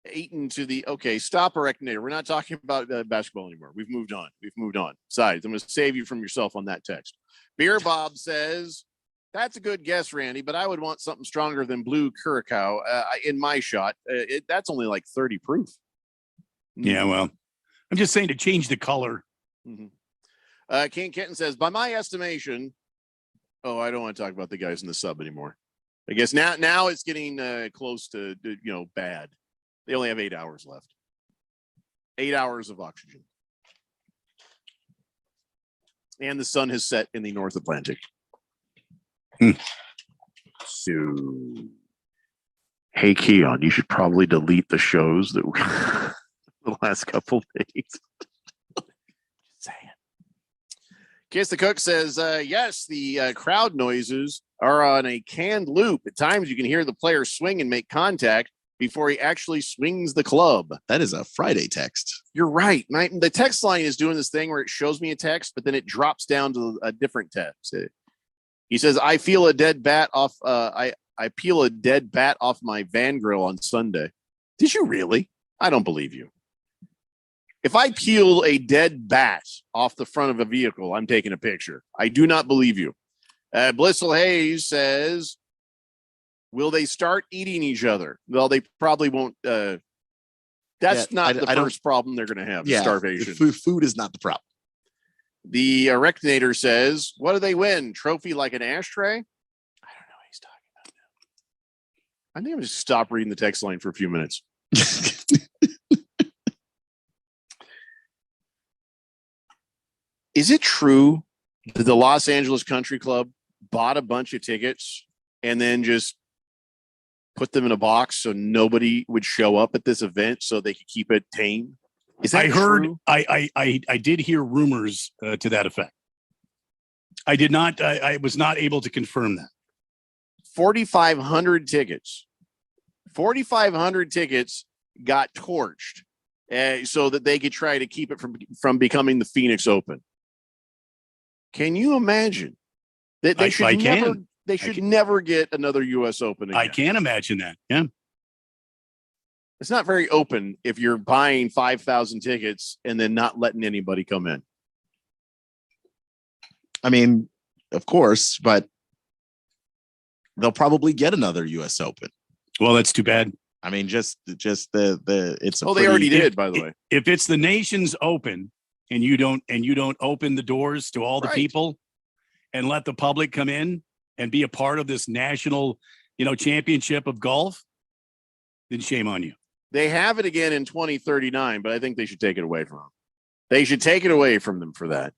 Ayton to the. Okay, stop, Erectinator. We're not talking about basketball anymore. We've moved on. Besides, I'm going to save you from yourself on that text. Beer Bob says, that's a good guess, Randy, but I would want something stronger than blue Curacao in my shot. That's only like 30 proof. Yeah, well, I'm just saying to change the color. Mm-hmm. King Kitten says, by my estimation, I don't want to talk about the guys in the sub anymore. I guess now it's getting close to bad. They only have 8 hours left. 8 hours of oxygen. And the sun has set in the North Atlantic. So, hey, Keon, you should probably delete the shows that we the last couple days. Just saying. Kiss the Cook says, yes, the crowd noises are on a canned loop. At times, you can hear the player swing and make contact before he actually swings the club. That is a Friday text. You're right. The text line is doing this thing where it shows me a text, but then it drops down to a different text. He says, I feel a dead bat off. I peel a dead bat off my van grill on Sunday. Did you really? I don't believe you. If I peel a dead bat off the front of a vehicle, I'm taking a picture. I do not believe you. Blissful Hayes says, will they start eating each other? Well, they probably won't. That's not the first problem they're going to have, starvation. Food is not the problem. The Rectinator says, what do they win? Trophy like an ashtray? I don't know what he's talking about now. I think I'm just stop reading the text line for a few minutes. Is it true that the Los Angeles Country Club bought a bunch of tickets and then just put them in a box so nobody would show up at this event so they could keep it tame? Is that true? I did hear rumors to that effect. I did not. I was not able to confirm that. 4,500 tickets. 4,500 tickets got torched so that they could try to keep it from becoming the Phoenix Open. Can you imagine that they should never get another U.S. Open again? I can imagine that. Yeah. It's not very open if you're buying 5,000 tickets and then not letting anybody come in. I mean, of course, but they'll probably get another U.S. Open. Well, that's too bad. I mean, just the it's. They already did, by the way. If it's the nation's open and you don't open the doors to all the people and let the public come in and be a part of this national, championship of golf, then shame on you. They have it again in 2039, but I think they should take it away from them. They should take it away from them for that.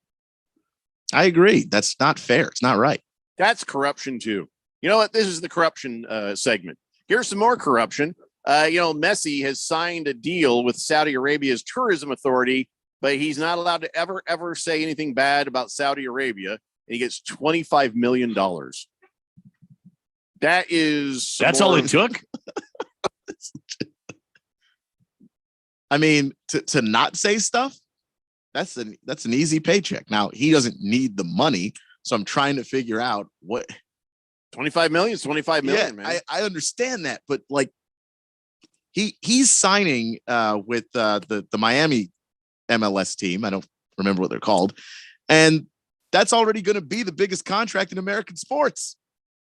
I agree. That's not fair. It's not right. That's corruption too. You know what? This is the corruption segment. Here's some more corruption. Messi has signed a deal with Saudi Arabia's tourism authority, but he's not allowed to ever say anything bad about Saudi Arabia. And he gets $25 million. That's all it took. I mean, to not say stuff, that's an easy paycheck. Now, he doesn't need the money, so I'm trying to figure out what 25 million is 25 million, man. I understand that, but like he's signing with the Miami MLS team. I don't remember what they're called. And that's already going to be the biggest contract in American sports.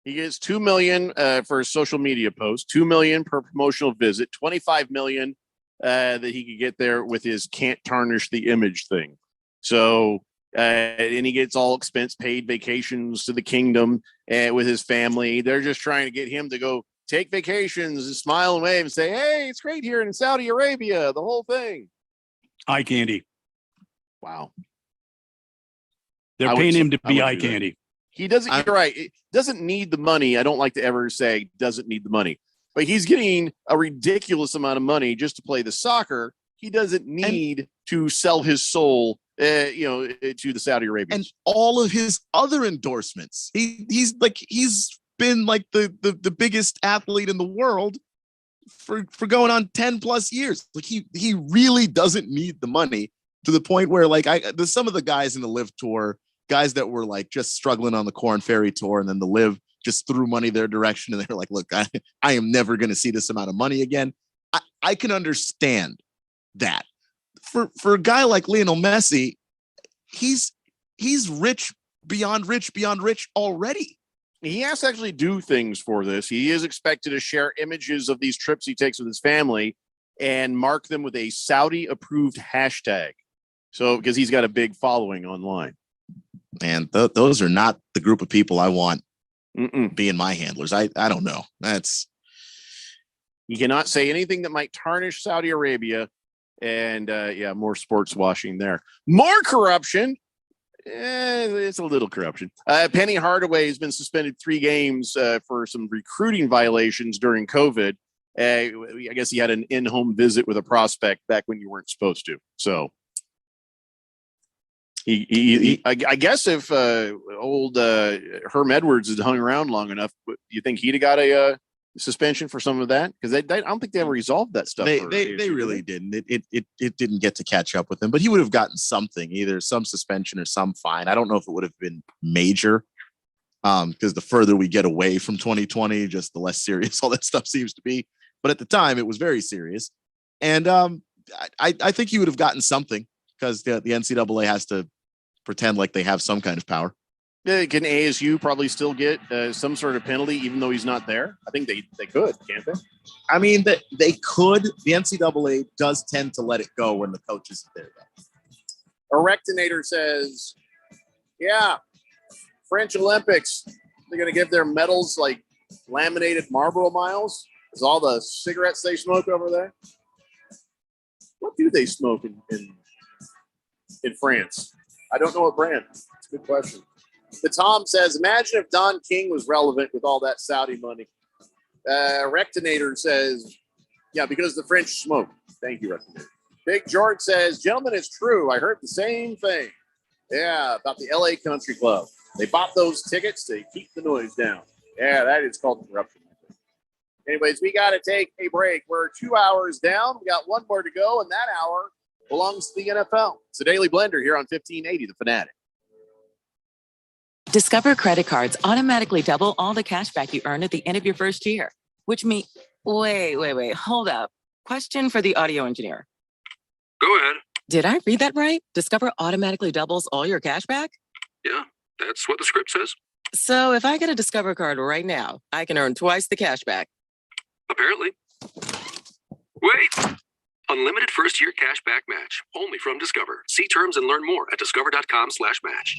He gets $2 million for a social media post, $2 million per promotional visit, $25 million that he could get there with his can't tarnish the image thing. So, and he gets all expense paid vacations to the kingdom with his family. They're just trying to get him to go take vacations and smile and wave and say, hey, it's great here in Saudi Arabia, the whole thing. Eye candy. Wow. They're paying him to be eye candy. He doesn't, you're right. It doesn't need the money. I don't like to ever say doesn't need the money, but he's getting a ridiculous amount of money just to play the soccer. He doesn't need to sell his soul, to the Saudi Arabians. And all of his other endorsements. He's been like the biggest athlete in the world for going on 10 plus years. Like he really doesn't need the money to the point where there's some of the guys in the Live Tour, guys that were like just struggling on the Corn Ferry Tour, and then the Live just threw money their direction, and they're like, look, I am never going to see this amount of money again. I can understand that. For a guy like Lionel Messi, he's rich beyond rich already. He has to actually do things for this. He is expected to share images of these trips he takes with his family and mark them with a Saudi approved hashtag. So, because he's got a big following online. And those are not the group of people I want being my handlers. I don't know. You cannot say anything that might tarnish Saudi Arabia. And more sports washing there. More corruption. It's a little corruption. Penny Hardaway has been suspended 3 games for some recruiting violations during COVID. I guess he had an in-home visit with a prospect back when you weren't supposed to. So I guess if old Herm Edwards had hung around long enough, do you think he'd have got a suspension for some of that? Because I don't think they ever resolved that stuff. They really didn't. It didn't get to catch up with him, but he would have gotten something, either some suspension or some fine. I don't know if it would have been major, because the further we get away from 2020, just the less serious all that stuff seems to be. But at the time, it was very serious, and I think he would have gotten something, because the NCAA has to pretend like they have some kind of power. Can ASU probably still get some sort of penalty even though he's not there? I think they could, can't they? I mean, they could. The NCAA does tend to let it go when the coach isn't there, though. Erectinator says, yeah, French Olympics, they're going to give their medals like laminated Marlboro Miles. Is all the cigarettes they smoke over there? What do they smoke in France? I don't know what brand. It's a good question. The Tom says, imagine if Don King was relevant with all that Saudi money. Rectinator says, yeah, because the French smoke. Thank you, Rectinator. Big George says, gentlemen, it's true. I heard the same thing. Yeah, about the LA Country Club. They bought those tickets to keep the noise down. Yeah, that is called corruption. Anyways, we got to take a break. We're 2 hours down. We got one more to go, and that hour belongs to the NFL. It's the Daily Blender here on 1580 The Fanatic. Discover credit cards automatically double all the cash back you earn at the end of your first year, which means, wait, hold up. Question for the audio engineer. Go ahead. Did I read that right? Discover automatically doubles all your cash back? Yeah, that's what the script says. So if I get a Discover card right now, I can earn twice the cash back. Apparently. Wait! Unlimited first year cash back match, only from Discover. See terms and learn more at discover.com/match.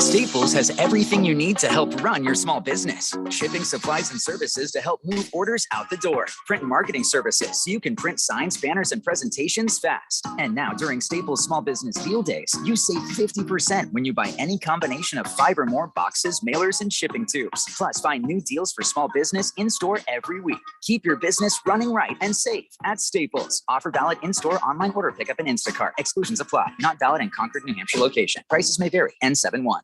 Staples has everything you need to help run your small business. Shipping supplies and services to help move orders out the door. Print and marketing services so you can print signs, banners, and presentations fast. And now during Staples Small Business Deal Days, you save 50% when you buy any combination of 5 or more boxes, mailers, and shipping tubes. Plus, find new deals for small business in-store every week. Keep your business running right and safe at Staples. Offer valid in-store, online order pickup, and Instacart. Exclusions apply. Not valid in Concord, New Hampshire location. Prices may vary. N71.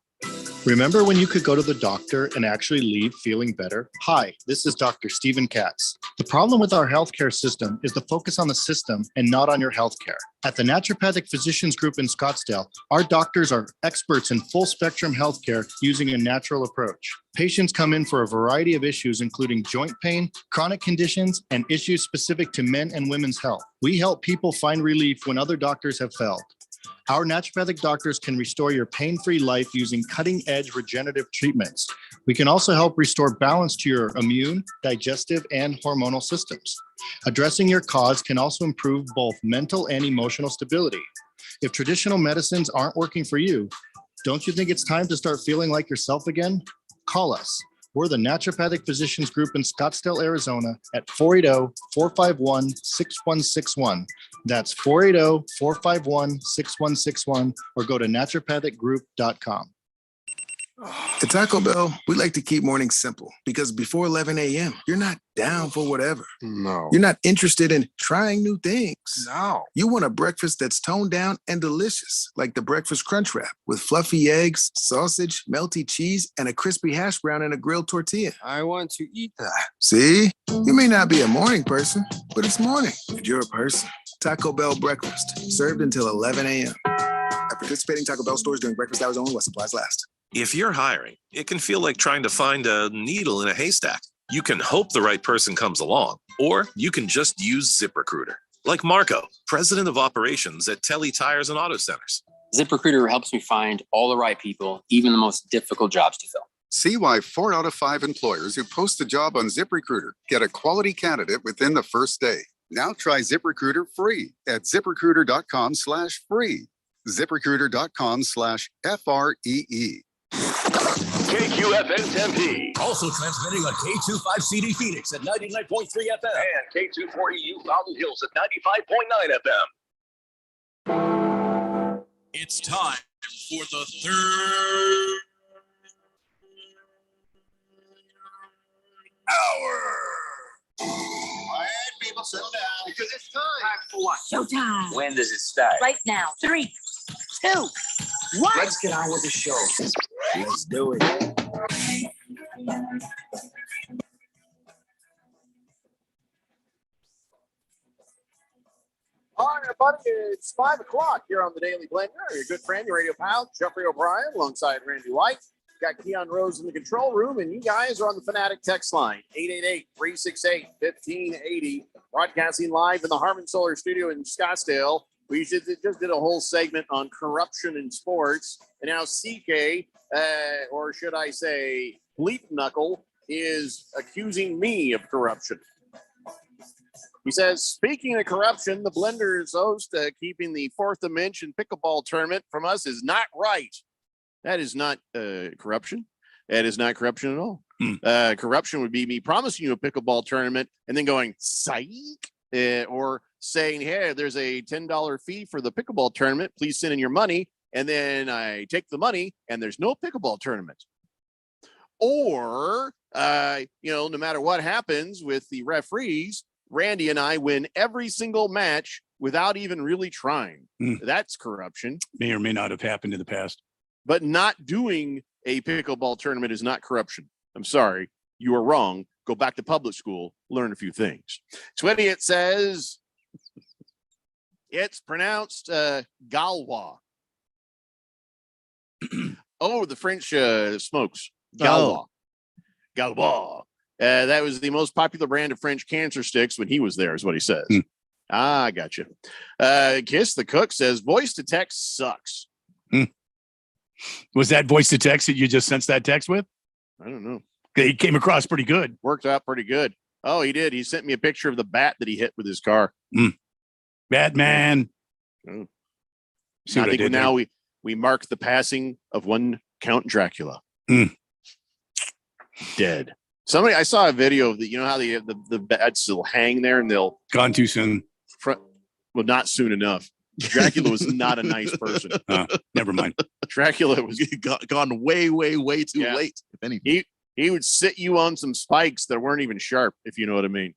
Remember when you could go to the doctor and actually leave feeling better? Hi, this is Dr. Stephen Katz. The problem with our healthcare system is the focus on the system and not on your healthcare. At the Naturopathic Physicians Group in Scottsdale, our doctors are experts in full spectrum healthcare using a natural approach. Patients come in for a variety of issues, including joint pain, chronic conditions, and issues specific to men and women's health. We help people find relief when other doctors have failed. Our naturopathic doctors can restore your pain-free life using cutting-edge regenerative treatments. We can also help restore balance to your immune, digestive, and hormonal systems. Addressing your cause can also improve both mental and emotional stability. If traditional medicines aren't working for you, don't you think it's time to start feeling like yourself again? Call us. We're the Naturopathic Physicians Group in Scottsdale, Arizona at 480-451-6161. That's 480-451-6161 or go to naturopathicgroup.com. At Taco Bell, we like to keep mornings simple because before 11 a.m., you're not down for whatever. No. You're not interested in trying new things. No. You want a breakfast that's toned down and delicious, like the Breakfast Crunch Wrap with fluffy eggs, sausage, melty cheese, and a crispy hash brown and a grilled tortilla. I want to eat that. See? You may not be a morning person, but it's morning and you're a person. Taco Bell breakfast, served until 11 a.m. At participating Taco Bell stores during breakfast hours only while supplies last. If you're hiring, it can feel like trying to find a needle in a haystack. You can hope the right person comes along, or you can just use ZipRecruiter. Like Marco, president of operations at Telly Tires and Auto Centers. ZipRecruiter helps me find all the right people, even the most difficult jobs to fill. See why 4 out of 5 employers who post a job on ZipRecruiter get a quality candidate within the first day. Now try ZipRecruiter free at ZipRecruiter.com/free. ZipRecruiter.com/FREE. KQFN Tempe. Also transmitting on K25CD Phoenix at 99.3 FM. And K240U Fountain Hills at 95.9 FM. It's time for the third hour. All right, people, settle down because it's time. For what? Showtime. When does it start? Right now. 3, 2, 1. Let's get on with the show. Let's do it. All right, everybody, it's 5 o'clock here on the Daily Blender. Your good friend, your radio pal, Jeffrey O'Brien, alongside Randy White. Got Keon Rose in the control room, and you guys are on the Fanatic text line, 888-368-1580. Broadcasting live in the Harmon Solar Studio in Scottsdale. We just did a whole segment on corruption in sports, and now CK, or should I say Bleep Knuckle, is accusing me of corruption. He says, speaking of corruption, the Blender's host keeping the Fourth Dimension pickleball tournament from us is not right. That is not corruption. That is not corruption at all. Corruption would be me promising you a pickleball tournament and then going, psych, or saying, hey, there's a $10 fee for the pickleball tournament. Please send in your money. And then I take the money and there's no pickleball tournament. Or, no matter what happens with the referees, Randy and I win every single match without even really trying. That's corruption. May or may not have happened in the past. But not doing a pickleball tournament is not corruption. I'm sorry. You are wrong. Go back to public school, learn a few things. Twitty, it says it's pronounced Galois. Oh, the French smokes. Galois. Galois. That was the most popular brand of French cancer sticks when he was there, is what he says. I gotcha. Kiss the Cook says voice to text sucks. Was that voice to text that you just sent that text with? I don't know. He came across pretty good. Worked out pretty good. Oh, he did. He sent me a picture of the bat that he hit with his car. Batman. Oh. See I what I think did now we mark the passing of one Count Dracula. Dead. Somebody, I saw a video of how the bats still hang there and they'll gone too soon. Well, not soon enough. Dracula was not a nice person. Never mind. Dracula was gone way, way, way too late. If anything, he would sit you on some spikes that weren't even sharp, if you know what I mean.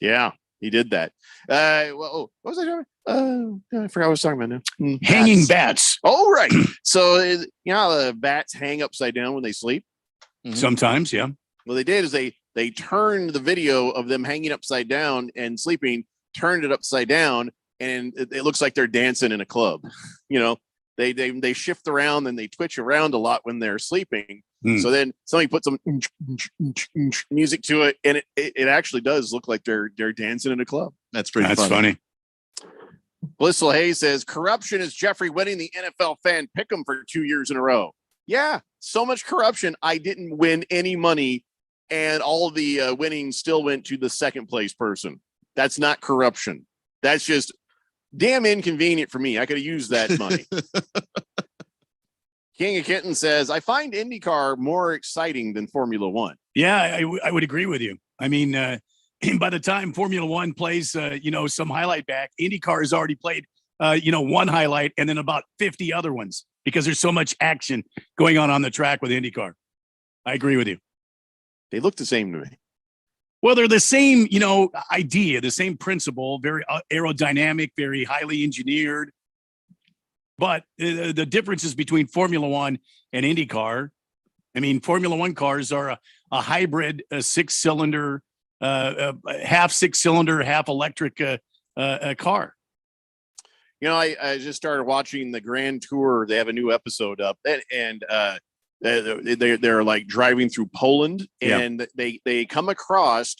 Yeah, he did that. What was I talking about? I forgot what I was talking about now. Hanging bats. Oh, right. So the bats hang upside down when they sleep. Sometimes, yeah. What they did is they turned the video of them hanging upside down and sleeping, turned it upside down, and it looks like they're dancing in a club. They shift around and they twitch around a lot when they're sleeping. So then somebody puts some music to it, and it actually does look like they're dancing in a club. That's pretty funny. Blissful Hayes says corruption is Jeffrey winning the NFL fan pick'em for 2 years in a row. Yeah, so much corruption. I didn't win any money, and all of the winnings still went to the second place person. That's not corruption. That's just damn inconvenient for me. I could have used that money. King of Kitten says, I find IndyCar more exciting than Formula One. Yeah, I would agree with you. I mean, by the time Formula One plays, some highlight back, IndyCar has already played, one highlight and then about 50 other ones because there's so much action going on the track with IndyCar. I agree with you. They look the same to me. Well, they're the same, idea, the same principle, very aerodynamic, very highly engineered. But the differences between Formula One and IndyCar, I mean, Formula One cars are a hybrid, a six-cylinder, half six-cylinder, half electric car. I just started watching the Grand Tour. They have a new episode up, and they're like driving through Poland, and they come across,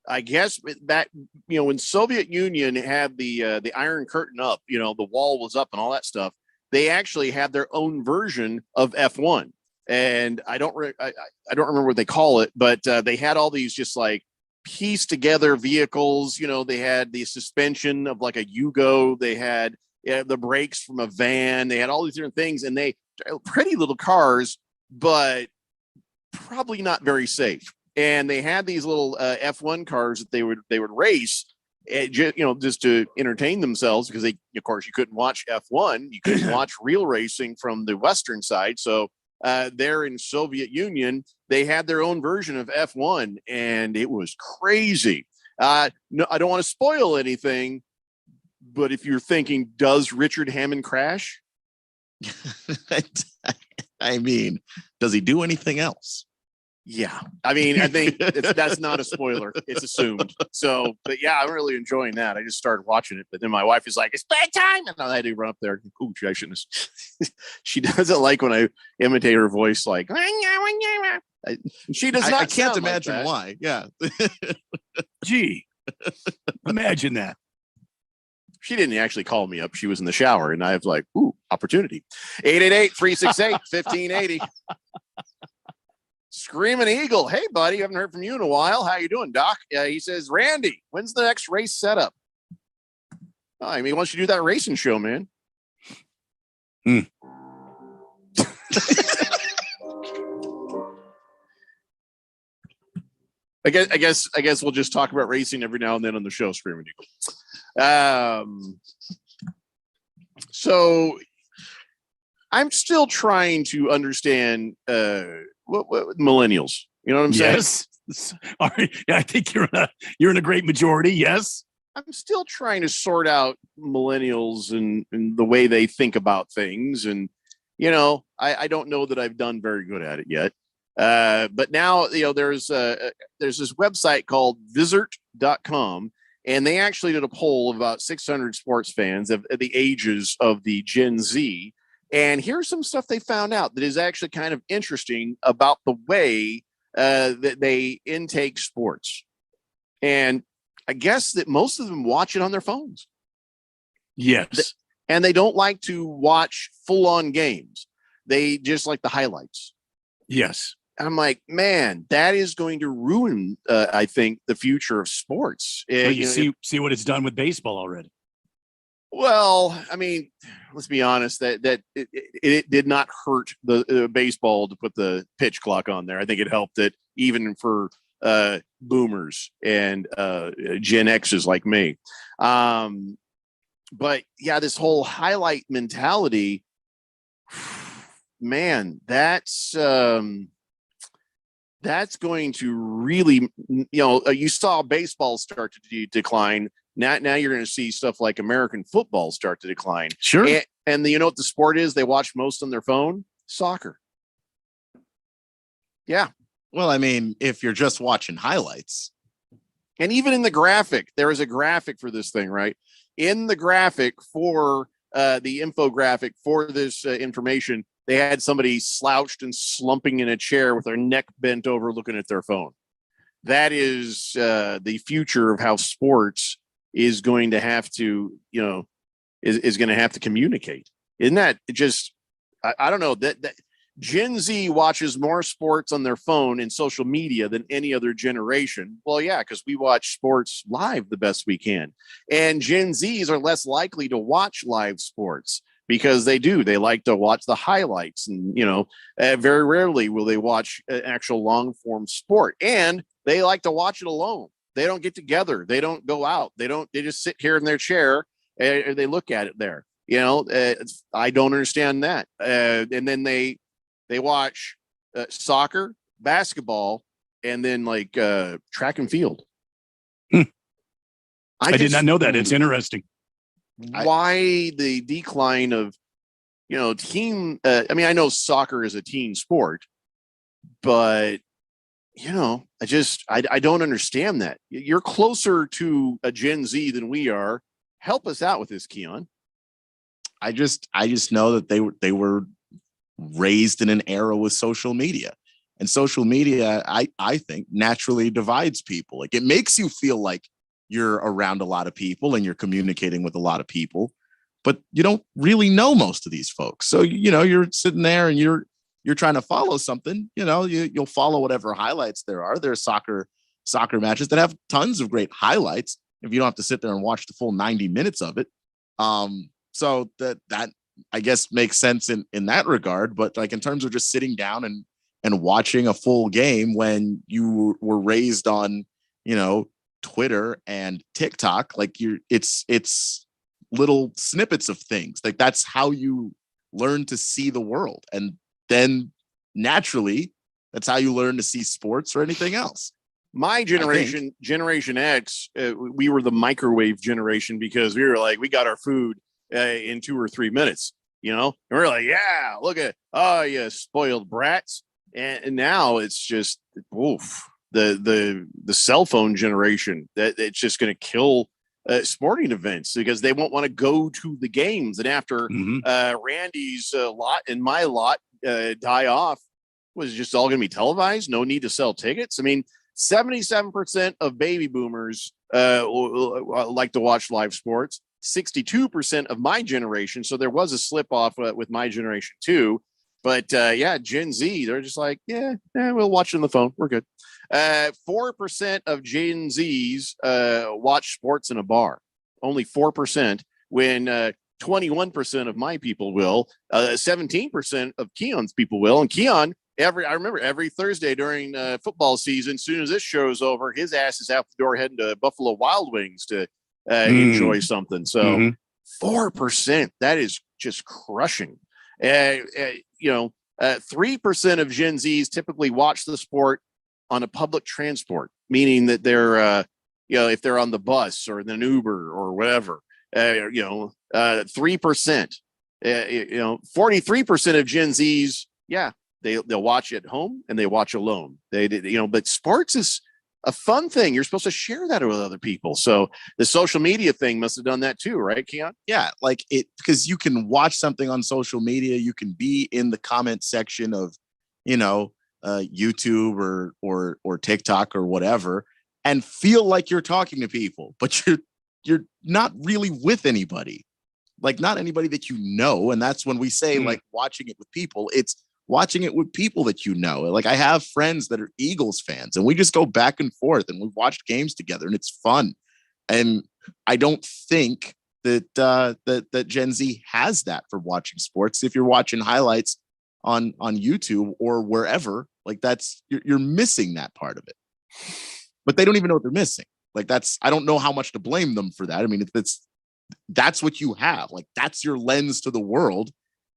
I guess that when Soviet Union had the Iron Curtain up, the wall was up and all that stuff. They actually had their own version of F1, and I don't remember what they call it, but they had all these just like pieced together vehicles. They had the suspension of like a Yugo. They had the brakes from a van. They had all these different things, and they pretty little cars, but probably not very safe. And they had these little F1 cars that they would race, just to entertain themselves, because of course, you couldn't watch F1, you couldn't watch real racing from the Western side. So there in Soviet Union, they had their own version of F1, and it was crazy. No, I don't want to spoil anything, but if you're thinking, does Richard Hammond crash? I mean, does he do anything else? Yeah. I mean, I think that's not a spoiler. It's assumed. So, but yeah, I'm really enjoying that. I just started watching it, but then my wife is like, it's bedtime. And I had to run up there. Ooh, I shouldn't have. She doesn't like when I imitate her voice. Like, she does not. I can't sound like imagine that. why. Yeah. Gee, imagine that. She didn't actually call me up. She was in the shower, and I was like, ooh, opportunity. 888-368-1580. Screaming Eagle. Hey, buddy. Haven't heard from you in a while. How you doing, Doc? He says, Randy, when's the next race setup? Oh, I mean, why don't you do that racing show, man? I guess we'll just talk about racing every now and then on the show, Screaming Eagle. So I'm still trying to understand what millennials. You know what I'm saying? Yes. All right. Yeah, I think you're in a great majority. Yes. I'm still trying to sort out millennials and the way they think about things. And, I don't know that I've done very good at it yet. But now, there's this website called Vizrt.com, and they actually did a poll of about 600 sports fans of the ages of the Gen Z. And here's some stuff they found out that is actually kind of interesting about the way that they intake sports. And I guess that most of them watch it on their phones. Yes. And they don't like to watch full-on games. They just like the highlights. Yes. And I'm like, man, that is going to ruin, I think, the future of sports. Well, you see what it's done with baseball already. Well, I mean, let's be honest, that it did not hurt the baseball to put the pitch clock on there. I think it helped it even for boomers and Gen X's like me. But yeah, this whole highlight mentality, man, that's going to really, you saw baseball start to decline. Now you're going to see stuff like American football start to decline. Sure. And you know what the sport is they watch most on their phone? Soccer. Yeah. Well, I mean, if you're just watching highlights. And even in the graphic, there is a graphic for this thing, right? In the graphic for the infographic for this information, they had somebody slouched and slumping in a chair with their neck bent over looking at their phone. That is the future of how sports is going to have to, is going to have to communicate. Isn't that just, I don't know, that Gen Z watches more sports on their phone and social media than any other generation. Well, yeah, because we watch sports live the best we can. And Gen Zs are less likely to watch live sports because they like to watch the highlights. And, very rarely will they watch an actual long form sport. And they like to watch it alone. They don't get together. They don't go out. They just sit here in their chair and they look at it there. I don't understand that. And then they watch soccer, basketball, and then like track and field. I did not know that. It's interesting. Why the decline of, team? I know soccer is a team sport, but I don't understand that. You're closer to a Gen Z than we are. Help us out with this, Keon. I just know that they were raised in an era with social media, and social media, I think, naturally divides people. Like, it makes you feel like you're around a lot of people and you're communicating with a lot of people, but you don't really know most of these folks. So, you're sitting there and you're trying to follow something, you'll follow whatever highlights there are. There's soccer matches that have tons of great highlights if you don't have to sit there and watch the full 90 minutes of it. So that I guess makes sense in that regard. But like in terms of just sitting down and watching a full game when you were raised on, Twitter and TikTok, like it's little snippets of things. Like that's how you learn to see the world. And then naturally, that's how you learn to see sports or anything else. My generation, Generation X, we were the microwave generation because we were like, we got our food in 2 or 3 minutes, and we're like, yeah, look at, oh, you spoiled brats. And now it's just, oof, the cell phone generation that it's just going to kill sporting events because they won't want to go to the games. And after Randy's lot and my lot die off, was just all going to be televised. No need to sell tickets. I mean, 77% of baby boomers like to watch live sports. 62% of my generation. So there was a slip off with my generation too. But Gen Z, they're just like, we'll watch it on the phone. We're good. 4% of Gen Zs watch sports in a bar. Only 4%. When 21% of my people will. 17% of Keon's people will. And Keon, I remember every Thursday during football season, as soon as this show's over, his ass is out the door heading to Buffalo Wild Wings to enjoy something. So 4%, that is just crushing. 3% of Gen Zs typically watch the sport on a public transport, meaning that they're, if they're on the bus or in an Uber or whatever, 3%, 43% of Gen Zs, they'll watch at home and they watch alone. But sports is a fun thing. You're supposed to share that with other people. So the social media thing must have done that too, right, Keon? Yeah, like it, because you can watch something on social media. You can be in the comment section of, YouTube or TikTok or whatever, and feel like you're talking to people, but you're not really with anybody, like not anybody that you know. And that's when we say like watching it with people. It's watching it with people that you know. Like I have friends that are Eagles fans and we just go back and forth and we've watched games together and it's fun. And I don't think that that Gen Z has that for watching sports. If you're watching highlights on YouTube or wherever, like you're missing that part of it. But they don't even know what they're missing. Like I don't know how much to blame them for that. I mean, that's what you have. Like that's your lens to the world.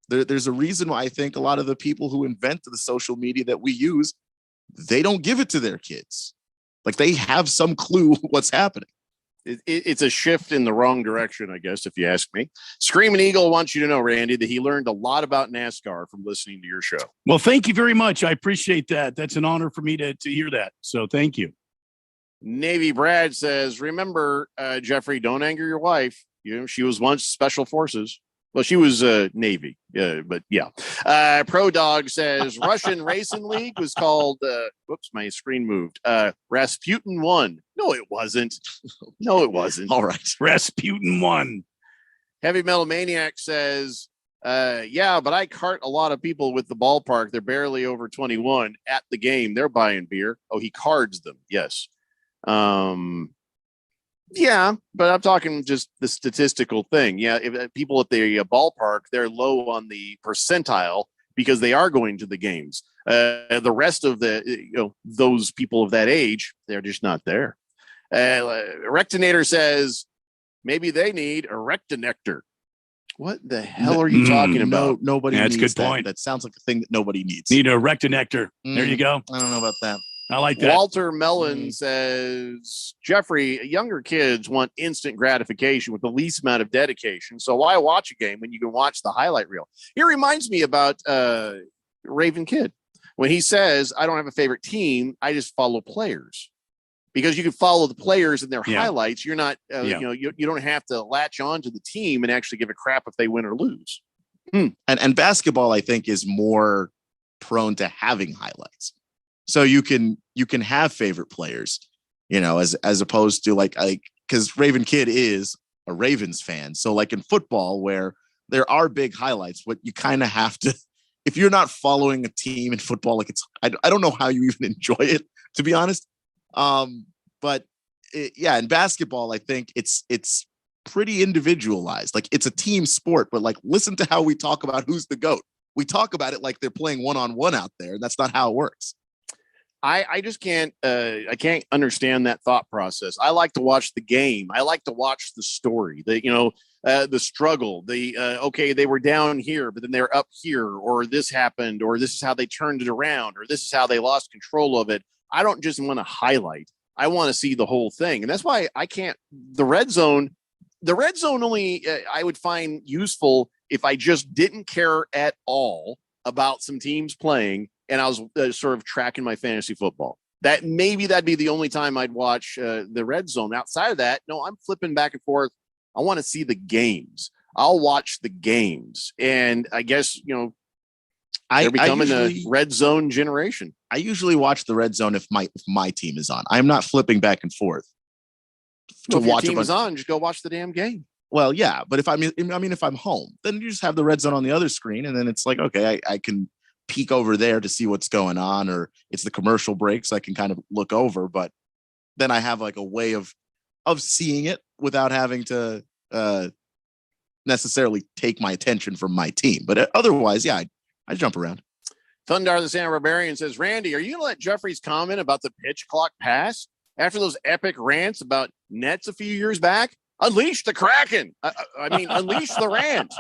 There's a reason why I think a lot of the people who invent the social media that we use, they don't give it to their kids. Like they have some clue what's happening. It's a shift in the wrong direction, I guess, if you ask me. Screaming Eagle wants you to know, Randy, that he learned a lot about NASCAR from listening to your show. Well, thank you very much. I appreciate that. That's an honor for me to hear that. So thank you. Navy Brad says, remember, Jeffrey, don't anger your wife. She was once Special Forces. Well, she was Navy, but yeah. Pro Dog says Russian Racing League was called, whoops, my screen moved. Rasputin 1. No, it wasn't. No, it wasn't. All right. Rasputin 1. Heavy Metal Maniac says, but I cart a lot of people with the ballpark. They're barely over 21 at the game. They're buying beer. Oh, he cards them. Yes. Yeah, but I'm talking just the statistical thing. Yeah, if people at the ballpark, they're low on the percentile because they are going to the games. The rest of those people of that age, they're just not there. Rectinator says maybe they need a rectinector. What the hell are you talking about? Nobody. That's needs a good point. That sounds like a thing that nobody needs. Need a rectinector. There you go. I don't know about that. I like that. Walter Mellon says, Jeffrey, younger kids want instant gratification with the least amount of dedication. So why watch a game when you can watch the highlight reel? It reminds me about Raven Kidd when he says, I don't have a favorite team. I just follow players. Because you can follow the players and their highlights. You're not, you don't have to latch on to the team and actually give a crap if they win or lose. And basketball, I think, is more prone to having highlights. So you can have favorite players, as opposed to because Raven Kidd is a Ravens fan. So like in football, where there are big highlights, what you kind of have to, if you're not following a team in football, I don't know how you even enjoy it, to be honest. But in basketball, I think it's pretty individualized. Like it's a team sport, but listen to how we talk about who's the GOAT. We talk about it like they're playing one-on-one out there. And that's not how it works. I just can't I can't understand that thought process. I like to watch the game. I like to watch the story. The struggle. Okay, they were down here, but then they're up here, or this happened, or this is how they turned it around, or this is how they lost control of it. I don't just want to highlight. I want to see the whole thing, and that's why I can't. The red zone only I would find useful if I just didn't care at all about some teams playing, and I was sort of tracking my fantasy football. That'd be the only time I'd watch the red zone. Outside of that, no, I'm flipping back and forth. I want to see the games. I'll watch the games, and I guess they're becoming a red zone generation. I usually watch the red zone if my team is on. I'm not flipping back and forth to watch. If your team is on, just go watch the damn game. Well, yeah, but if I'm home, then you just have the red zone on the other screen, and then it's like, okay, I can peek over there to see what's going on, or it's the commercial breaks. I can kind of look over, but then I have like a way of seeing it without having to necessarily take my attention from my team. But otherwise, yeah, I jump around. Thundar the Santa Barbarian says, Randy, are you going to let Jeffrey's comment about the pitch clock pass after those epic rants about Nets a few years back? Unleash the Kraken. Unleash the rant.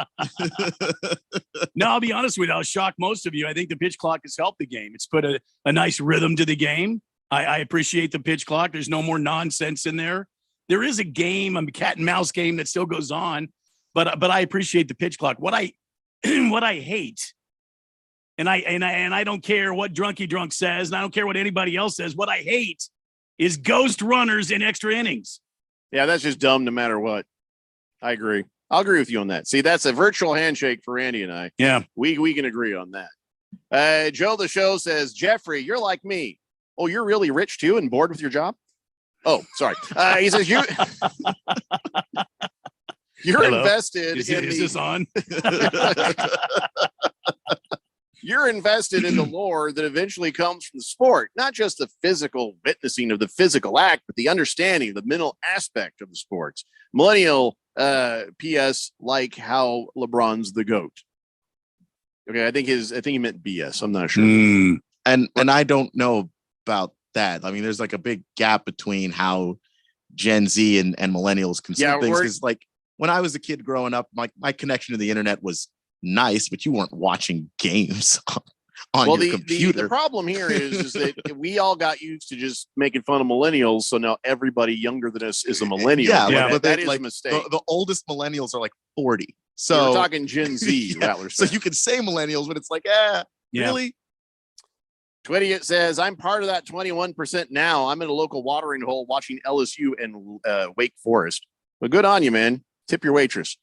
No, I'll be honest with you. I'll shock most of you. I think the pitch clock has helped the game. It's put a nice rhythm to the game. I appreciate the pitch clock. There's no more nonsense in there. There is a game, a cat and mouse game that still goes on, but I appreciate the pitch clock. What I hate, and I don't care what Drunky Drunk says, and I don't care what anybody else says. What I hate is ghost runners in extra innings. Yeah, that's just dumb no matter what. I agree. I'll agree with you on that. See, that's a virtual handshake for Andy and I. Yeah. We can agree on that. Joe the Show says, Jeffrey, you're like me. Oh, you're really rich too and bored with your job? Oh, sorry. He says, you're Hello? invested Is this on? You're invested in the lore that eventually comes from the sport, not just the physical witnessing of the physical act, but the understanding of the mental aspect of the sports. Millennial PS like how LeBron's the GOAT. Okay, I think he meant BS. I'm not sure. And I don't know about that. I mean, there's like a big gap between how Gen Z and millennials consume things. Because like when I was a kid growing up, my connection to the internet was nice, but you weren't watching games on your computer. The problem here is that we all got used to just making fun of millennials, so now everybody younger than us is a millennial. Yeah, but that is a mistake. The oldest millennials are like 40. So we're talking Gen Z. Rattler so you can say millennials, but it's like, really? Twitty says, I'm part of that 21% now. I'm in a local watering hole watching LSU and Wake Forest. But good on you, man. Tip your waitress.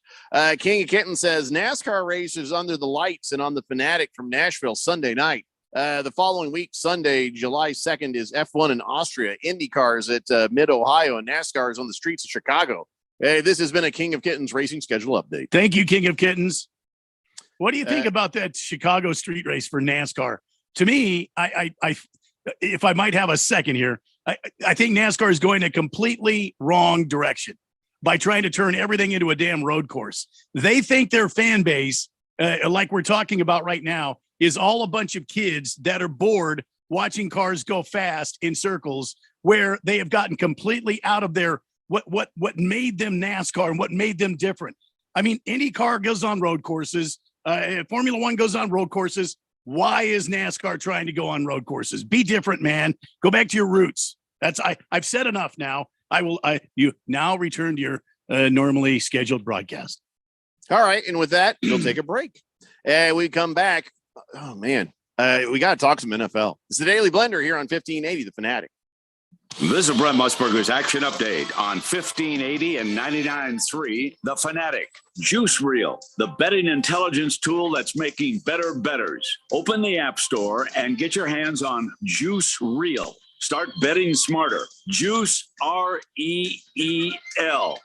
King of Kitten says NASCAR race is under the lights and on the Fanatic from Nashville Sunday night. The following week, Sunday, July 2nd, is F1 in Austria, IndyCars at Mid-Ohio, and NASCAR is on the streets of Chicago. Hey, this has been a King of Kittens racing schedule update. Thank you, King of Kittens. What do you think about that Chicago street race for NASCAR? To me, I if I might have a second here, I think NASCAR is going a completely wrong direction by trying to turn everything into a damn road course. They think their fan base, like we're talking about right now, is all a bunch of kids that are bored watching cars go fast in circles, where they have gotten completely out of their what made them NASCAR and what made them different. I mean, IndyCar goes on road courses. Formula One goes on road courses. Why is NASCAR trying to go on road courses? Be different, man. Go back to your roots. I've said enough now. You now return to your normally scheduled broadcast. All right. And with that, we'll take a break. We come back. Oh, man. We got to talk some NFL. It's the Daily Blender here on 1580, The Fanatic. This is Brent Musburger's action update on 1580 and 99.3 The Fanatic. Juice Reel, the betting intelligence tool that's making better bettors. Open the App Store and get your hands on Juice Reel. Start betting smarter. Juice, R-E-E-L.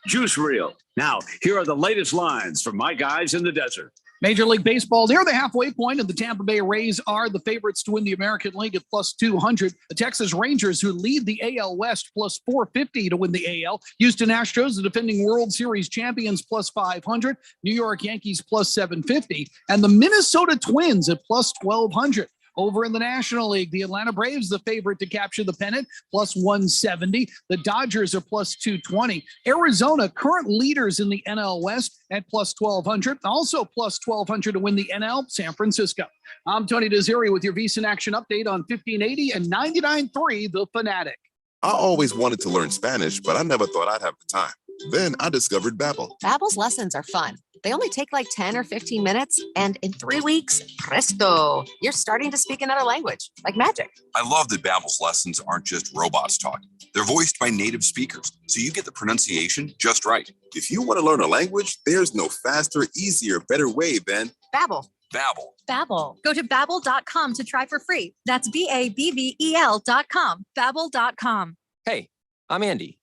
Juice Reel. Now, here are the latest lines from my guys in the desert. Major League Baseball near the halfway point, and the Tampa Bay Rays are the favorites to win the American League at plus 200. The Texas Rangers, who lead the AL West, plus 450 to win the AL. Houston Astros, the defending World Series champions, plus 500. New York Yankees, plus 750. And the Minnesota Twins at plus 1,200. Over in the National League, the Atlanta Braves, the favorite to capture the pennant, plus 170. The Dodgers are plus 220. Arizona, current leaders in the NL West at plus 1200. Also plus 1200 to win the NL, San Francisco. I'm Tony Desiri with your VSiN Action Update on 1580 and 99.3 The Fanatic. I always wanted to learn Spanish, but I never thought I'd have the time. Then I discovered Babbel. Babbel's lessons are fun. They only take like 10 or 15 minutes, and in 3 weeks, presto, you're starting to speak another language, like magic. I love that Babbel's lessons aren't just robots talking. They're voiced by native speakers, so you get the pronunciation just right. If you want to learn a language, there's no faster, easier, better way than Babbel. Babbel. Babbel. Go to babbel.com to try for free. That's BABBEL.com. Babbel.com. Hey, I'm Andy.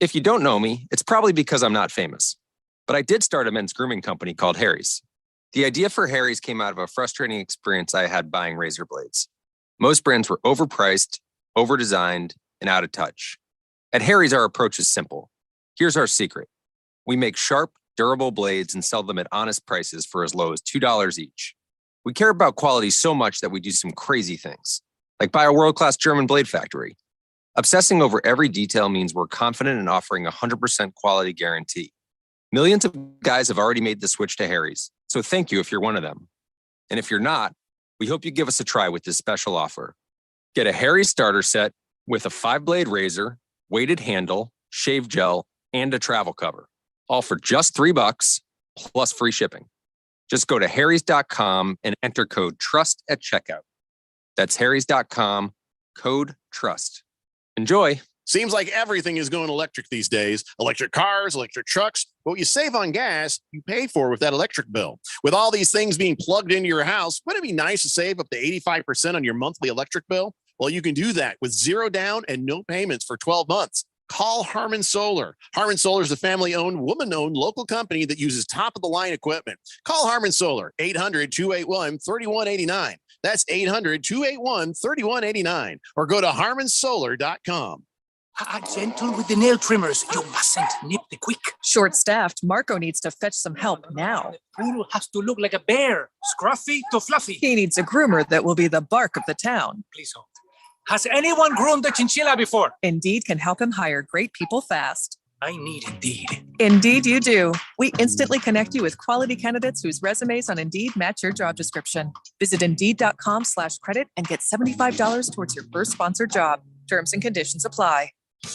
If you don't know me, it's probably because I'm not famous. But I did start a men's grooming company called Harry's. The idea for Harry's came out of a frustrating experience I had buying razor blades. Most brands were overpriced, overdesigned, and out of touch. At Harry's, our approach is simple. Here's our secret. We make sharp, durable blades and sell them at honest prices for as low as $2 each. We care about quality so much that we do some crazy things, like buy a world-class German blade factory. Obsessing over every detail means we're confident in offering a 100% quality guarantee. Millions of guys have already made the switch to Harry's, so thank you if you're one of them. And if you're not, we hope you give us a try with this special offer. Get a Harry's starter set with a 5-blade razor, weighted handle, shave gel, and a travel cover, all for just $3 plus free shipping. Just go to harrys.com and enter code TRUST at checkout. That's harrys.com, code TRUST. Enjoy. Seems like everything is going electric these days. Electric cars, electric trucks. But what you save on gas, you pay for with that electric bill. With all these things being plugged into your house, wouldn't it be nice to save up to 85% on your monthly electric bill? Well, you can do that with zero down and no payments for 12 months. Call Harmon Solar. Harmon Solar is a family-owned, woman-owned local company that uses top-of-the-line equipment. Call Harmon Solar, 800-281-3189. That's 800-281-3189. Or go to harmonsolar.com. Gentle with the nail trimmers. You mustn't nip the quick. Short-staffed, Marco needs to fetch some help now. Poodle has to look like a bear. Scruffy to fluffy. He needs a groomer that will be the bark of the town. Please hold. Has anyone groomed a chinchilla before? Indeed can help him hire great people fast. I need Indeed. Indeed you do. We instantly connect you with quality candidates whose resumes on Indeed match your job description. Visit Indeed.com/credit and get $75 towards your first sponsored job. Terms and conditions apply.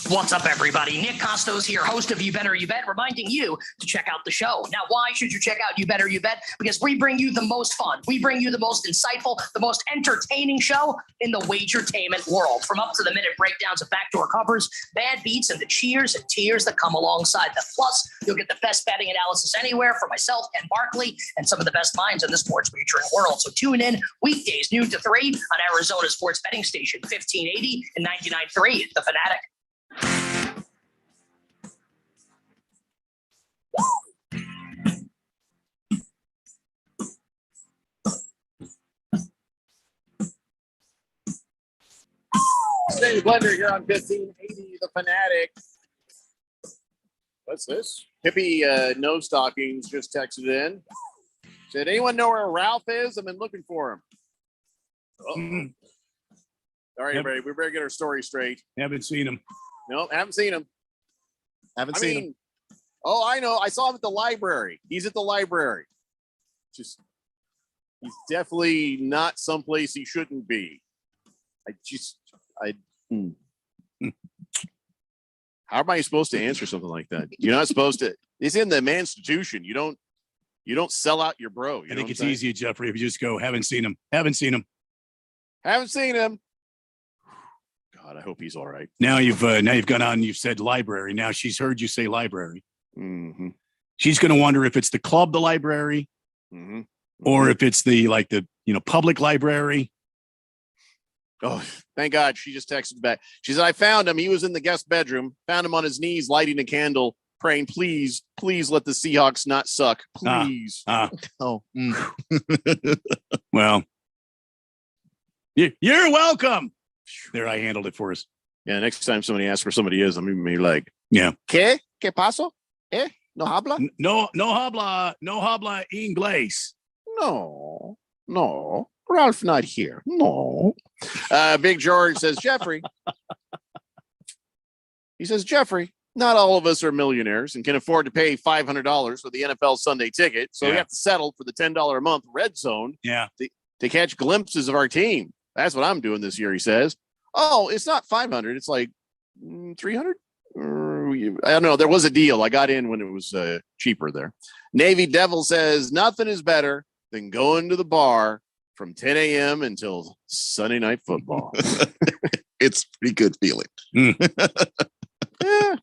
What's up, everybody? Nick Costos here, host of You Better You Bet, reminding you to check out the show. Now, why should you check out You Better You Bet? Because we bring you the most fun. We bring you the most insightful, the most entertaining show in the wagertainment world. From up-to-the-minute breakdowns of backdoor covers, bad beats, and the cheers and tears that come alongside them. Plus, you'll get the best betting analysis anywhere from myself and Barkley and some of the best minds in the sports wagering world. So tune in weekdays, noon to 3 on Arizona sports betting station, 1580 and 99.3, The Fanatic. Stay Blender here on 1580 The Fanatic. What's this? Hippie No Stockings just texted in. Said, anyone know where Ralph is? I've been looking for him. All right, everybody, we better get our story straight. Haven't seen him. No, haven't seen him. Haven't seen him. Oh, I know. I saw him at the library. He's at the library. He's definitely not someplace he shouldn't be. How am I supposed to answer something like that? You're not supposed to. It's in the institution. You don't sell out your bro. I think it's easier, Jeffrey, if you just go, haven't seen him. Haven't seen him. Haven't seen him. God, I hope he's all right. Now you've gone on. You've said library. Now she's heard you say library. Mm-hmm. She's going to wonder if it's the club, the library, or if it's the public library. Oh, thank God. She just texted back. She said, I found him. He was in the guest bedroom, found him on his knees, lighting a candle, praying, please, please let the Seahawks not suck. Please. Oh, well, you're welcome. There, I handled it for us. Yeah, next time somebody asks where somebody is, I'm going to be like, yeah. ¿Qué? ¿Qué pasó? No habla? No habla inglés. No. Ralph not here. No. Big George says, Jeffrey. He says, Jeffrey, not all of us are millionaires and can afford to pay $500 for the NFL Sunday ticket. So we have to settle for the $10 a month red zone to catch glimpses of our team. That's what I'm doing this year, he says. Oh, it's not 500. It's like 300. I don't know. There was a deal. I got in when it was cheaper there. Navy Devil says nothing is better than going to the bar from 10 a.m. until Sunday Night Football. It's a pretty good feeling. Yeah.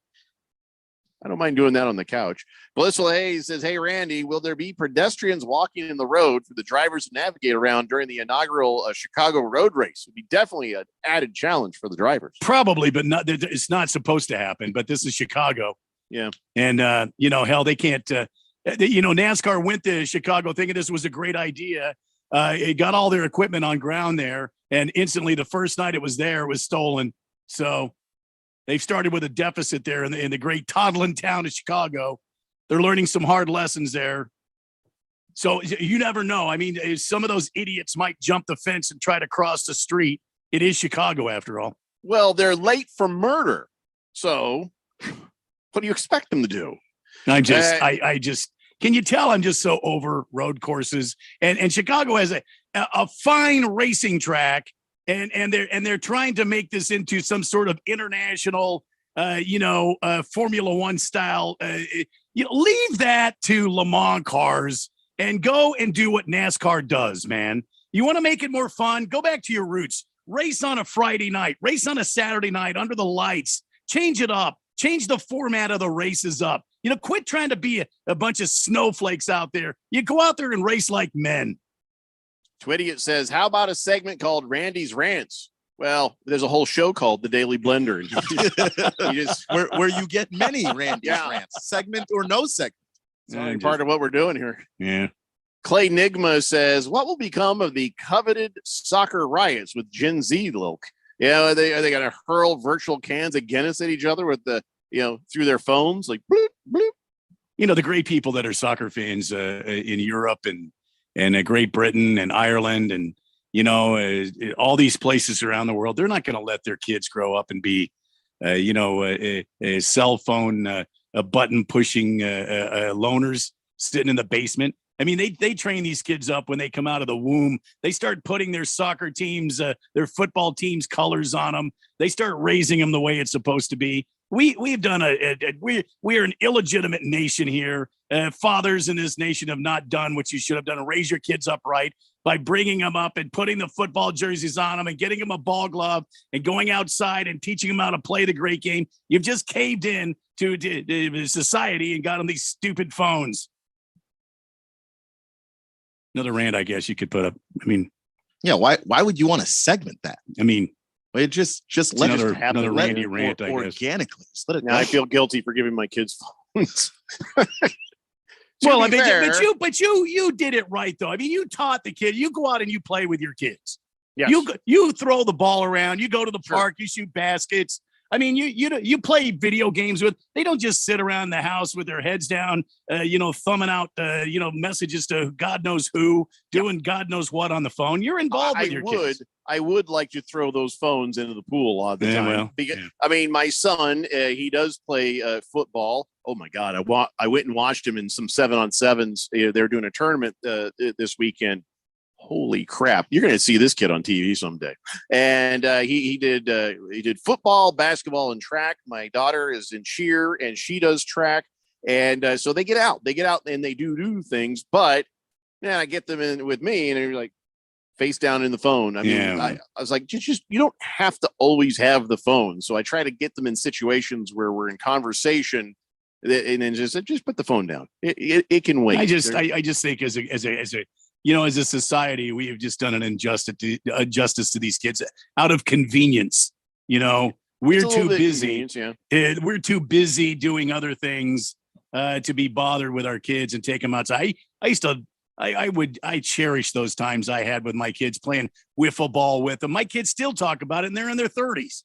I don't mind doing that on the couch. Blissful Hayes says, hey, Randy, will there be pedestrians walking in the road for the drivers to navigate around during the inaugural Chicago road race? It would be definitely an added challenge for the drivers. Probably, but not. It's not supposed to happen. But this is Chicago. Yeah. And, hell, they can't. NASCAR went to Chicago thinking this was a great idea. It got all their equipment on ground there. And instantly, the first night it was there, it was stolen. So they've started with a deficit there in the great toddling town of Chicago. They're learning some hard lessons there. So you never know. I mean, some of those idiots might jump the fence and try to cross the street. It is Chicago, after all. Well, they're late for murder. So what do you expect them to do? I just, can you tell I'm just so over road courses? And Chicago has a fine racing track. And they're trying to make this into some sort of international, Formula One style. Leave that to Le Mans cars and go and do what NASCAR does, man. You want to make it more fun? Go back to your roots. Race on a Friday night. Race on a Saturday night under the lights. Change it up. Change the format of the races up. Quit trying to be a bunch of snowflakes out there. You go out there and race like men. Twidiot says, how about a segment called Randy's Rants? Well, there's a whole show called The Daily Blender. Where you get many Randy's Rants, segment or no segment. It's part of what we're doing here. Yeah. Clay Nigma says, what will become of the coveted soccer riots with Gen Z look? Are they going to hurl virtual cans against at each other with through their phones? Like, bloop, bloop. The great people that are soccer fans in Europe and Great Britain and Ireland and, all these places around the world, they're not going to let their kids grow up and be, a cell phone, a button pushing loners sitting in the basement. I mean, they train these kids up when they come out of the womb. They start putting their soccer teams, their football teams' colors on them. They start raising them the way it's supposed to be. We've done we are an illegitimate nation here. Fathers in this nation have not done what you should have done. Raise your kids up right by bringing them up and putting the football jerseys on them and getting them a ball glove and going outside and teaching them how to play the great game. You've just caved in to society and got them these stupid phones. Another rant, I guess you could put up. I mean, yeah. Why would you want to segment that? I mean, it just let it happen. Another Randy rant, I guess. Organically. Just let it now I feel guilty for giving my kids phones. Well, I mean, but you did it right though. I mean, you taught the kid. You go out and you play with your kids. Yes. You throw the ball around. You go to the park. You shoot baskets. I mean, you play video games with. They don't just sit around the house with their heads down, thumbing out, messages to God knows who, doing God knows what on the phone. You're involved with your kids. I would like to throw those phones into the pool all the time. I mean, my son, he does play football. Oh my God, I went and watched him in some 7-on-7s. They're doing a tournament this weekend. Holy crap! You're going to see this kid on TV someday. And he did football, basketball, and track. My daughter is in cheer, and she does track. And so they get out and they do things. But man, I get them in with me, and they're like face down in the phone. I mean, I was like, just you don't have to always have the phone. So I try to get them in situations where we're in conversation, and then just put the phone down. It can wait. I just think as a society, we have just done an injustice to these kids out of convenience. We're too busy. We're too busy doing other things to be bothered with our kids and take them outside. I cherish those times I had with my kids playing wiffle ball with them. My kids still talk about it, and they're in their 30s.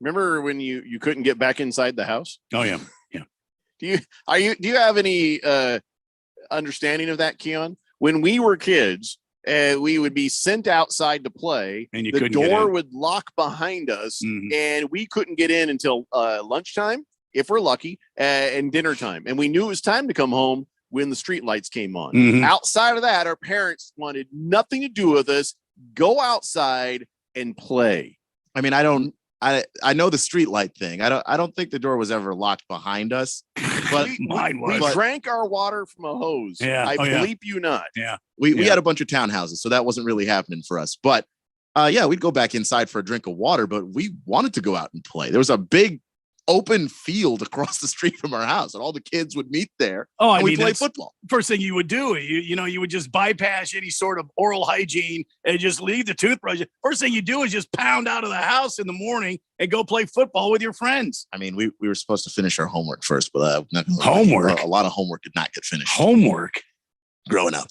Remember when you couldn't get back inside the house? Oh yeah. Do you have any understanding of that, Keon? When we were kids, we would be sent outside to play. And you the couldn't get door in. would lock behind us, Mhm. and we couldn't get in until lunchtime, if we're lucky, and dinner time. And we knew it was time to come home when the street lights came on. Mhm. Outside of that, our parents wanted nothing to do with us. Go outside and play. I mean, I know the street light thing. I don't think the door was ever locked behind us, but Mine We was. drank our water from a hose. Yeah. I Oh, yeah. bleep you not. Yeah. we Yeah. had a bunch of townhouses, so that wasn't really happening for us. But yeah, we'd go back inside for a drink of water, but we wanted to go out and play. There was a big open field across the street from our house, and all the kids would meet there. Oh, I and we mean, play that's- football. First thing you would do, you would just bypass any sort of oral hygiene and just leave the toothbrush. First thing you do is just pound out of the house in the morning and go play football with your friends. I mean, we were supposed to finish our homework first, but not gonna lie, Homework? a lot of homework did not get finished Homework. growing up.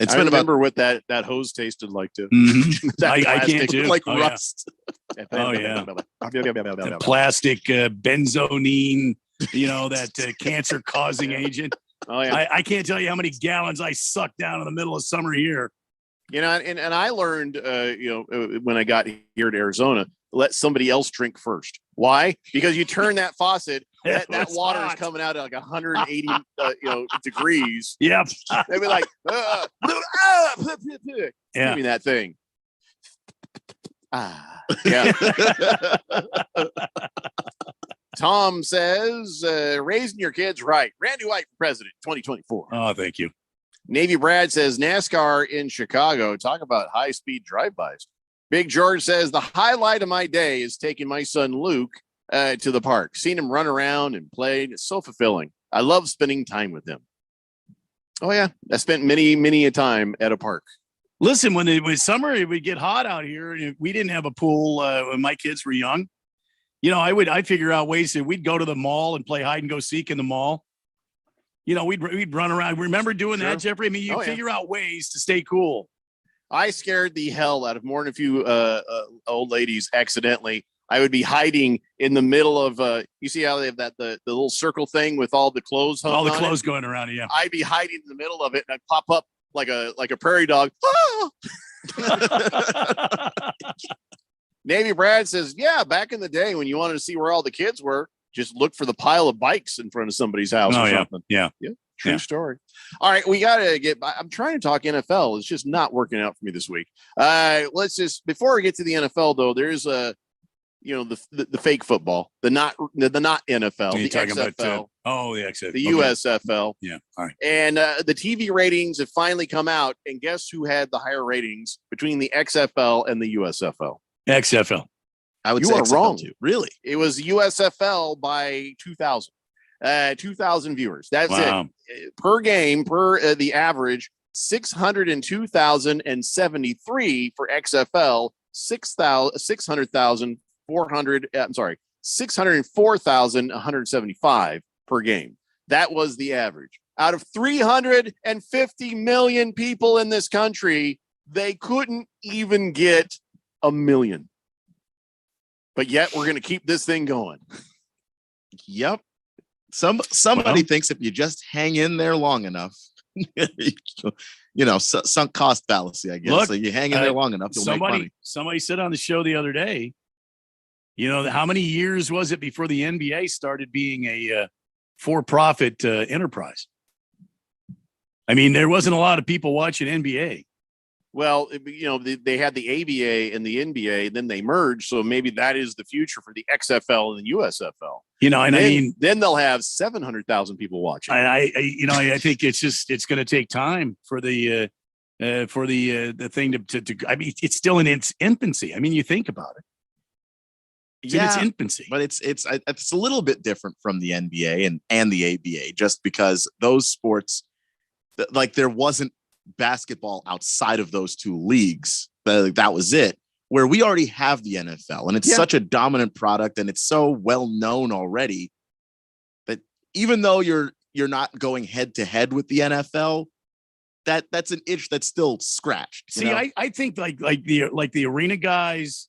It's I been about remember what that hose tasted like too. Mhm. That I plastic, can't too. like Oh, yeah. rust. Oh, yeah. The plastic benzonine, that cancer-causing agent. Oh yeah. I can't tell you how many gallons I sucked down in the middle of summer here. And I learned, when I got here to Arizona, let somebody else drink first. Why? Because you turn that faucet, that It's water hot. is coming out at like 180, degrees. Yep. They'd be like, Yeah. give me that thing. Yeah. Tom says, raising your kids right. Randy White for president, 2024. Oh, thank you. Navy Brad says NASCAR in Chicago. Talk about high-speed drive-bys. Big George says the highlight of my day is taking my son Luke to the park. Seen him run around and play. It's so fulfilling. I love spending time with him. Oh yeah, I spent many a time at a park. Listen, when it was summer, it would get hot out here. And we didn't have a pool when my kids were young. I'd figure out ways that we'd go to the mall and play hide and go seek in the mall. We'd run around. Remember doing that, Jeffrey? I mean, you figure out ways to stay cool. I scared the hell out of more than a few old ladies accidentally. I would be hiding in the middle of you see how they have the little circle thing with all the clothes hung All the on clothes it? going around, yeah. I'd be hiding in the middle of it and I'd pop up like a prairie dog. Navy Brad says, yeah, back in the day when you wanted to see where all the kids were, just look for the pile of bikes in front of somebody's house Oh, or yeah. something. Yeah. True Yeah. story. All right, we got to get. I'm trying to talk NFL. It's just not working out for me this week. Let's just before we get to the NFL though. There's the fake football, the not NFL, You're the talking XFL, about the XFL, the okay. USFL. Yeah. All right. And the TV ratings have finally come out, and guess who had the higher ratings between the XFL and the USFL? XFL. I would You say are XFL wrong. too. Really? It was USFL by 2,000. 2,000 viewers. That's Wow. it. Per game, per the average, 602,073 for XFL, 604,175 per game. That was the average. Out of 350 million people in this country, they couldn't even get a million. But yet we're going to keep this thing going. Yep. Somebody thinks if you just hang in there long enough, sunk cost fallacy, I guess. Look, so you hang in there long enough, you'll make money. Somebody said on the show the other day, how many years was it before the NBA started being a for-profit enterprise? I mean, there wasn't a lot of people watching NBA. Well, they had the ABA and the NBA, then they merged. So maybe that is the future for the XFL and the USFL. Then they'll have 700,000 people watching. I think it's going to take time for the thing to. I mean, it's still in its infancy. I mean, you think about it. It's in its infancy. But it's a little bit different from the NBA and the ABA, just because those sports, like there wasn't basketball outside of those two leagues. That was it. Where we already have the NFL, and it's such a dominant product, and it's so well known already that even though you're not going head to head with the NFL, that's an itch that's still scratched. See, I think like the arena guys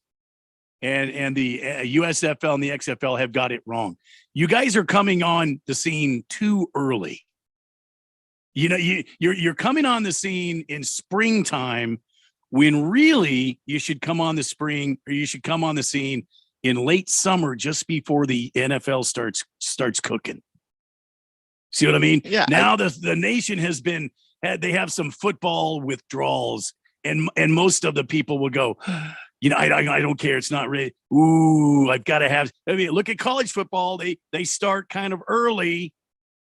and the USFL and the XFL have got it wrong. You guys are coming on the scene too early. You're coming on the scene in springtime when really you should come on the scene in late summer just before the NFL starts cooking. See what I mean? Yeah. Now the nation they have some football withdrawals, and most of the people will go, I don't care. It's not really. Ooh, I've got to have. I mean, look at college football. They start kind of early,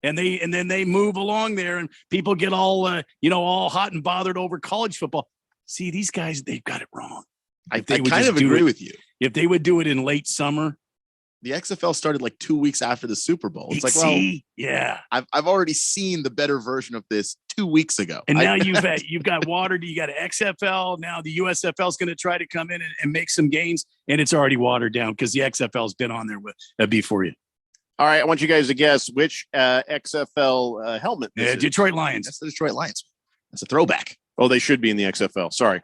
and then they move along there, and people get all all hot and bothered over college football. See, these guys, they've got it wrong. I kind of agree with you. If they would do it in late summer. The XFL started like 2 weeks after the Super Bowl. It's like, yeah, I've already seen the better version of this 2 weeks ago. And now you've got watered. You got an XFL. Now the USFL is going to try to come in and make some gains, and it's already watered down because the XFL has been on there before you. All right, I want you guys to guess which XFL helmet this is. Detroit Lions. That's the Detroit Lions. That's a throwback. Oh, they should be in the XFL. Sorry.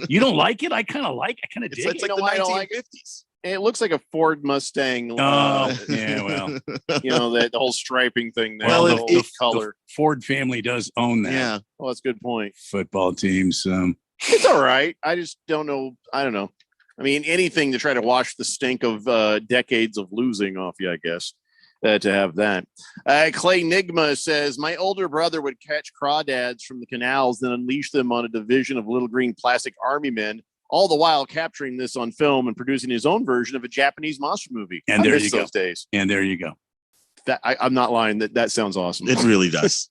You don't like it? I kind of dig it. It's like the 1950s. It looks like a Ford Mustang. Yeah, well, the whole striping thing. There, well, the whole color. The Ford family does own that. Yeah. Well, that's a good point. Football teams. It's all right. I just don't know. I don't know. I mean, anything to try to wash the stink of decades of losing off you, I guess, to have that. Clay Nigma says, my older brother would catch crawdads from the canals, then unleash them on a division of little green plastic army men, all the while capturing this on film and producing his own version of a Japanese monster movie. And there you go. Those days. And there you go. I'm not lying. That sounds awesome. It really does.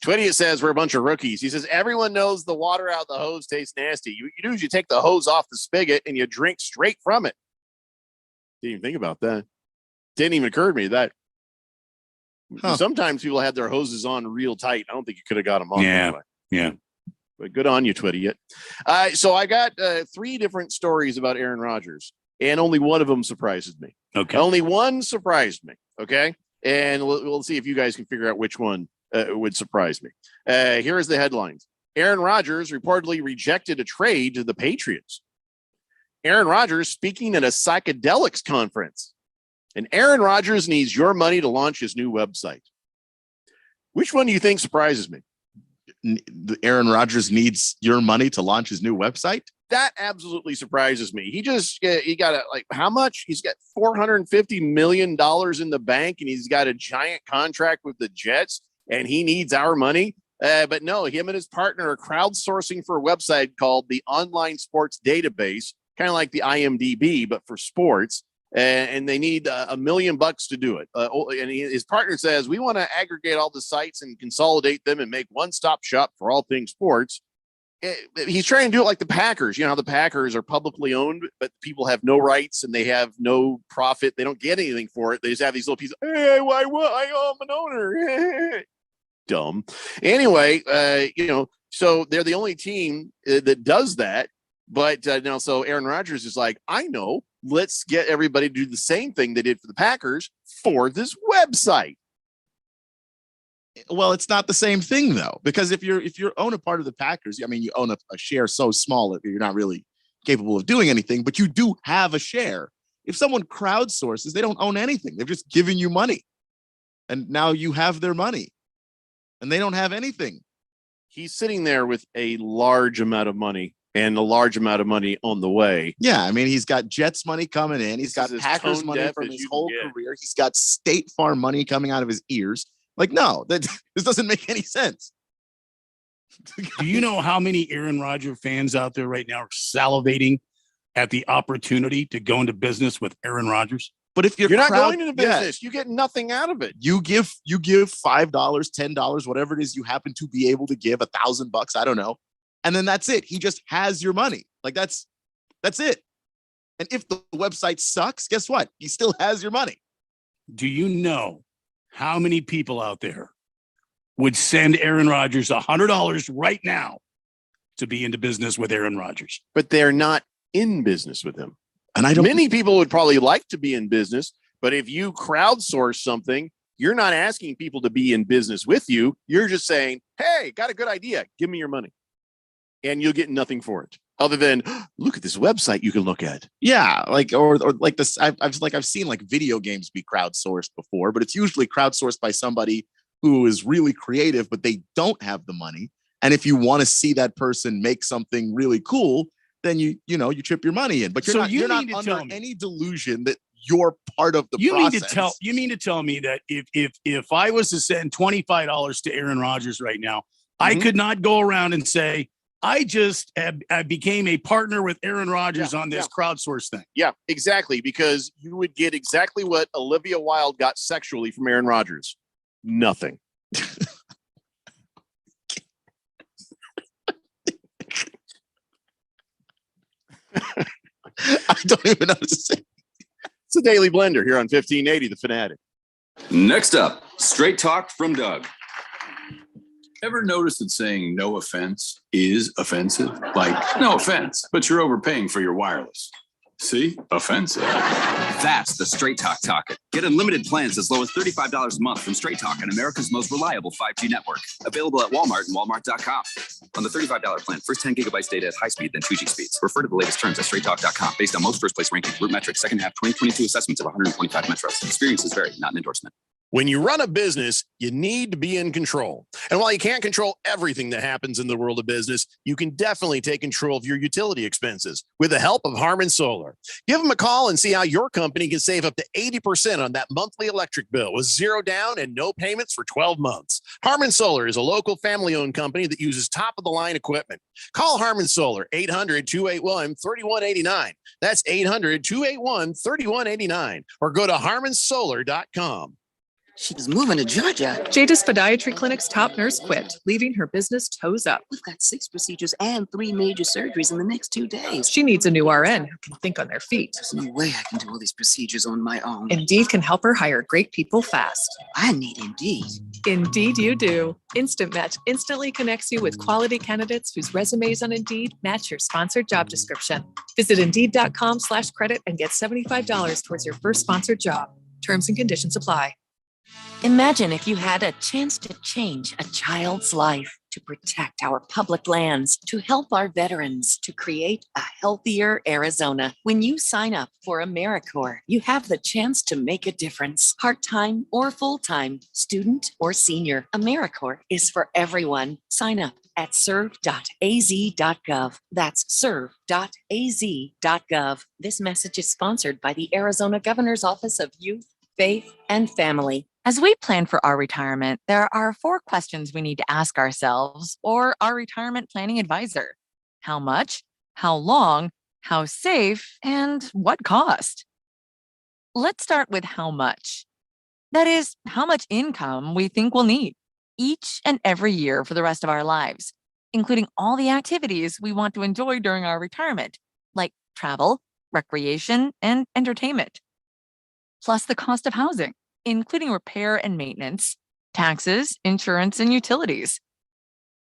Twitty says we're a bunch of rookies. He says everyone knows the water out the hose tastes nasty. You do is you take the hose off the spigot and you drink straight from it. Didn't even think about that. Didn't even occur to me that. Sometimes people had their hoses on real tight. I don't think you could have got them off. Yeah. Anyway. Yeah. But good on you, Twitty. So I got 3 different stories about Aaron Rodgers, and only one of them surprises me. Okay. Only one surprised me. Okay. And we'll see if you guys can figure out which one would surprise me. Here is the headlines. Aaron Rodgers reportedly rejected a trade to the Patriots. Aaron Rodgers speaking at a psychedelics conference. And Aaron Rodgers needs your money to launch his new website. Which one do you think surprises me? Aaron Rodgers needs your money to launch his new website? That absolutely surprises me. He got how much? He's got $450 million in the bank, and he's got a giant contract with the Jets, and he needs our money. But no, him and his partner are crowdsourcing for a website called the Online Sports Database, kind of like the IMDb, but for sports. And they need $1 million to do it. And his partner says, we want to aggregate all the sites and consolidate them and make one-stop shop for all things sports. He's trying to do it like the Packers. You know how the Packers are publicly owned, but people have no rights and they have no profit. They don't get anything for it. They just have these little pieces. Hey, I'm an owner. Dumb. Anyway, so they're the only team that does that. But now, so Aaron Rodgers is like, I know. Let's get everybody to do the same thing they did for the Packers for this website. Well, it's not the same thing though, because if you own a part of the Packers, I mean, you own a share so small that you're not really capable of doing anything, but you do have a share. If someone crowdsources, they don't own anything. They're just giving you money. And now you have their money and they don't have anything. He's sitting there with a large amount of money. And a large amount of money on the way. Yeah, I mean, he's got Jets money coming in. He's got Packers money from his whole career. He's got State Farm money coming out of his ears. Like, no, this doesn't make any sense. Do you know how many Aaron Rodgers fans out there right now are salivating at the opportunity to go into business with Aaron Rodgers? But if you're not going into business, you get nothing out of it. You give $5, $10, whatever it is you happen to be able to give, $1,000, I don't know. And then that's it. He just has your money. Like that's it. And if the website sucks, guess what? He still has your money. Do you know how many people out there would send Aaron Rodgers $100 right now to be into business with Aaron Rodgers? But they're not in business with him. And many people would probably like to be in business, but if you crowdsource something, you're not asking people to be in business with you. You're just saying, hey, got a good idea. Give me your money. And you'll get nothing for it other than look at this website you can look at. Yeah, like or like this. I've seen like video games be crowdsourced before, but it's usually crowdsourced by somebody who is really creative, but they don't have the money. And if you want to see that person make something really cool, then you chip your money in. But you're not under any delusion that you're part of the process. You mean to tell me that if I was to send $25 to Aaron Rodgers right now, I could not go around and say, I became a partner with Aaron Rodgers on this crowdsource thing. Yeah, exactly. Because you would get exactly what Olivia Wilde got sexually from Aaron Rodgers. Nothing. I don't even know what to say. It's the Daily Blender here on 1580, The Fanatic. Next up, straight talk from Doug. Ever notice that saying no offense is offensive? Like, no offense, but you're overpaying for your wireless. See? Offensive. That's the Straight Talk Talk It. Get unlimited plans as low as $35 a month from Straight Talk on America's most reliable 5G network. Available at Walmart and Walmart.com. On the $35 plan, first 10 gigabytes data at high speed, then 2G speeds. Refer to the latest terms at StraightTalk.com. Based on most first place rankings, Root Metrics, second half 2022 assessments of 125 metros. Experiences vary, not an endorsement. When you run a business, you need to be in control. And while you can't control everything that happens in the world of business, you can definitely take control of your utility expenses with the help of Harmon Solar. Give them a call and see how your company can save up to 80% on that monthly electric bill with zero down and no payments for 12 months. Harmon Solar is a local family-owned company that uses top-of-the-line equipment. Call Harmon Solar, 800-281-3189. That's 800-281-3189. Or go to harmonsolar.com. She's moving to Georgia. Jada's Podiatry Clinic's top nurse quit, leaving her business toes up. We've got 6 procedures and 3 major surgeries in the next 2 days. She needs a new RN who can think on their feet. There's no way I can do all these procedures on my own. Indeed can help her hire great people fast. I need Indeed. Indeed you do. Instant Match instantly connects you with quality candidates whose resumes on Indeed match your sponsored job description. Visit Indeed.com/credit and get $75 towards your first sponsored job. Terms and conditions apply. Imagine if you had a chance to change a child's life, to protect our public lands, to help our veterans, to create a healthier Arizona. When you sign up for AmeriCorps, you have the chance to make a difference. Part-time or full-time, student or senior, AmeriCorps is for everyone. Sign up at serve.az.gov. That's serve.az.gov. This message is sponsored by the Arizona Governor's Office of Youth, Faith, and Family. As we plan for our retirement, there are 4 questions we need to ask ourselves or our retirement planning advisor. How much? How long? How safe? And what cost? Let's start with how much. That is, how much income we think we'll need each and every year for the rest of our lives, including all the activities we want to enjoy during our retirement, like travel, recreation, and entertainment. Plus the cost of housing, including repair and maintenance, taxes, insurance, and utilities,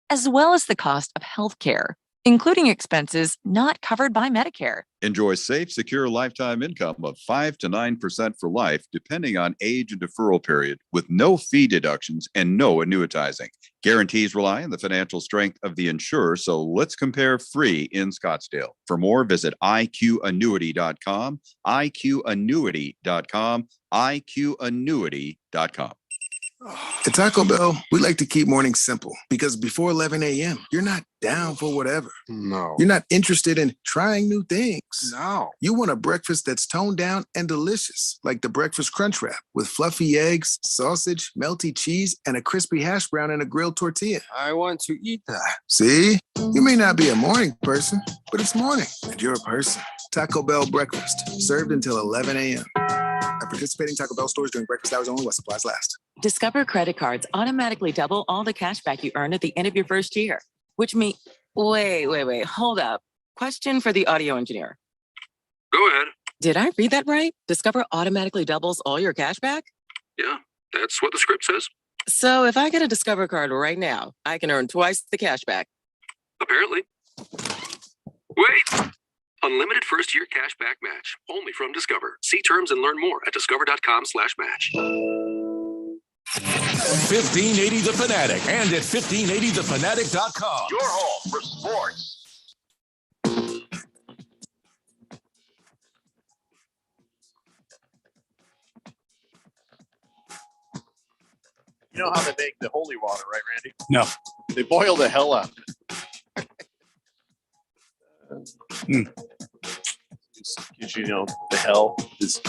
as well as the cost of healthcare, including expenses not covered by Medicare. Enjoy safe, secure lifetime income of 5 to 9% for life, depending on age and deferral period, with no fee deductions and no annuitizing. Guarantees rely on the financial strength of the insurer, so let's compare free in Scottsdale. For more, visit iqannuity.com, iqannuity.com, iqannuity.com. At Taco Bell, we like to keep mornings simple because before 11 a.m., you're not down for whatever. No. You're not interested in trying new things. No. You want a breakfast that's toned down and delicious, like the Breakfast Crunch Wrap with fluffy eggs, sausage, melty cheese, and a crispy hash brown and a grilled tortilla. I want to eat that. See? You may not be a morning person, but it's morning and you're a person. Taco Bell breakfast, served until 11 a.m. At participating Taco Bell stores during breakfast hours only while supplies last. Discover credit cards automatically double all the cash back you earn at the end of your first year, which means, wait, hold up. Question for the audio engineer. Go ahead. Did I read that right? Discover automatically doubles all your cash back? Yeah, that's what the script says. So if I get a Discover card right now, I can earn twice the cash back. Apparently. Wait! Unlimited first year cash back match. Only from Discover. See terms and learn more at discover.com/match. 1580 The Fanatic and at 1580thefanatic.com. Your home for sports. You know how they make the holy water, right, Randy? No. They boil the hell out. Because you know the hell is.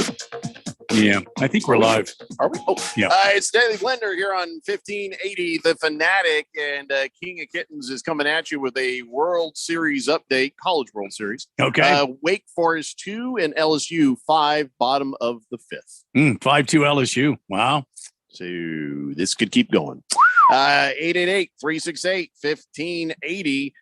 Yeah, I think we're live. Are we? Oh, yeah. It's Daily Blender here on 1580 The Fanatic, and King of Kittens is coming at you with a World Series update, College World Series. Okay. Wake Forest 2 and LSU 5, bottom of the 5th. 5-2 LSU. Wow. So this could keep going. 888-368-1580.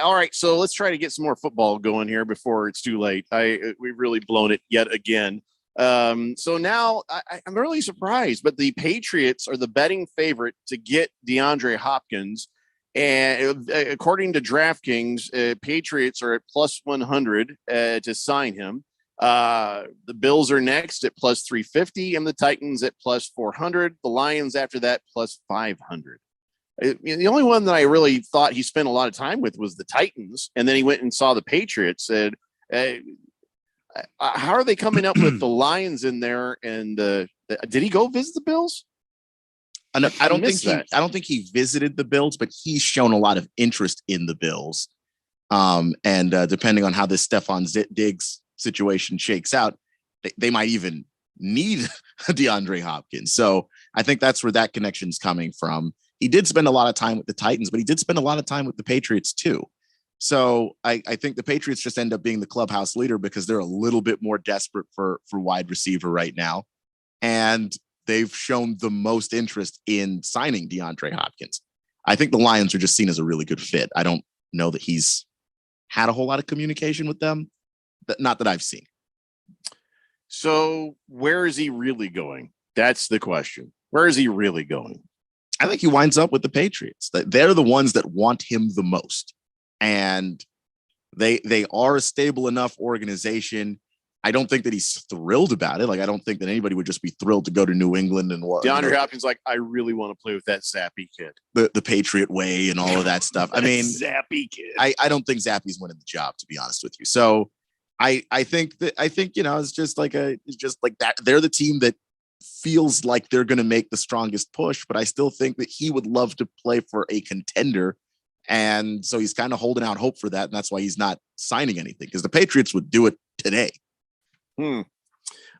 All right, so let's try to get some more football going here before it's too late. We've really blown it yet again. So now I'm really surprised, but the Patriots are the betting favorite to get DeAndre Hopkins. And according to DraftKings, Patriots are at plus 100 to sign him. The Bills are next at plus 350 and the Titans at plus 400. The Lions after that plus 500. The only one that I really thought he spent a lot of time with was the Titans. And then he went and saw the Patriots, said, how are they coming up with the Lions in there? And did he go visit the Bills? I don't think he visited the Bills, but he's shown a lot of interest in the Bills. And depending on how this Stephon Diggs situation shakes out, they might even need DeAndre Hopkins. So I think that's where that connection's coming from. He did spend a lot of time with the Titans, but he did spend a lot of time with the Patriots too. So I think the Patriots just end up being the clubhouse leader because they're a little bit more desperate for wide receiver right now. And they've shown the most interest in signing DeAndre Hopkins. I think the Lions are just seen as a really good fit. I don't know that he's had a whole lot of communication with them. Not that I've seen. So where is he really going? That's the question. Where is he really going? I think he winds up with the Patriots. They're the ones that want him the most. And they are a stable enough organization. I don't think that he's thrilled about it. Like, I don't think that anybody would just be thrilled to go to New England and what. DeAndre Hopkins, like, I really want to play with that Zappy kid. The Patriot way and all of that stuff. I mean, Zappy kid. I don't think Zappy's winning the job, to be honest with you. So I think, you know, it's just like that. They're the team that feels like they're going to make the strongest push, but I still think that he would love to play for a contender. And so he's kind of holding out hope for that. And that's why he's not signing anything, because the Patriots would do it today.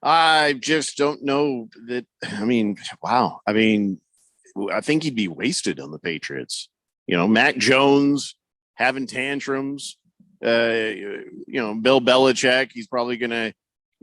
I just don't know that. I mean, wow. I mean, I think he'd be wasted on the Patriots. You know, Mac Jones having tantrums, you know, Bill Belichick, he's probably going to,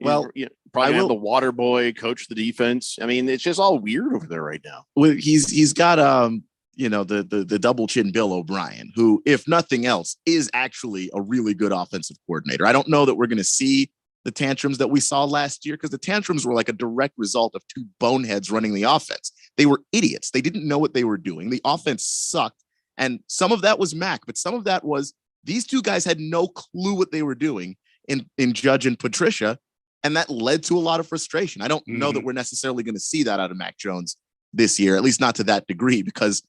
have the water boy coach the defense. I mean, it's just all weird over there right now. Well, he's got, you know, the double chin Bill O'Brien, who, if nothing else, is actually a really good offensive coordinator. I don't know that we're going to see the tantrums that we saw last year, because the tantrums were like a direct result of two boneheads running the offense. They were idiots. They didn't know what they were doing. The offense sucked. And some of that was Mac, but some of that was these two guys had no clue what they were doing in Judge and Patricia. And that led to a lot of frustration. I don't know that we're necessarily going to see that out of Mac Jones this year, at least not to that degree, because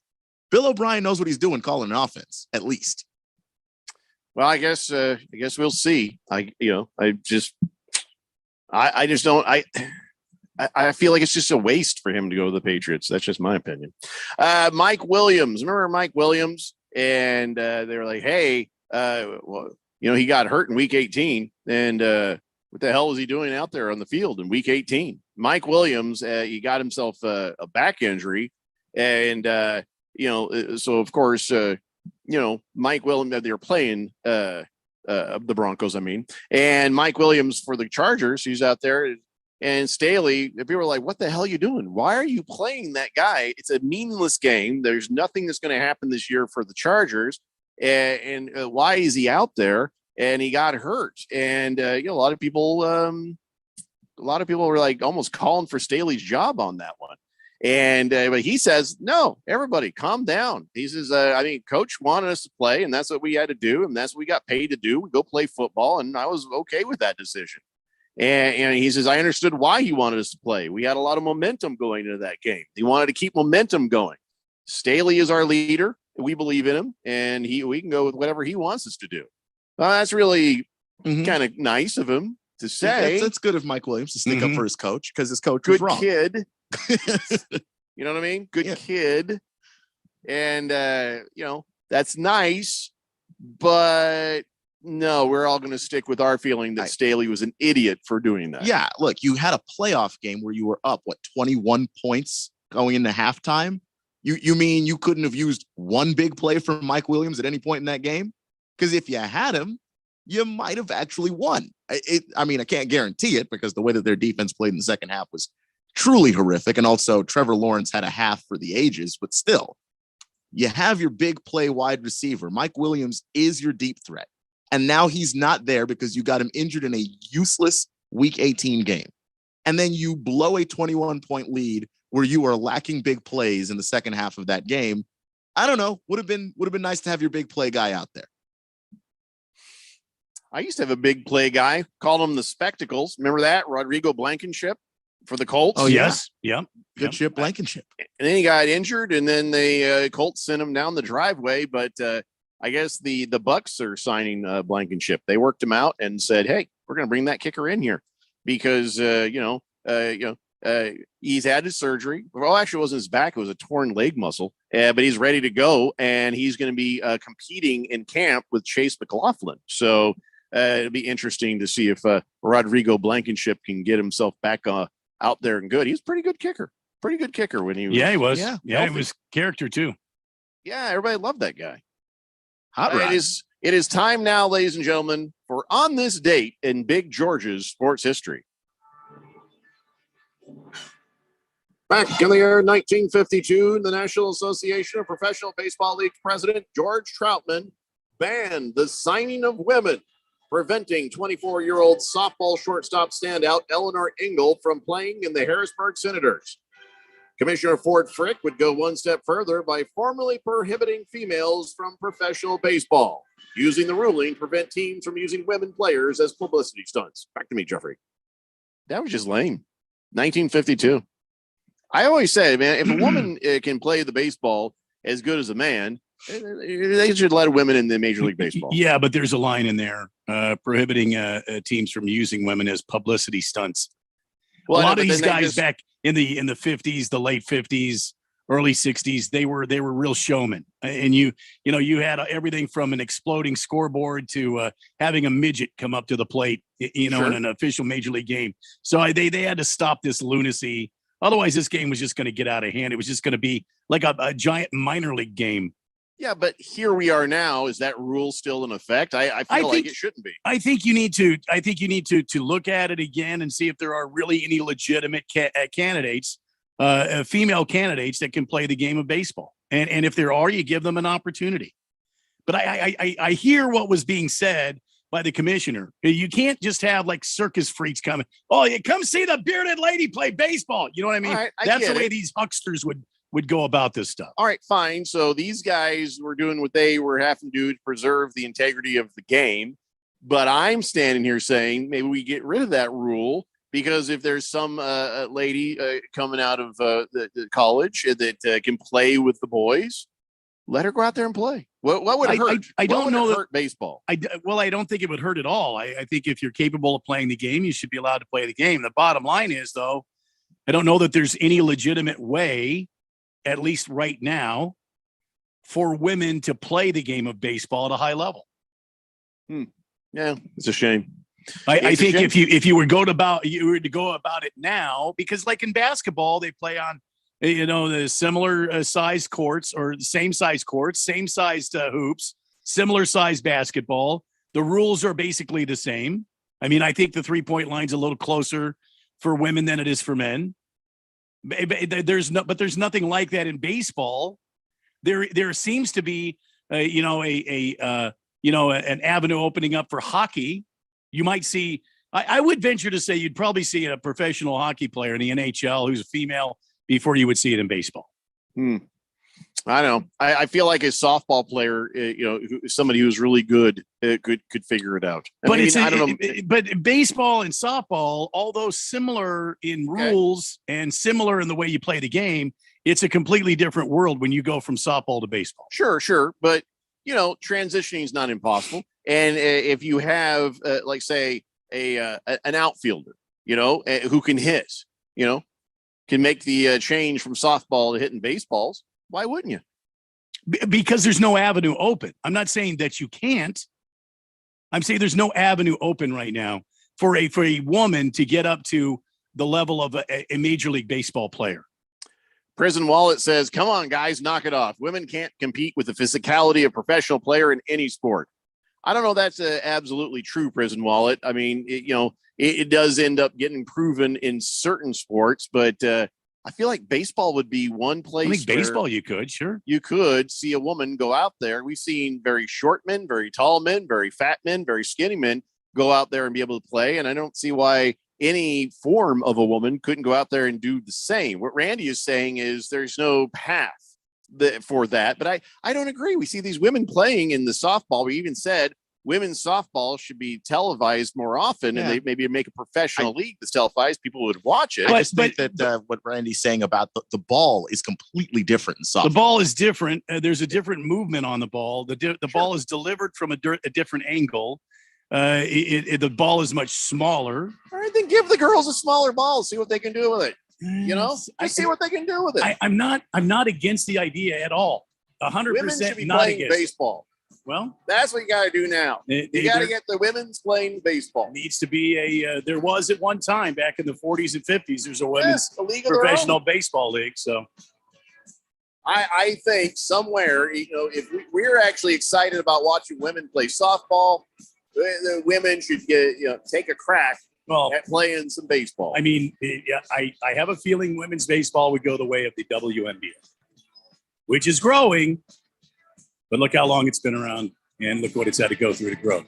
Bill O'Brien knows what he's doing calling an offense, at least. Well, I guess we'll see. I just don't. I feel like it's just a waste for him to go to the Patriots. That's just my opinion. Mike Williams, remember Mike Williams? And they were like, "Hey, well, you know, he got hurt in Week 18, and what the hell was he doing out there on the field in Week 18?" Mike Williams, he got himself a back injury, and you know, so of course, you know, Mike Williams, they were playing the Broncos, I mean, and Mike Williams for the Chargers, he's out there, and Staley, people were like, "What the hell are you doing? Why are you playing that guy? It's a meaningless game. There's nothing that's going to happen this year for the Chargers, and why is he out there?" And he got hurt, and you know, a lot of people were like almost calling for Staley's job on that one. And but he says, "No, everybody calm down." He says, I mean, coach wanted us to play, and that's what we had to do, and that's what we got paid to do. We go play football, and I was okay with that decision. And he says, I understood why he wanted us to play. We had a lot of momentum going into that game. He wanted to keep momentum going. Staley is our leader. We believe in him, and we can go with whatever he wants us to do. That's really kind of nice of him to say. That's good of Mike Williams to stick up for his coach, because his coach was wrong. Kid. You know what I mean? Good Yeah. kid. And, that's nice. But no, we're all going to stick with our feeling that Staley was an idiot for doing that. Yeah, look, you had a playoff game where you were up 21 points going into halftime. You mean you couldn't have used one big play from Mike Williams at any point in that game? Because if you had him, you might have actually won. I mean, I can't guarantee it because the way that their defense played in the second half was truly horrific. And also Trevor Lawrence had a half for the ages, but still, you have your big play wide receiver. Mike Williams is your deep threat. And now he's not there because you got him injured in a useless week 18 game. And then you blow a 21-point lead where you are lacking big plays in the second half of that game. I don't know. Would have been nice to have your big play guy out there. I used to have a big play guy, called him the Spectacles. Remember that? Rodrigo Blankenship for the Colts. Oh, yes. Yeah. Good ship, Blankenship. And then he got injured, and then the Colts sent him down the driveway. But I guess the Bucks are signing Blankenship. They worked him out and said, "Hey, we're going to bring that kicker in here because he's had his surgery. Well, actually, it wasn't his back; it was a torn leg muscle. But he's ready to go, and he's going to be competing in camp with Chase McLaughlin. So it'll be interesting to see if Rodrigo Blankenship can get himself back out there and good. He's a pretty good kicker when he was. Yeah, he was. Yeah, it was character too. Yeah, everybody loved that guy. Hot rod. It is time now, ladies and gentlemen, for On This Date in Big George's sports history. Back in the year 1952, the National Association of Professional Baseball League president George Troutman banned the signing of women, preventing 24-year-old softball shortstop standout Eleanor Engel from playing in the Harrisburg Senators. Commissioner Ford Frick would go one step further by formally prohibiting females from professional baseball, using the ruling to prevent teams from using women players as publicity stunts. Back to me, Jeffrey. That was just lame. 1952. I always say, man, if a woman can play the baseball as good as a man, they should let women in the Major League Baseball. Yeah, but there's a line in there prohibiting teams from using women as publicity stunts. Well, a lot of these guys back in the 50s, the late 50s, early 60s, they were real showmen. And you had everything from an exploding scoreboard to having a midget come up to the plate, in an official Major League game. So they had to stop this lunacy. Otherwise, this game was just going to get out of hand. It was just going to be like a giant minor league game. Yeah, but here we are now. Is that rule still in effect? I feel like it shouldn't be. I think you need to look at it again and see if there are really any legitimate candidates, female candidates that can play the game of baseball. And if there are, you give them an opportunity. But I hear what was being said by the commissioner. You can't just have like circus freaks coming. Oh, you come see the bearded lady play baseball. You know what I mean? Right, That's the way these hucksters would go about this stuff. All right, fine. So these guys were doing what they were having to do to preserve the integrity of the game. But I'm standing here saying maybe we get rid of that rule because if there's some lady coming out of the college that can play with the boys, let her go out there and play. What would hurt? I don't know that hurt baseball. I don't think it would hurt at all. I think if you're capable of playing the game, you should be allowed to play the game. The bottom line is, though, I don't know that there's any legitimate way, at least right now, for women to play the game of baseball at a high level. Yeah, it's a shame. I think if you were to go about it now, because like in basketball, they play on the similar size courts or the same size courts, same sized hoops, similar size basketball. The rules are basically the same. I mean, I think the 3-point line's a little closer for women than it is for men. There's nothing like that in baseball. There seems to be an avenue opening up for hockey. You might see. I would venture to say you'd probably see a professional hockey player in the NHL who's a female before you would see it in baseball. I don't know. I feel like a softball player, somebody who's really good could figure it out. But I don't know. But baseball and softball, although similar in rules and similar in the way you play the game, it's a completely different world when you go from softball to baseball. Sure. But, transitioning is not impossible. And if you have, like, say, an outfielder, who can hit, can make the change from softball to hitting baseballs, why wouldn't you? Because there's no avenue open. I'm not saying that you can't. I'm saying there's no avenue open right now for a woman to get up to the level of a Major League Baseball player. Prison Wallet says, come on, guys, knock it off. Women can't compete with the physicality of a professional player in any sport. I don't know. That's absolutely true, Prison Wallet. I mean, it does end up getting proven in certain sports, but I feel like baseball would be one place. I think baseball, you could, sure. You could see a woman go out there. We've seen very short men, very tall men, very fat men, very skinny men go out there and be able to play. And I don't see why any form of a woman couldn't go out there and do the same. What Randy is saying is there's no path for that. But I don't agree. We see these women playing in the softball. We even said women's softball should be televised more often, and they maybe make a professional league that's televised. People would watch it. I just think that what Randy's saying about the ball is completely different in softball. The ball is different. There's a different movement on the ball. The ball is delivered from a different angle. The ball is much smaller. All right, then give the girls a smaller ball. See what they can do with it. Just see what they can do with it. I'm not against the idea at all. 100% Women should be not playing against baseball. Well, that's what you got to do now. You got to get the women's playing baseball. Needs to be there was at one time back in the 40s and 50s. There's a women's a league of their professional own. baseball league. So I think somewhere, if we're actually excited about watching women play softball, the women should take a crack at playing some baseball. I mean, I have a feeling women's baseball would go the way of the WNBA, which is growing. But look how long it's been around, and look what it's had to go through to grow.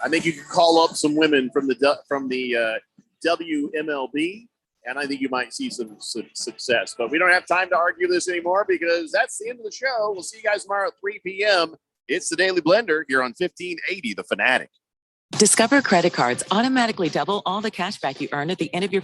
I think you could call up some women from the WMLB, and I think you might see some success. But we don't have time to argue this anymore because that's the end of the show. We'll see you guys tomorrow at 3 p.m. It's the Daily Blender here on 1580 The Fanatic. Discover credit cards automatically double all the cash back you earn at the end of your